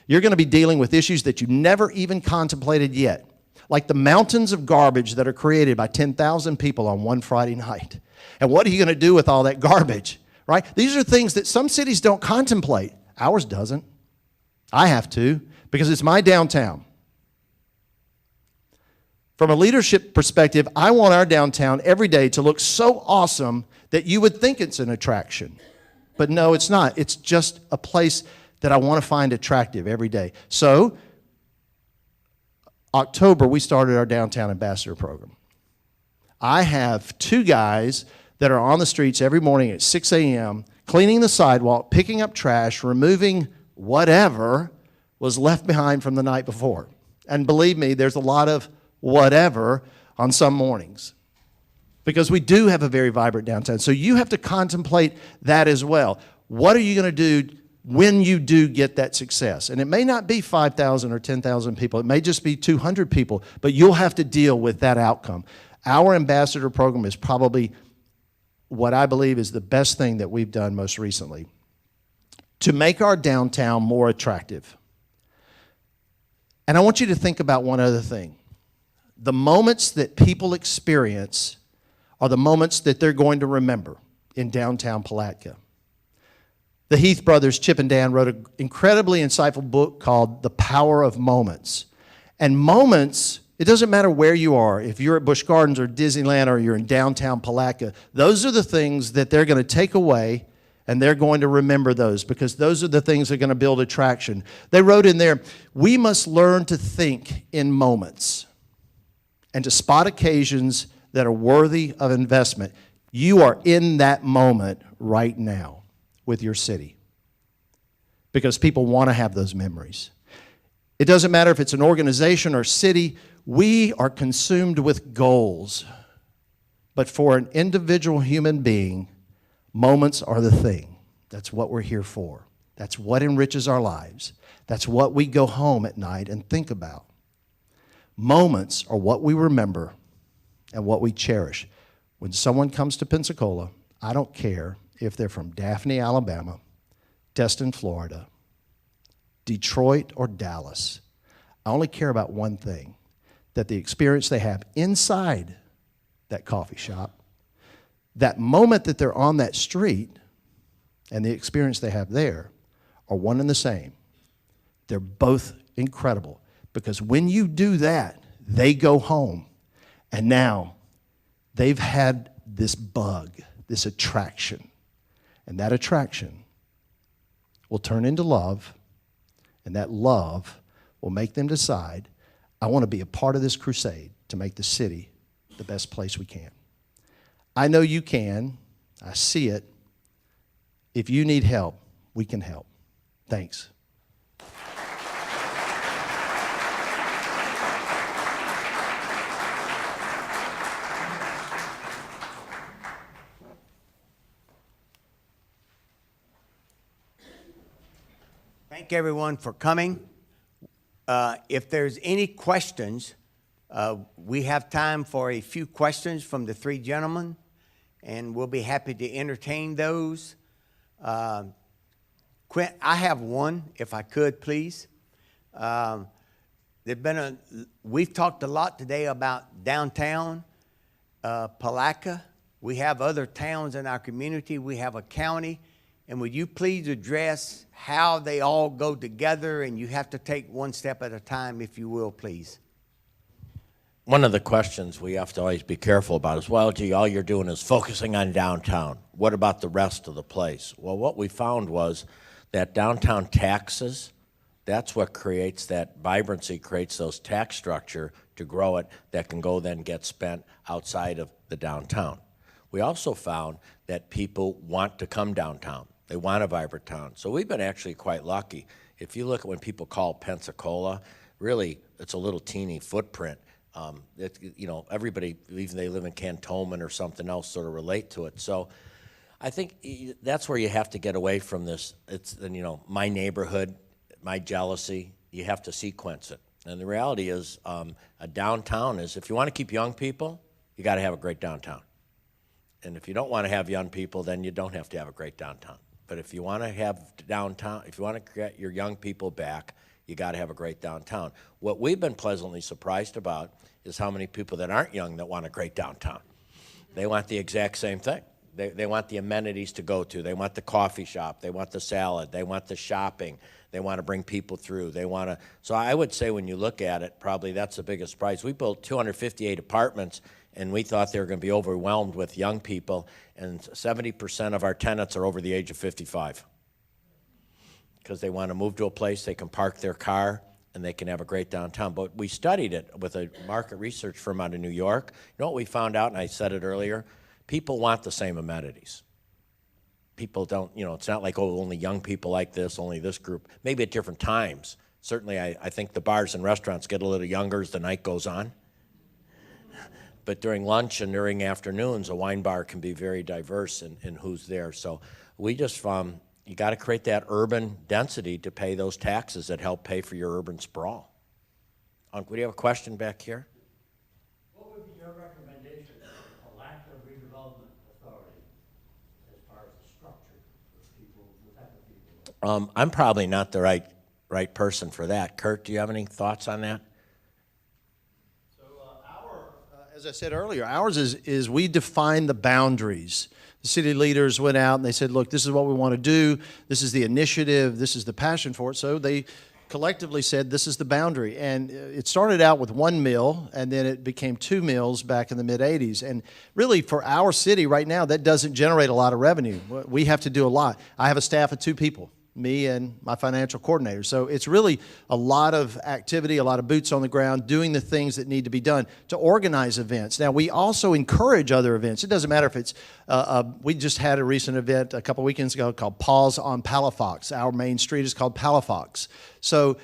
You're going to be dealing with issues that you never even contemplated yet, like the mountains of garbage that are created by 10,000 people on one Friday night. And what are you going to do with all that garbage, right? These are things that some cities don't contemplate. Ours doesn't. I have to, because it's my downtown. From a leadership perspective, I want our downtown every day to look so awesome that you would think it's an attraction. But no, it's not. It's just a place that I want to find attractive every day. So, October, we started our Downtown Ambassador Program. I have 2 guys that are on the streets every morning at 6 a.m., cleaning the sidewalk, picking up trash, removing whatever was left behind from the night before. And believe me, there's a lot of whatever on some mornings, because we do have a very vibrant downtown. So you have to contemplate that as well. What are you going to do when you do get that success? And it may not be 5,000 or 10,000 people. It may just be 200 people, but you'll have to deal with that outcome. Our ambassador program is probably what I believe is the best thing that we've done most recently to make our downtown more attractive. And I want you to think about one other thing. The moments that people experience are the moments that they're going to remember in downtown Palatka. The Heath brothers, Chip and Dan, wrote an incredibly insightful book called The Power of Moments. And moments, it doesn't matter where you are, if you're at Busch Gardens or Disneyland or you're in downtown Palatka, those are the things that they're going to take away, and they're going to remember those, because those are the things that are going to build attraction. They wrote in there, we must learn to think in moments and to spot occasions that are worthy of investment. You are in that moment right now with your city because people want to have those memories. It doesn't matter if it's an organization or city, we are consumed with goals. But for an individual human being, moments are the thing. That's what we're here for. That's what enriches our lives. That's what we go home at night and think about. Moments are what we remember and what we cherish. When someone comes to Pensacola, I don't care if they're from Daphne, Alabama, Destin, Florida, Detroit, or Dallas. I only care about one thing, that the experience they have inside that coffee shop, that moment that they're on that street, and the experience they have there are one and the same. They're both incredible because when you do that, they go home and now they've had this bug, this attraction, and that attraction will turn into love, and that love will make them decide, I want to be a part of this crusade to make the city the best place we can. I know you can. I see it. If you need help, we can help. Thanks. Thank everyone for coming. If there's any questions, we have time for a few questions from the three gentlemen, and we'll be happy to entertain those. Quint, I have one, if I could, please. We've talked a lot today about downtown, Palatka. We have other towns in our community. We have a county. And would you please address how they all go together, and you have to take one step at a time, if you will, please. One of the questions we have to always be careful about is, well, gee, all you're doing is focusing on downtown. What about the rest of the place? Well, what we found was that downtown taxes, that's what creates that vibrancy, creates those tax structure to grow it that can go then get spent outside of the downtown. We also found that people want to come downtown. They want a vibrant town. So we've been actually quite lucky. If you look at when people call Pensacola, really it's a little teeny footprint. Everybody, even they live in Cantonment or something else, sort of relate to it. So I think that's where you have to get away from this. It's, my neighborhood, my jealousy. You have to sequence it. And the reality is a downtown is, if you want to keep young people, you got to have a great downtown. And if you don't want to have young people, then you don't have to have a great downtown. But if you want to have downtown, if you want to get your young people back, you got to have a great downtown. What we've been pleasantly surprised about is how many people that aren't young that want a great downtown. They want the exact same thing. They want the amenities to go to. They want the coffee shop. They want the salad. They want the shopping. They want to bring people through. So I would say when you look at it, probably that's the biggest prize. We built 258 apartments, and we thought they were going to be overwhelmed with young people, and 70% of our tenants are over the age of 55 because they want to move to a place they can park their car and they can have a great downtown. But we studied it with a market research firm out of New York. You know what we found out, and I said it earlier? People want the same amenities. People don't, it's not like, only young people like this, only this group. Maybe at different times. Certainly, I think the bars and restaurants get a little younger as the night goes on. But during lunch and during afternoons, a wine bar can be very diverse in who's there. So we just found you got to create that urban density to pay those taxes that help pay for your urban sprawl. Would you have a question back here? What would be your recommendation for lack of redevelopment authority as far as the structure of people, the type of people? I'm probably not the right person for that. Kurt, do you have any thoughts on that? As I said earlier, ours is we define the boundaries. The city leaders went out and they said, look, this is what we want to do. This is the initiative. This is the passion for it. So they collectively said, this is the boundary. And it started out with one mill, and then it became 2 mills back in the mid-'80s. And really, for our city right now, that doesn't generate a lot of revenue. We have to do a lot. I have a staff of 2 people. me and my financial coordinator. So it's really a lot of activity, a lot of boots on the ground, doing the things that need to be done to organize events. Now, we also encourage other events. It doesn't matter if it's, we just had a recent event a couple weekends ago called Paws on Palafox. Our main street is called Palafox. So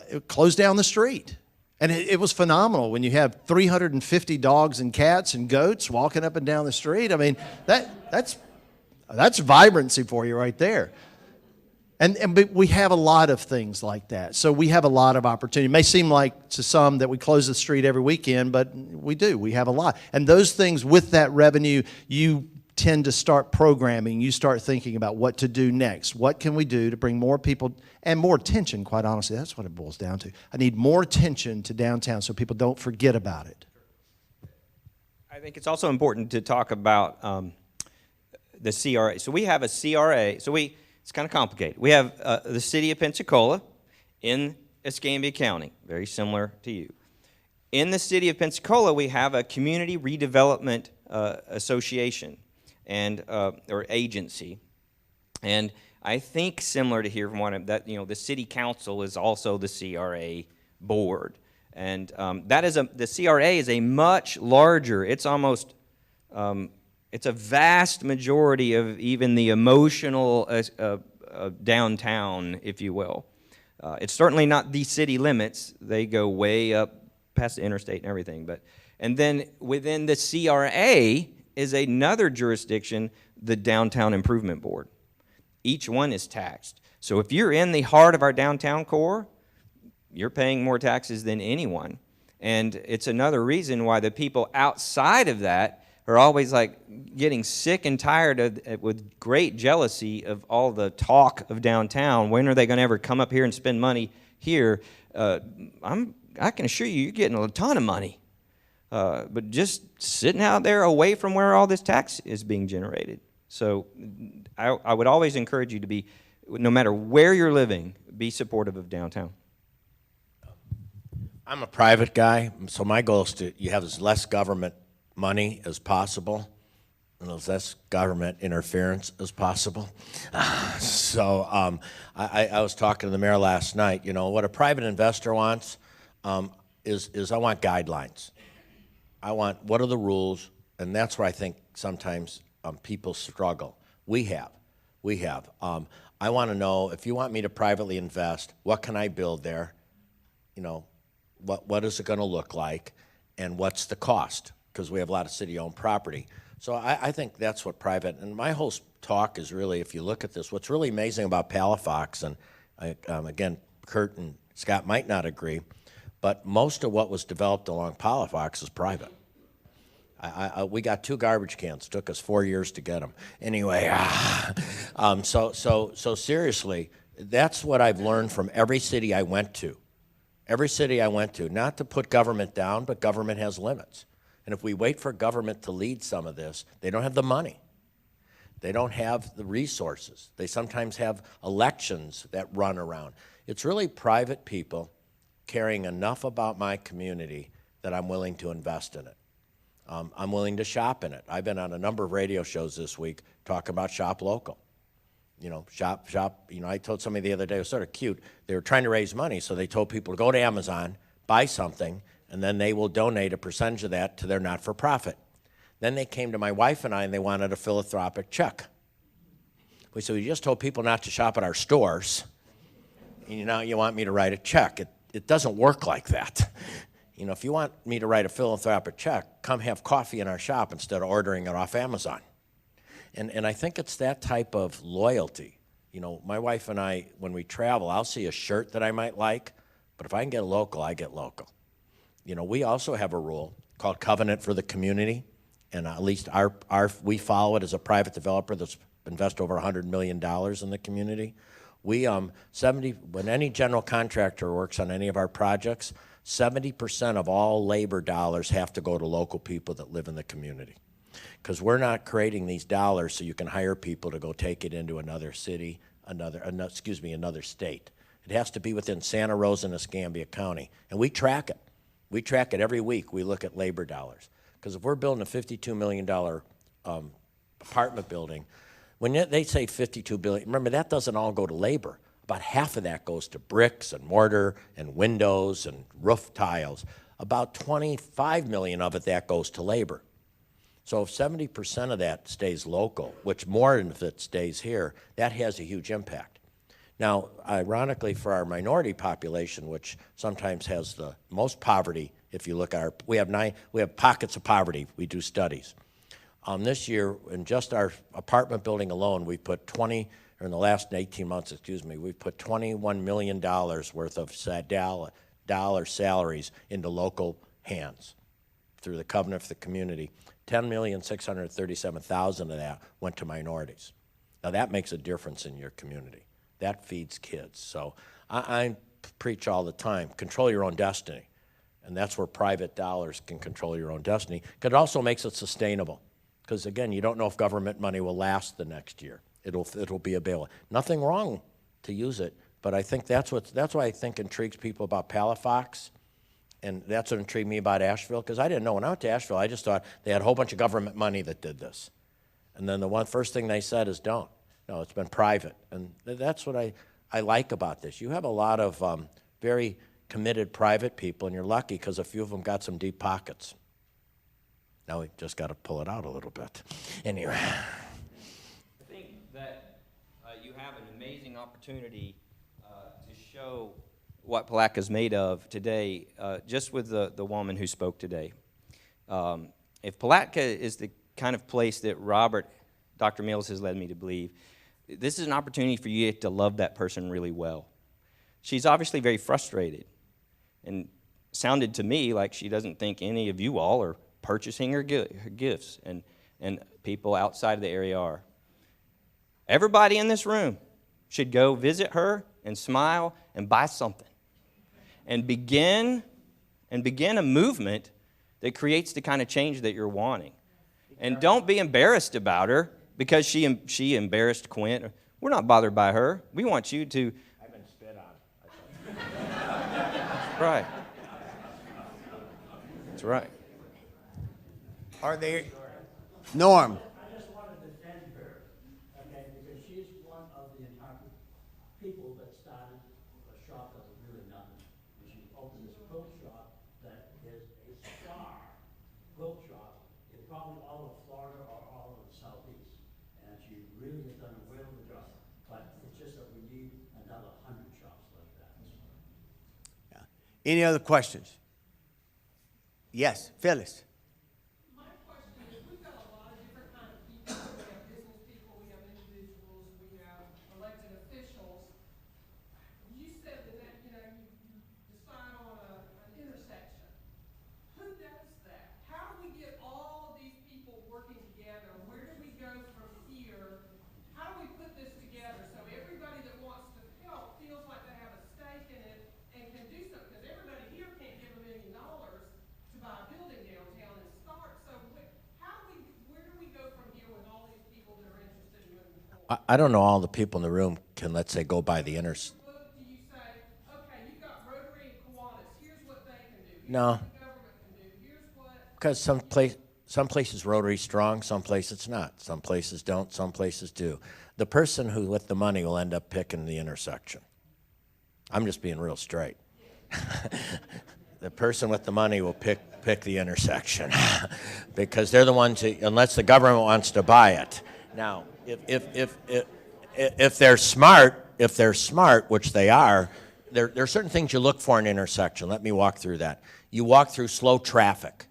it closed down the street. And it was phenomenal when you have 350 dogs and cats and goats walking up and down the street. I mean, that's vibrancy for you right there. But we have a lot of things like that. So we have a lot of opportunity. It may seem like to some that we close the street every weekend, but we do. We have a lot. And those things, with that revenue, you tend to start programming. You start thinking about what to do next. What can we do to bring more people and more attention, quite honestly. That's what it boils down to. I need more attention to downtown so people don't forget about it. I think it's also important to talk about the CRA. So we have a CRA. It's kind of complicated. We have the city of Pensacola in Escambia County, very similar to you. In the city of Pensacola, we have a community redevelopment association and or agency, and I think similar to here from what the city council is also the CRA board, and the CRA is a much larger. It's almost it's a vast majority of even the emotional downtown, if you will. It's certainly not the city limits. They go way up past the interstate and everything. And then within the CRA is another jurisdiction, the Downtown Improvement Board. Each one is taxed. So if you're in the heart of our downtown core, you're paying more taxes than anyone. And it's another reason why the people outside of that are always like getting sick and tired of, with great jealousy of all the talk of downtown. When are they going to ever come up here and spend money here? I can assure you, you're getting a ton of money. But just sitting out there away from where all this tax is being generated. So I would always encourage you to be, no matter where you're living, be supportive of downtown. I'm a private guy, so my goal is to you have as less government money as possible and as less government interference as possible. I was talking to the mayor last night. You know, what a private investor wants is I want guidelines. I want what are the rules, and that's where I think sometimes people struggle. We have. I want to know, if you want me to privately invest, what can I build there? You know, what is it going to look like, and what's the cost? Because we have a lot of city-owned property. So I think that's what private, and my whole talk is really, if you look at this, what's really amazing about Palafox, and again, Kurt and Scott might not agree, but most of what was developed along Palafox is private. We got 2 garbage cans. It took us 4 years to get them. Anyway, so seriously, that's what I've learned from every city I went to. Every city I went to, not to put government down, but government has limits. And if we wait for government to lead some of this, they don't have the money. They don't have the resources. They sometimes have elections that run around. It's really private people caring enough about my community that I'm willing to invest in it. I'm willing to shop in it. I've been on a number of radio shows this week talking about shop local. You know, shop. You know, I told somebody the other day, it was sort of cute. They were trying to raise money, so they told people to go to Amazon, buy something, and then they will donate a percentage of that to their not-for-profit. Then they came to my wife and I, and they wanted a philanthropic check. We said, we just told people not to shop at our stores, and now you want me to write a check. It doesn't work like that. You know, if you want me to write a philanthropic check, come have coffee in our shop instead of ordering it off Amazon. And I think it's that type of loyalty. You know, my wife and I, when we travel, I'll see a shirt that I might like, but if I can get local, I get local. You know, we also have a rule called Covenant for the Community, and at least we follow it as a private developer that's invested over $100 million in the community. When any general contractor works on any of our projects, 70% of all labor dollars have to go to local people that live in the community. Because we're not creating these dollars so you can hire people to go take it into another city, another state. It has to be within Santa Rosa and Escambia County. And we track it. We track it every week. We look at labor dollars. Because if we're building a $52 million apartment building, When they say 52 billion, remember that doesn't all go to labor. About half of that goes to bricks and mortar and windows and roof tiles. About 25 million of it that goes to labor. So if 70% of that stays local, which more than if it stays here, that has a huge impact. Now, ironically, for our minority population, which sometimes has the most poverty, if you look at we have pockets of poverty. We do studies. This year, in just our apartment building alone, we put in the last 18 months, we've put $21 million worth of dollar salaries into local hands through the Covenant for the Community. 10,637,000 of that went to minorities. Now that makes a difference in your community. That feeds kids. So I preach all the time, control your own destiny. And that's where private dollars can control your own destiny. It also makes it sustainable. Because again, you don't know if government money will last the next year. It'll be available. Nothing wrong to use it, but I think that's why I think intrigues people about Palafox. And that's what intrigued me about Asheville, because I didn't know. When I went to Asheville, I just thought they had a whole bunch of government money that did this. And then the first thing they said is don't. No, it's been private. And that's what I like about this. You have a lot of very committed private people, and you're lucky because a few of them got some deep pockets. Now we just got to pull it out a little bit. Anyway. I think that you have an amazing opportunity to show what Palaca's made of today, just with the woman who spoke today. If Palaca is the kind of place that Dr. Mills has led me to believe, this is an opportunity for you to love that person really well. She's obviously very frustrated, and sounded to me like she doesn't think any of you all are purchasing her gifts, and people outside of the area are. Everybody in this room should go visit her and smile and buy something. And begin a movement that creates the kind of change that you're wanting. And don't be embarrassed about her because she embarrassed Quint. We're not bothered by her. We want you to. I've been spit on. Right. That's right. Are they, Norm? I just wanted to defend her, okay, because she's one of the entire people that started a shop that was really nothing. And she opened this quilt shop that is a star quilt shop in probably all of Florida or all of the Southeast. And she really has done a whale of a job. But it's just that we need another 100 shops like that. Any other questions? Yes, Phyllis. My question is, we've got a lot of different kind of people. We have business people, we have individuals, we have elected officials. You said that you decide on an intersection. Who does that? How do we get all of these people working together? Where do we go from here? How do we put this together so everybody that wants to help feels like they have a stake in it and can do something? Because everybody here can't give $1 million to buy a building downtown and start. So where do we go from here with all these people that are interested in moving forward? I don't know all the people in the room can, let's say, go by the intersection. Book, do you say, okay, you've got Rotary and Kiwanis, here's what they can do, here's No. what the government can do, here's what. Because some places Rotary's strong, some places it's not. Some places don't, some places do. The person who with the money will end up picking the intersection. I'm just being real straight. The person with the money will pick the intersection because they're the ones who, unless the government wants to buy it. Now, if they're smart, which they are, there are certain things you look for in an intersection. Let me walk through that. You walk through slow traffic.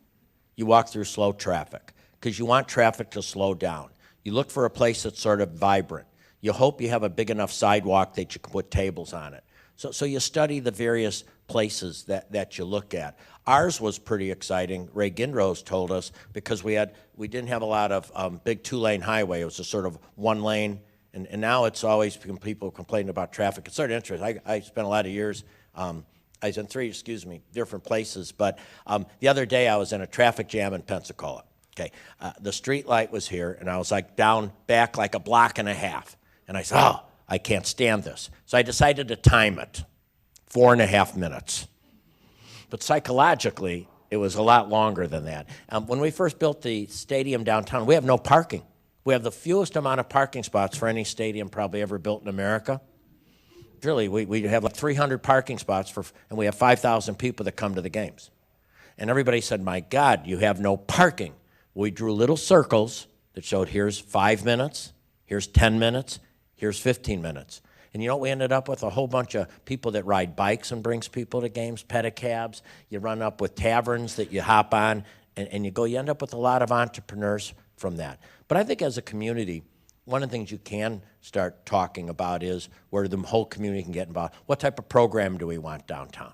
You walk through slow traffic because you want traffic to slow down. You look for a place that's sort of vibrant. You hope you have a big enough sidewalk that you can put tables on it. So you study the various places that you look at. Ours was pretty exciting. Ray Gindrose told us because we didn't have a lot of big two-lane highway. It was a sort of one lane, and now it's always people complaining about traffic. It's sort of interesting. I spent a lot of years. I was in three, different places. But the other day I was in a traffic jam in Pensacola. Okay, the street light was here, and I was down back like a block and a half. And I said, oh, I can't stand this. So I decided to time it, 4.5 minutes. But psychologically, it was a lot longer than that. When we first built the stadium downtown, we have no parking. We have the fewest amount of parking spots for any stadium probably ever built in America. Really, we have like 300 parking spots and we have 5,000 people that come to the games. And everybody said, my God, you have no parking. We drew little circles that showed here's 5 minutes, here's 10 minutes, here's 15 minutes. And you know what we ended up with? A whole bunch of people that ride bikes and brings people to games, pedicabs. You run up with taverns that you hop on, and you end up with a lot of entrepreneurs from that. But I think as a community, one of the things you can start talking about is where the whole community can get involved. What type of program do we want downtown?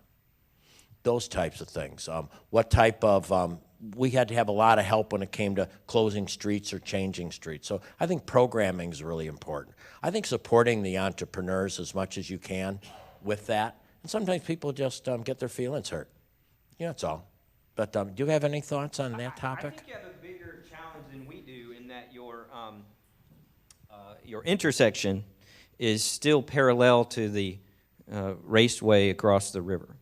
Those types of things. What type of, we had to have a lot of help when it came to closing streets or changing streets. So I think programming is really important. I think supporting the entrepreneurs as much as you can with that. And sometimes people just get their feelings hurt. Yeah, that's all. But do you have any thoughts on that topic? I think you have a bigger challenge than we do in that your intersection is still parallel to the raceway across the river.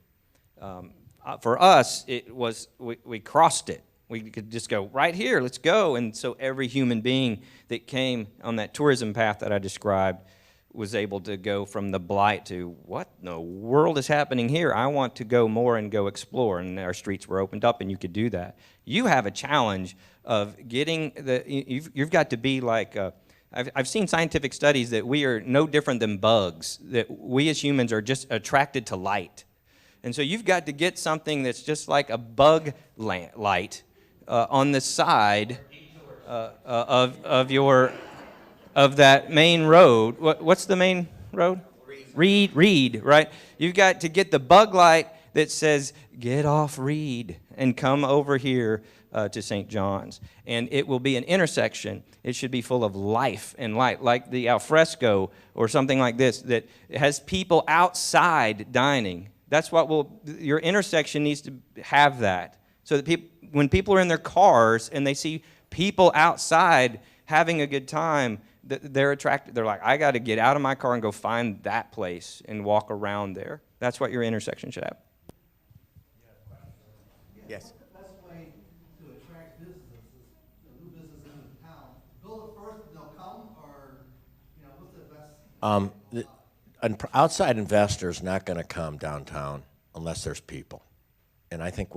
For us, it was we crossed it. We could just go right here, let's go. And so every human being that came on that tourism path that I described was able to go from the blight to what in the world is happening here? I want to go more and go explore. And our streets were opened up and you could do that. You have a challenge of getting you've got to be like, I've seen scientific studies that we are no different than bugs, that we as humans are just attracted to light. And so you've got to get something that's just like a bug light on the side of that main road. What's the main road? Reed, right? You've got to get the bug light that says, get off Reed and come over here to St. John's. And it will be an intersection. It should be full of life and light, like the alfresco or something like this that has people outside dining. That's what your intersection needs to have that. So that when people are in their cars and they see people outside having a good time, they're attracted. They're like, I got to get out of my car and go find that place and walk around there. That's what your intersection should have. Yes. The best way to attract businesses, new businesses into town, build it first and they'll come, or, what's the best? An outside investor is not going to come downtown unless there's people. And I think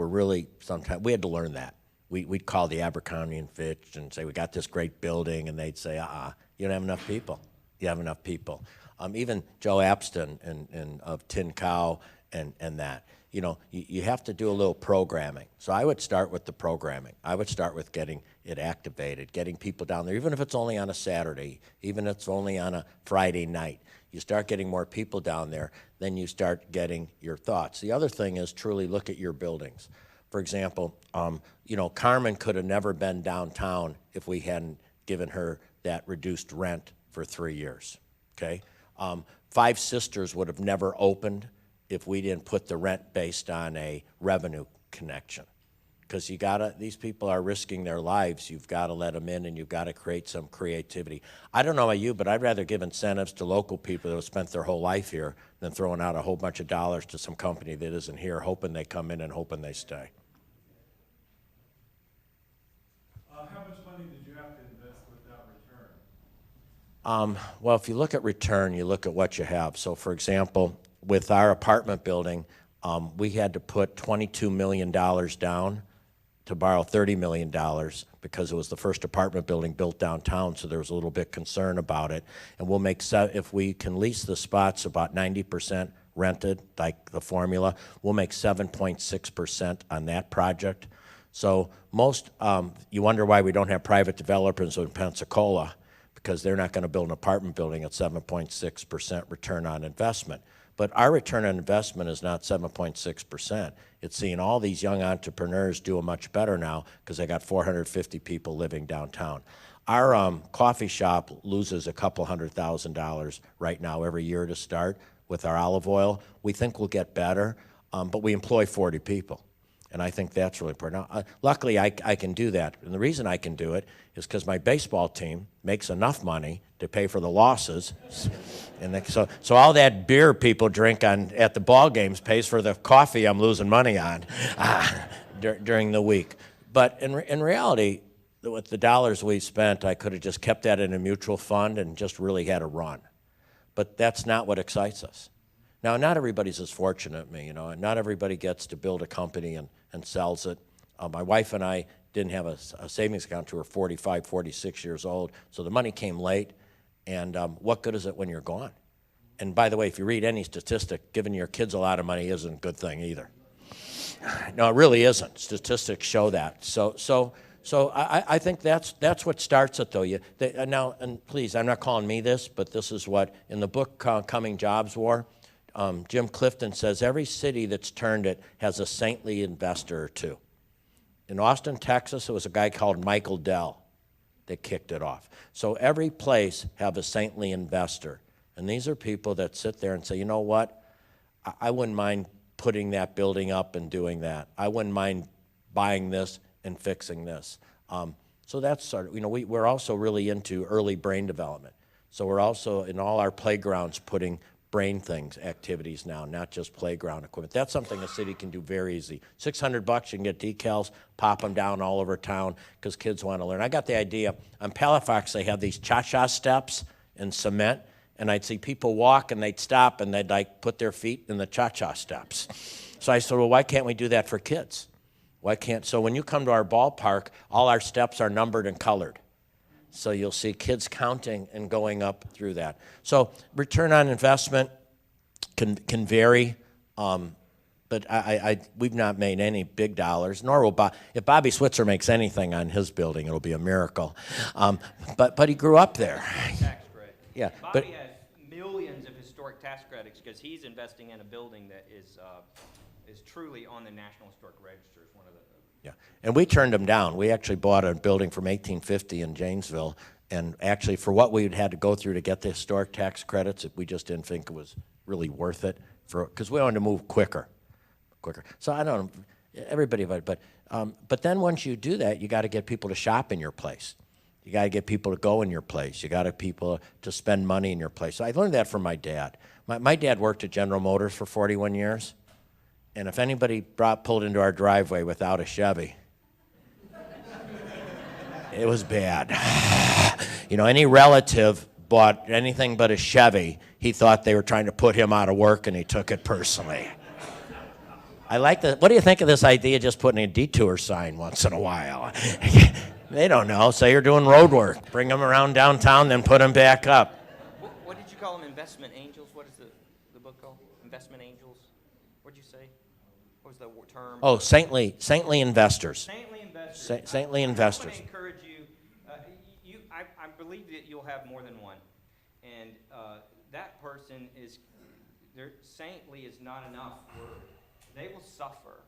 sometimes we had to learn that. We'd call the Abercrombie and Fitch and say, we got this great building, and they'd say, you don't have enough people. You have enough people. Even Joe Apston and of Tin Cow and that. You have to do a little programming. So I would start with the programming. I would start with getting it activated, getting people down there, even if it's only on a Saturday, even if it's only on a Friday night. You start getting more people down there, then you start getting your thoughts. The other thing is truly look at your buildings. For example, Carmen could have never been downtown if we hadn't given her that reduced rent for 3 years, okay? Five Sisters would have never opened if we didn't put the rent based on a revenue connection. Because these people are risking their lives. You've got to let them in, and you've got to create some creativity. I don't know about you, but I'd rather give incentives to local people that have spent their whole life here than throwing out a whole bunch of dollars to some company that isn't here, hoping they come in and hoping they stay. How much money did you have to invest without return? Well, if you look at return, you look at what you have. So, for example, with our apartment building, we had to put $22 million down to borrow $30 million because it was the first apartment building built downtown, so there was a little bit concern about it. And we'll make, if we can lease the spots about 90% rented, like the formula, we'll make 7.6% on that project. So you wonder why we don't have private developers in Pensacola, because they're not going to build an apartment building at 7.6% return on investment. But our return on investment is not 7.6%. It's seeing all these young entrepreneurs doing much better now because they got 450 people living downtown. Our coffee shop loses a couple $100,000 right now every year to start with our olive oil. We think we'll get better, but we employ 40 people. And I think that's really important. Now, luckily, I can do that. And the reason I can do it is because my baseball team makes enough money to pay for the losses. And so all that beer people drink at the ball games pays for the coffee I'm losing money on during the week. But in reality, with the dollars we spent, I could have just kept that in a mutual fund and just really had a run. But that's not what excites us. Now, not everybody's as fortunate as me, and not everybody gets to build a company and sells it. My wife and I didn't have a savings account until we were 45, 46 years old, so the money came late, and what good is it when you're gone? And by the way, if you read any statistic, giving your kids a lot of money isn't a good thing either. No, it really isn't. Statistics show that. So I think that's what starts it, though. Now, and please, I'm not calling me this, but this is what, in the book Coming Jobs War, Jim Clifton says every city that's turned it has a saintly investor or two. In Austin, Texas, it was a guy called Michael Dell that kicked it off. So every place have a saintly investor. And these are people that sit there and say, you know what, I wouldn't mind putting that building up and doing that. I wouldn't mind buying this and fixing this. So that's sort of, we're also really into early brain development. So we're also in all our playgrounds putting brain things, activities now, not just playground equipment. That's something a city can do very easy. $600, you can get decals, pop them down all over town because kids want to learn. I got the idea, on Palafox they have these cha-cha steps in cement, and I'd see people walk and they'd stop and they'd like put their feet in the cha-cha steps. So I said, well, why can't we do that for kids? So when you come to our ballpark, all our steps are numbered and colored. So you'll see kids counting and going up through that. So return on investment can vary, but we've not made any big dollars, nor will if Bobby Switzer makes anything on his building, it'll be a miracle. But he grew up there. Tax credit. Yeah, Bobby has millions of historic tax credits because he's investing in a building that is truly on the National Historic Register. It's one of the yeah, and we turned them down. We actually bought a building from 1850 in Janesville, and actually for what we had to go through to get the historic tax credits, we just didn't think it was really worth it because we wanted to move quicker. So I don't know, everybody, but then once you do that, you got to get people to shop in your place. You got to get people to go in your place. You got to people to spend money in your place. So I learned that from my dad. My dad worked at General Motors for 41 years. And if anybody pulled into our driveway without a Chevy, it was bad. Any relative bought anything but a Chevy, he thought they were trying to put him out of work, and he took it personally. I like that. What do you think of this idea of just putting a detour sign once in a while? They don't know. Say you're doing road work. Bring them around downtown, then put them back up. What did you call them? Investment angels? What is the book called? Investment angels? What'd you say? What was the term? Oh, saintly investors. Saintly investors. Saintly investors. I want to encourage you. I believe that you'll have more than one, and that person is. Saintly is not enough word. They will suffer.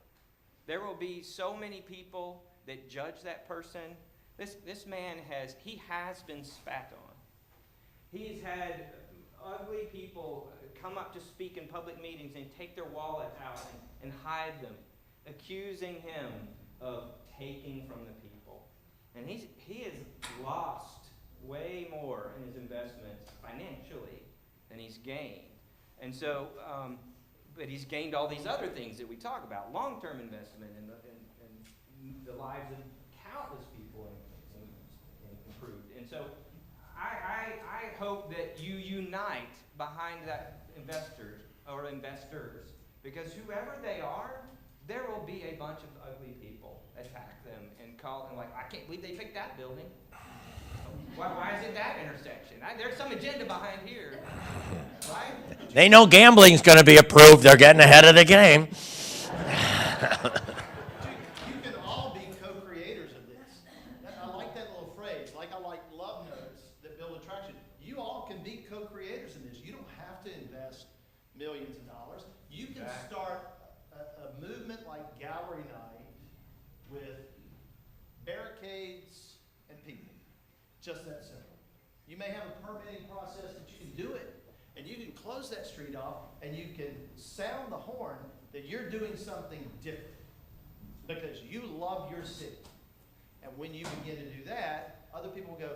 There will be so many people that judge that person. This man has been spat on. He's had ugly people come up to speak in public meetings and take their wallets out and hide them, accusing him of taking from the people. And he has lost way more in his investments financially than he's gained. And so, but he's gained all these other things that we talk about, long-term investment and the lives of countless people improved. And so I hope that you unite behind that investors, because whoever they are, there will be a bunch of ugly people attack them and call them like, I can't believe they picked that building. Why is it that intersection? There's some agenda behind here, right? They know gambling's going to be approved. They're getting ahead of the game. You can all be co-creators of this. I like that little phrase. I like love notes that build attraction. You all can be co-creators in this. You don't have to invest millions of dollars. You can start a movement like Gallery Night with barricades and people. Just that simple. You may have a permitting process that you can do it, and you can close that street off, and you can sound the horn that you're doing something different because you love your city. And when you begin to do that, other people will go,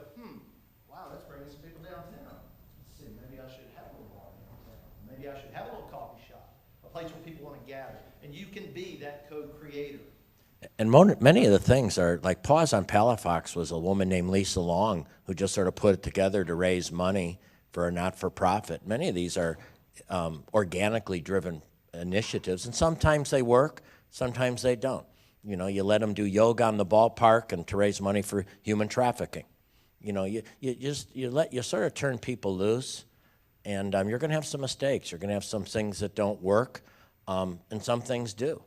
wow, that's bringing some people downtown. Let's see, maybe I should have a little bar downtown. Maybe I should have a little coffee shop, a place where people want to gather. And you can be that co-creator. And many of the things are, like Paws on Palafox was a woman named Lisa Long who just sort of put it together to raise money for a not-for-profit. Many of these are organically driven initiatives, and sometimes they work, sometimes they don't. You know, you let them do yoga on the ballpark and to raise money for human trafficking. You know, you sort of turn people loose, and you're going to have some mistakes. You're going to have some things that don't work, and some things do.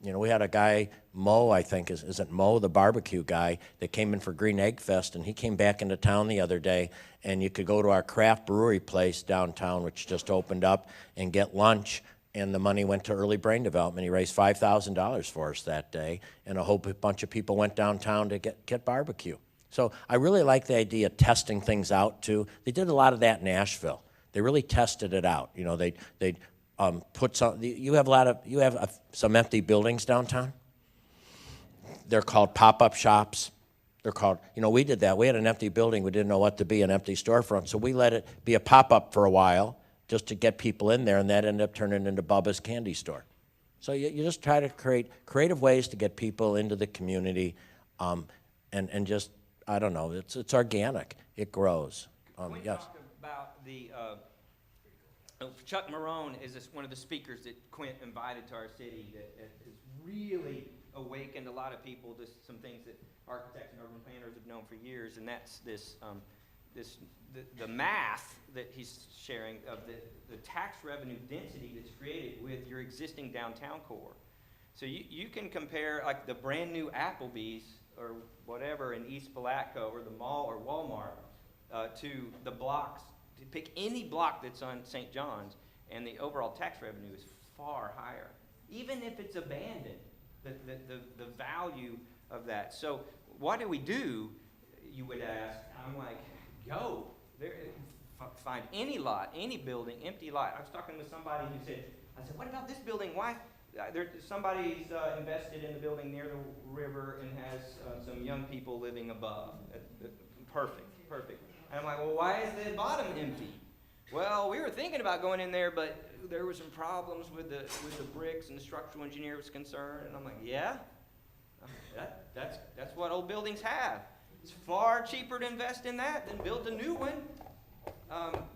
You know, we had a guy, Mo, I think, isn't Mo, the barbecue guy, that came in for Green Egg Fest, and he came back into town the other day, and you could go to our craft brewery place downtown, which just opened up, and get lunch, and the money went to early brain development. He raised $5,000 for us that day, and a whole bunch of people went downtown to get barbecue. So I really like the idea of testing things out, too. They did a lot of that in Nashville. They really tested it out. You know, they'd put some. You have some empty buildings downtown. They're called pop-up shops. They're called. You know, we did that. We had an empty building. We didn't know what to be, an empty storefront. So we let it be a pop-up for a while, just to get people in there, and that ended up turning into Bubba's Candy Store. So you just try to create creative ways to get people into the community, and just I don't know. It's organic. It grows. We Yes. talked about the. Chuck Marone is one of the speakers that Quint invited to our city that has really awakened a lot of people to some things that architects and urban planners have known for years, and that's the math that he's sharing of the tax revenue density that's created with your existing downtown core. So you can compare like the brand new Applebee's or whatever in East Palatka or the mall or Walmart to the blocks. Pick any block that's on St. John's, and the overall tax revenue is far higher. Even if it's abandoned, the value of that. So what do we do, you would ask? I'm like, go. Find any lot, any building, empty lot. I was talking with somebody who said, what about this building? Why? Somebody's invested in the building near the river and has some young people living above. Perfect. And I'm like, well, why is the bottom empty? Well, we were thinking about going in there, but there were some problems with the bricks, and the structural engineer was concerned. And I'm like, yeah, that's what old buildings have. It's far cheaper to invest in that than build a new one.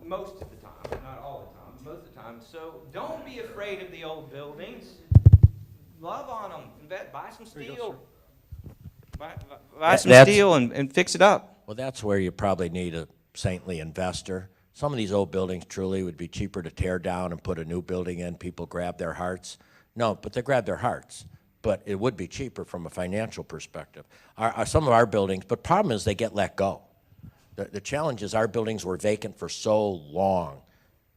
Most of the time, not all the time, most of the time. So don't be afraid of the old buildings. Love on them. Buy some steel. Buy some steel and fix it up. Well, that's where you probably need a saintly investor. Some of these old buildings truly would be cheaper to tear down and put a new building in. People grab their hearts. No, but they grab their hearts. But it would be cheaper from a financial perspective. Some of our buildings, but problem is they get let go. The challenge is our buildings were vacant for so long,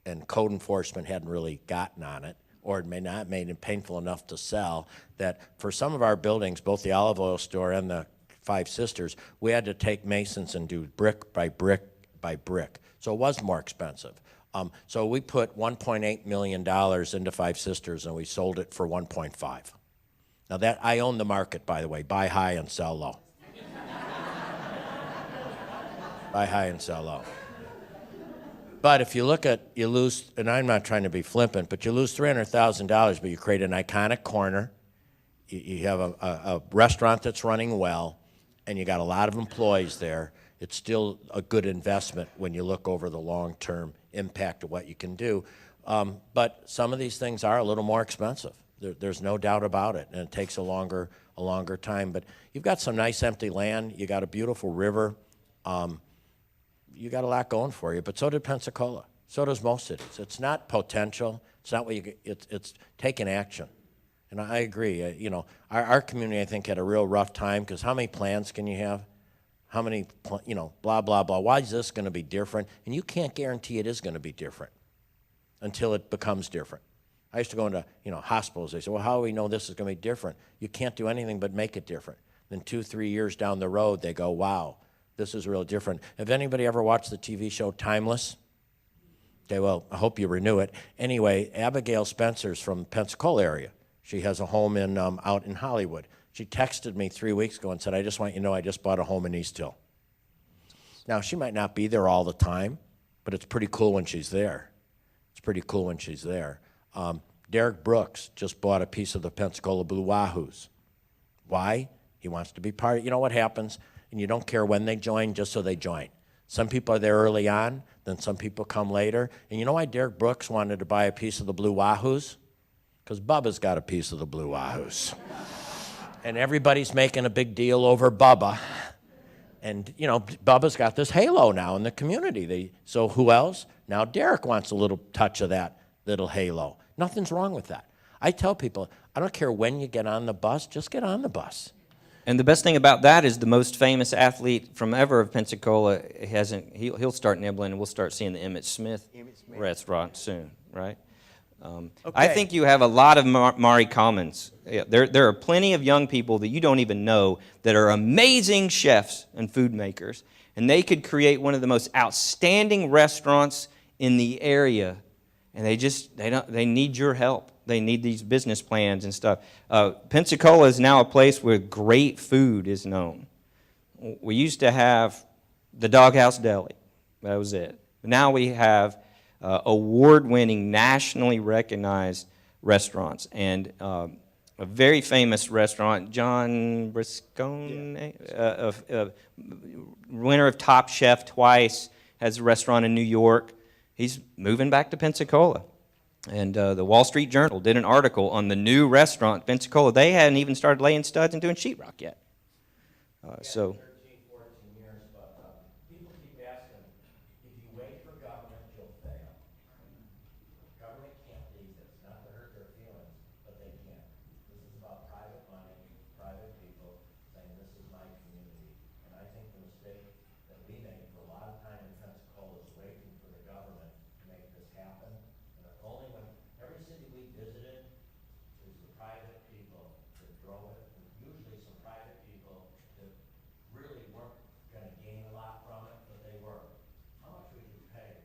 and code enforcement hadn't really gotten on it, or it may not made it painful enough to sell, that for some of our buildings, both the olive oil store and the Five Sisters, we had to take masons and do brick by brick by brick. So it was more expensive. So we put $1.8 million into Five Sisters, and we sold it for 1.5. Now that, I own the market, by the way. Buy high and sell low. Buy high and sell low. But if you look at, you lose, and I'm not trying to be flippant, but you lose $300,000, but you create an iconic corner. You have a restaurant that's running well, and you got a lot of employees there. It's still a good investment when you look over the long-term impact of what you can do. But some of these things are a little more expensive. There's no doubt about it, and it takes a longer time. But you've got some nice empty land. You got a beautiful river. You got a lot going for you. But so did Pensacola. So does most cities. It's not potential. It's not what you. It's taking action. And I agree. You know, our community, I think, had a real rough time because how many plans can you have? How many, you know, blah, blah, blah. Why is this going to be different? And you can't guarantee it is going to be different until it becomes different. I used to go into, you know, hospitals. They say, well, how do we know this is going to be different? You can't do anything but make it different. Then 2-3 years down the road, they go, wow, this is real different. Have anybody ever watched the TV show Timeless? Okay, well, I hope you renew it. Anyway, Abigail Spencer's from Pensacola area. She has a home in out in Hollywood. She texted me 3 weeks ago and said, I just want you to know I just bought a home in East Hill. Now, she might not be there all the time, but it's pretty cool when she's there. It's pretty cool when she's there. Derek Brooks just bought a piece of the Pensacola Blue Wahoos. Why? He wants to be part of, you know what happens? And you don't care when they join, just so they join. Some people are there early on, then some people come later. And you know why Derek Brooks wanted to buy a piece of the Blue Wahoos? Because Bubba's got a piece of the Blue Wahoos. And everybody's making a big deal over Bubba. And, you know, Bubba's got this halo now in the community. So who else? Now Derek wants a little touch of that little halo. Nothing's wrong with that. I tell people, I don't care when you get on the bus, just get on the bus. And the best thing about that is the most famous athlete from ever of Pensacola he'll start nibbling, and we'll start seeing the Emmett Smith restaurant soon, right? I think you have a lot of Maury Commons. Yeah, there are plenty of young people that you don't even know that are amazing chefs and food makers, and they could create one of the most outstanding restaurants in the area, and they need your help. They need these business plans and stuff. Pensacola is now a place where great food is known. We used to have the Doghouse Deli. That was it. Now we have award-winning, nationally recognized restaurants. And a very famous restaurant, John Briscone, winner of Top Chef twice, has a restaurant in New York. He's moving back to Pensacola. And the Wall Street Journal did an article on the new restaurant, Pensacola. They hadn't even started laying studs and doing sheetrock yet. So 13, 14 years, but people keep asking, if you wait for government, you'll fail. Government can't lead this, not to hurt their feelings, but they can't. This is about private money, private people saying, this is my community. And I think the mistake that we made for a lot of time in Pensacola is waiting for the government to make this happen. And only when every city we visited, it was the private people that drove it, and usually some private people that really weren't going to gain a lot from it, but they were. How much would you pay?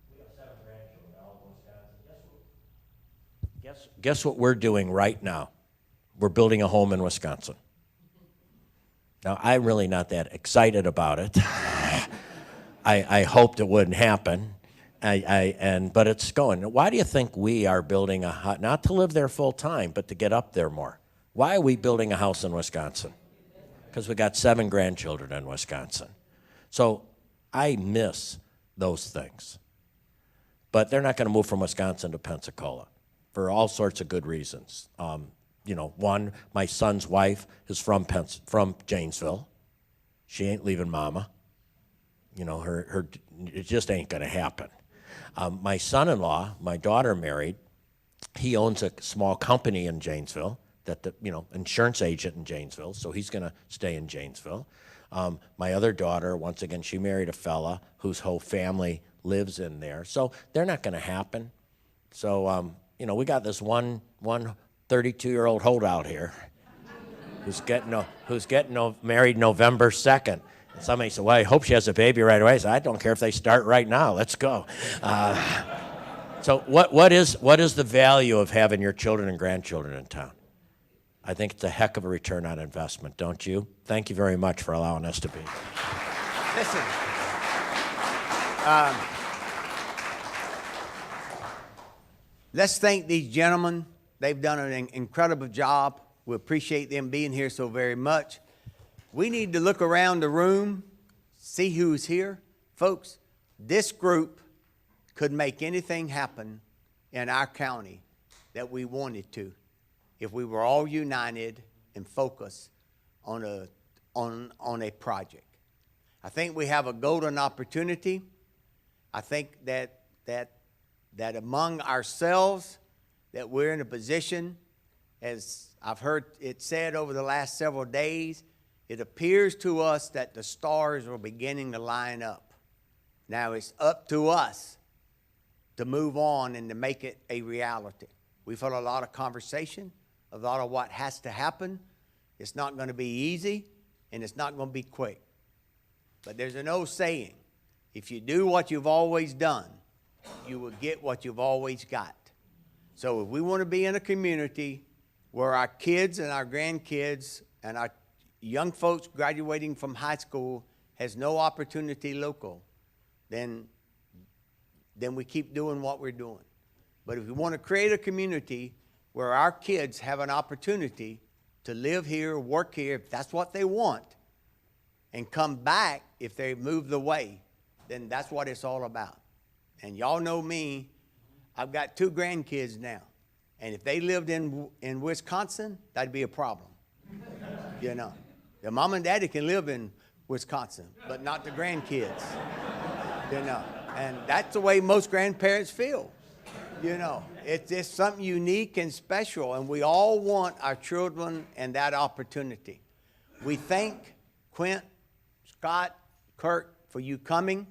We have 7 grandchildren, all in Wisconsin. Guess what we're doing right now? We're building a home in Wisconsin. Now, I'm really not that excited about it. I hoped it wouldn't happen. But it's going. Why do you think we are building a house, not to live there full time, but to get up there more? Why are we building a house in Wisconsin? Because we got 7 grandchildren in Wisconsin. So I miss those things. But they're not going to move from Wisconsin to Pensacola for all sorts of good reasons. You know, one, my son's wife is from Janesville. She ain't leaving mama. You know, it just ain't going to happen. My son-in-law, my daughter married, he owns a small company in Janesville, insurance agent in Janesville, so he's going to stay in Janesville. My other daughter, once again, she married a fella whose whole family lives in there, so they're not going to happen. So, we got this one 32-year-old holdout here who's getting married November 2nd. And somebody said, well, I hope she has a baby right away. I said, I don't care if they start right now. Let's go. So what is the value of having your children and grandchildren in town? I think it's a heck of a return on investment, don't you? Thank you very much for allowing us to be. Listen, let's thank these gentlemen. They've done an incredible job. We appreciate them being here so very much. We need to look around the room, see who's here. Folks, this group could make anything happen in our county that we wanted to if we were all united and focused on a project. I think we have a golden opportunity. I think that among ourselves, that we're in a position, as I've heard it said over the last several days, it appears to us that the stars are beginning to line up. Now it's up to us to move on and to make it a reality. We've had a lot of conversation, a lot of what has to happen. It's not going to be easy, and it's not going to be quick. But there's an old saying, if you do what you've always done, you will get what you've always got. So if we want to be in a community where our kids and our grandkids and our young folks graduating from high school has no opportunity local, then we keep doing what we're doing. But if we want to create a community where our kids have an opportunity to live here, work here, if that's what they want, and come back if they move the way, then that's what it's all about. And y'all know me, I've got 2 grandkids now. And if they lived in Wisconsin, that'd be a problem. You know, the mom and daddy can live in Wisconsin, but not the grandkids. You know, and that's the way most grandparents feel. You know, it's just something unique and special, and we all want our children and that opportunity. We thank Quint, Scott, Kurt for you coming.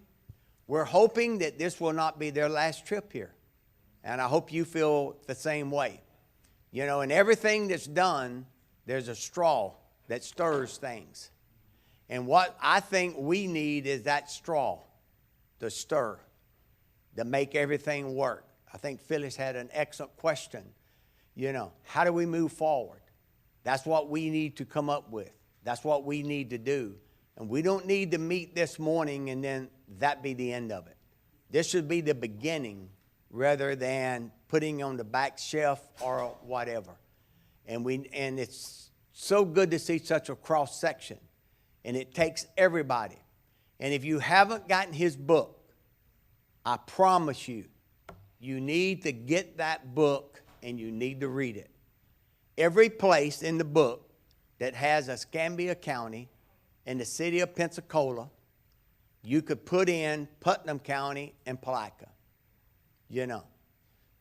We're hoping that this will not be their last trip here, and I hope you feel the same way. You know, in everything that's done, there's a straw that stirs things. And what I think we need is that straw to stir, to make everything work. I think Phyllis had an excellent question. You know, how do we move forward? That's what we need to come up with. That's what we need to do. And we don't need to meet this morning and then that be the end of it. This should be the beginning rather than putting on the back shelf or whatever. And it's so good to see such a cross section. And it takes everybody. And if you haven't gotten his book, I promise you, you need to get that book and you need to read it. Every place in the book that has Escambia County in the city of Pensacola, you could put in Putnam County and Palatka. You know.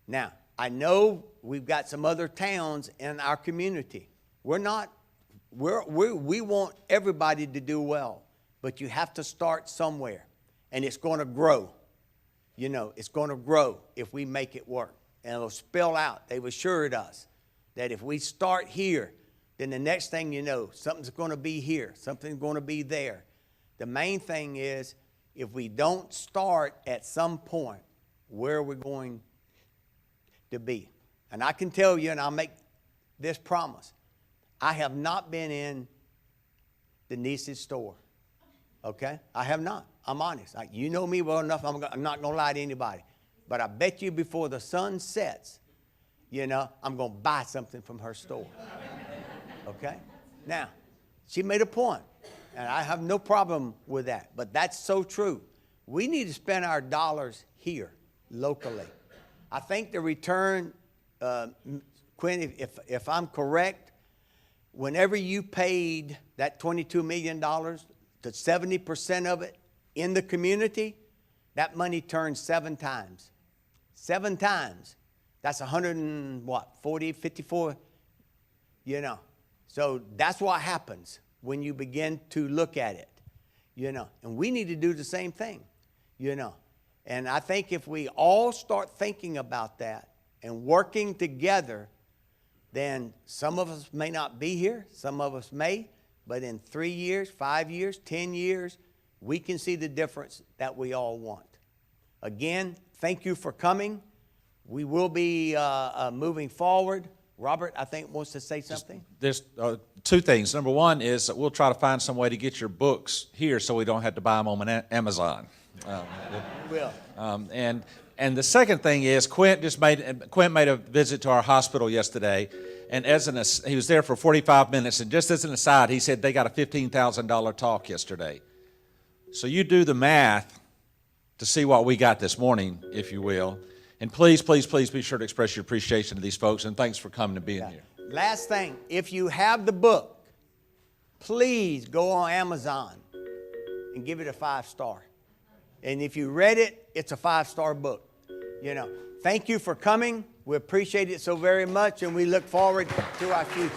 Now, I know we've got some other towns in our community. We want everybody to do well, but you have to start somewhere, and it's going to grow. You know, it's going to grow if we make it work, and it'll spill out. They've assured us that if we start here, then the next thing you know, something's going to be here, something's going to be there. The main thing is, if we don't start at some point, where are we going to be? And I can tell you, and I'll make this promise, I have not been in Denise's store, okay? I have not. I'm honest. You know me well enough, I'm not going to lie to anybody. But I bet you before the sun sets, you know, I'm going to buy something from her store, okay? Now, she made a point, and I have no problem with that, but that's so true. We need to spend our dollars here, locally. I think the return, Quint, if I'm correct, whenever you paid that $22 million, to 70% of it in the community, that money turned 7 times. 7 times. That's 40, 54, you know. So that's what happens when you begin to look at it, you know. And we need to do the same thing, you know. And I think if we all start thinking about that and working together, then some of us may not be here, some of us may, but in 3 years, 5 years, 10 years, we can see the difference that we all want. Again, thank you for coming. We will be moving forward. Robert, I think, wants to say something. There's 2 things. Number one is that we'll try to find some way to get your books here so we don't have to buy them on Amazon. We will. And the second thing is Quint made a visit to our hospital yesterday, and he was there for 45 minutes, and just as an aside, he said they got a $15,000 talk yesterday. So you do the math to see what we got this morning, if you will. And please, please, please be sure to express your appreciation to these folks, and thanks for coming and being here. Last thing, if you have the book, please go on Amazon and give it a 5-star. And if you read it, it's a 5-star book. You know, thank you for coming. We appreciate it so very much, and we look forward to our future.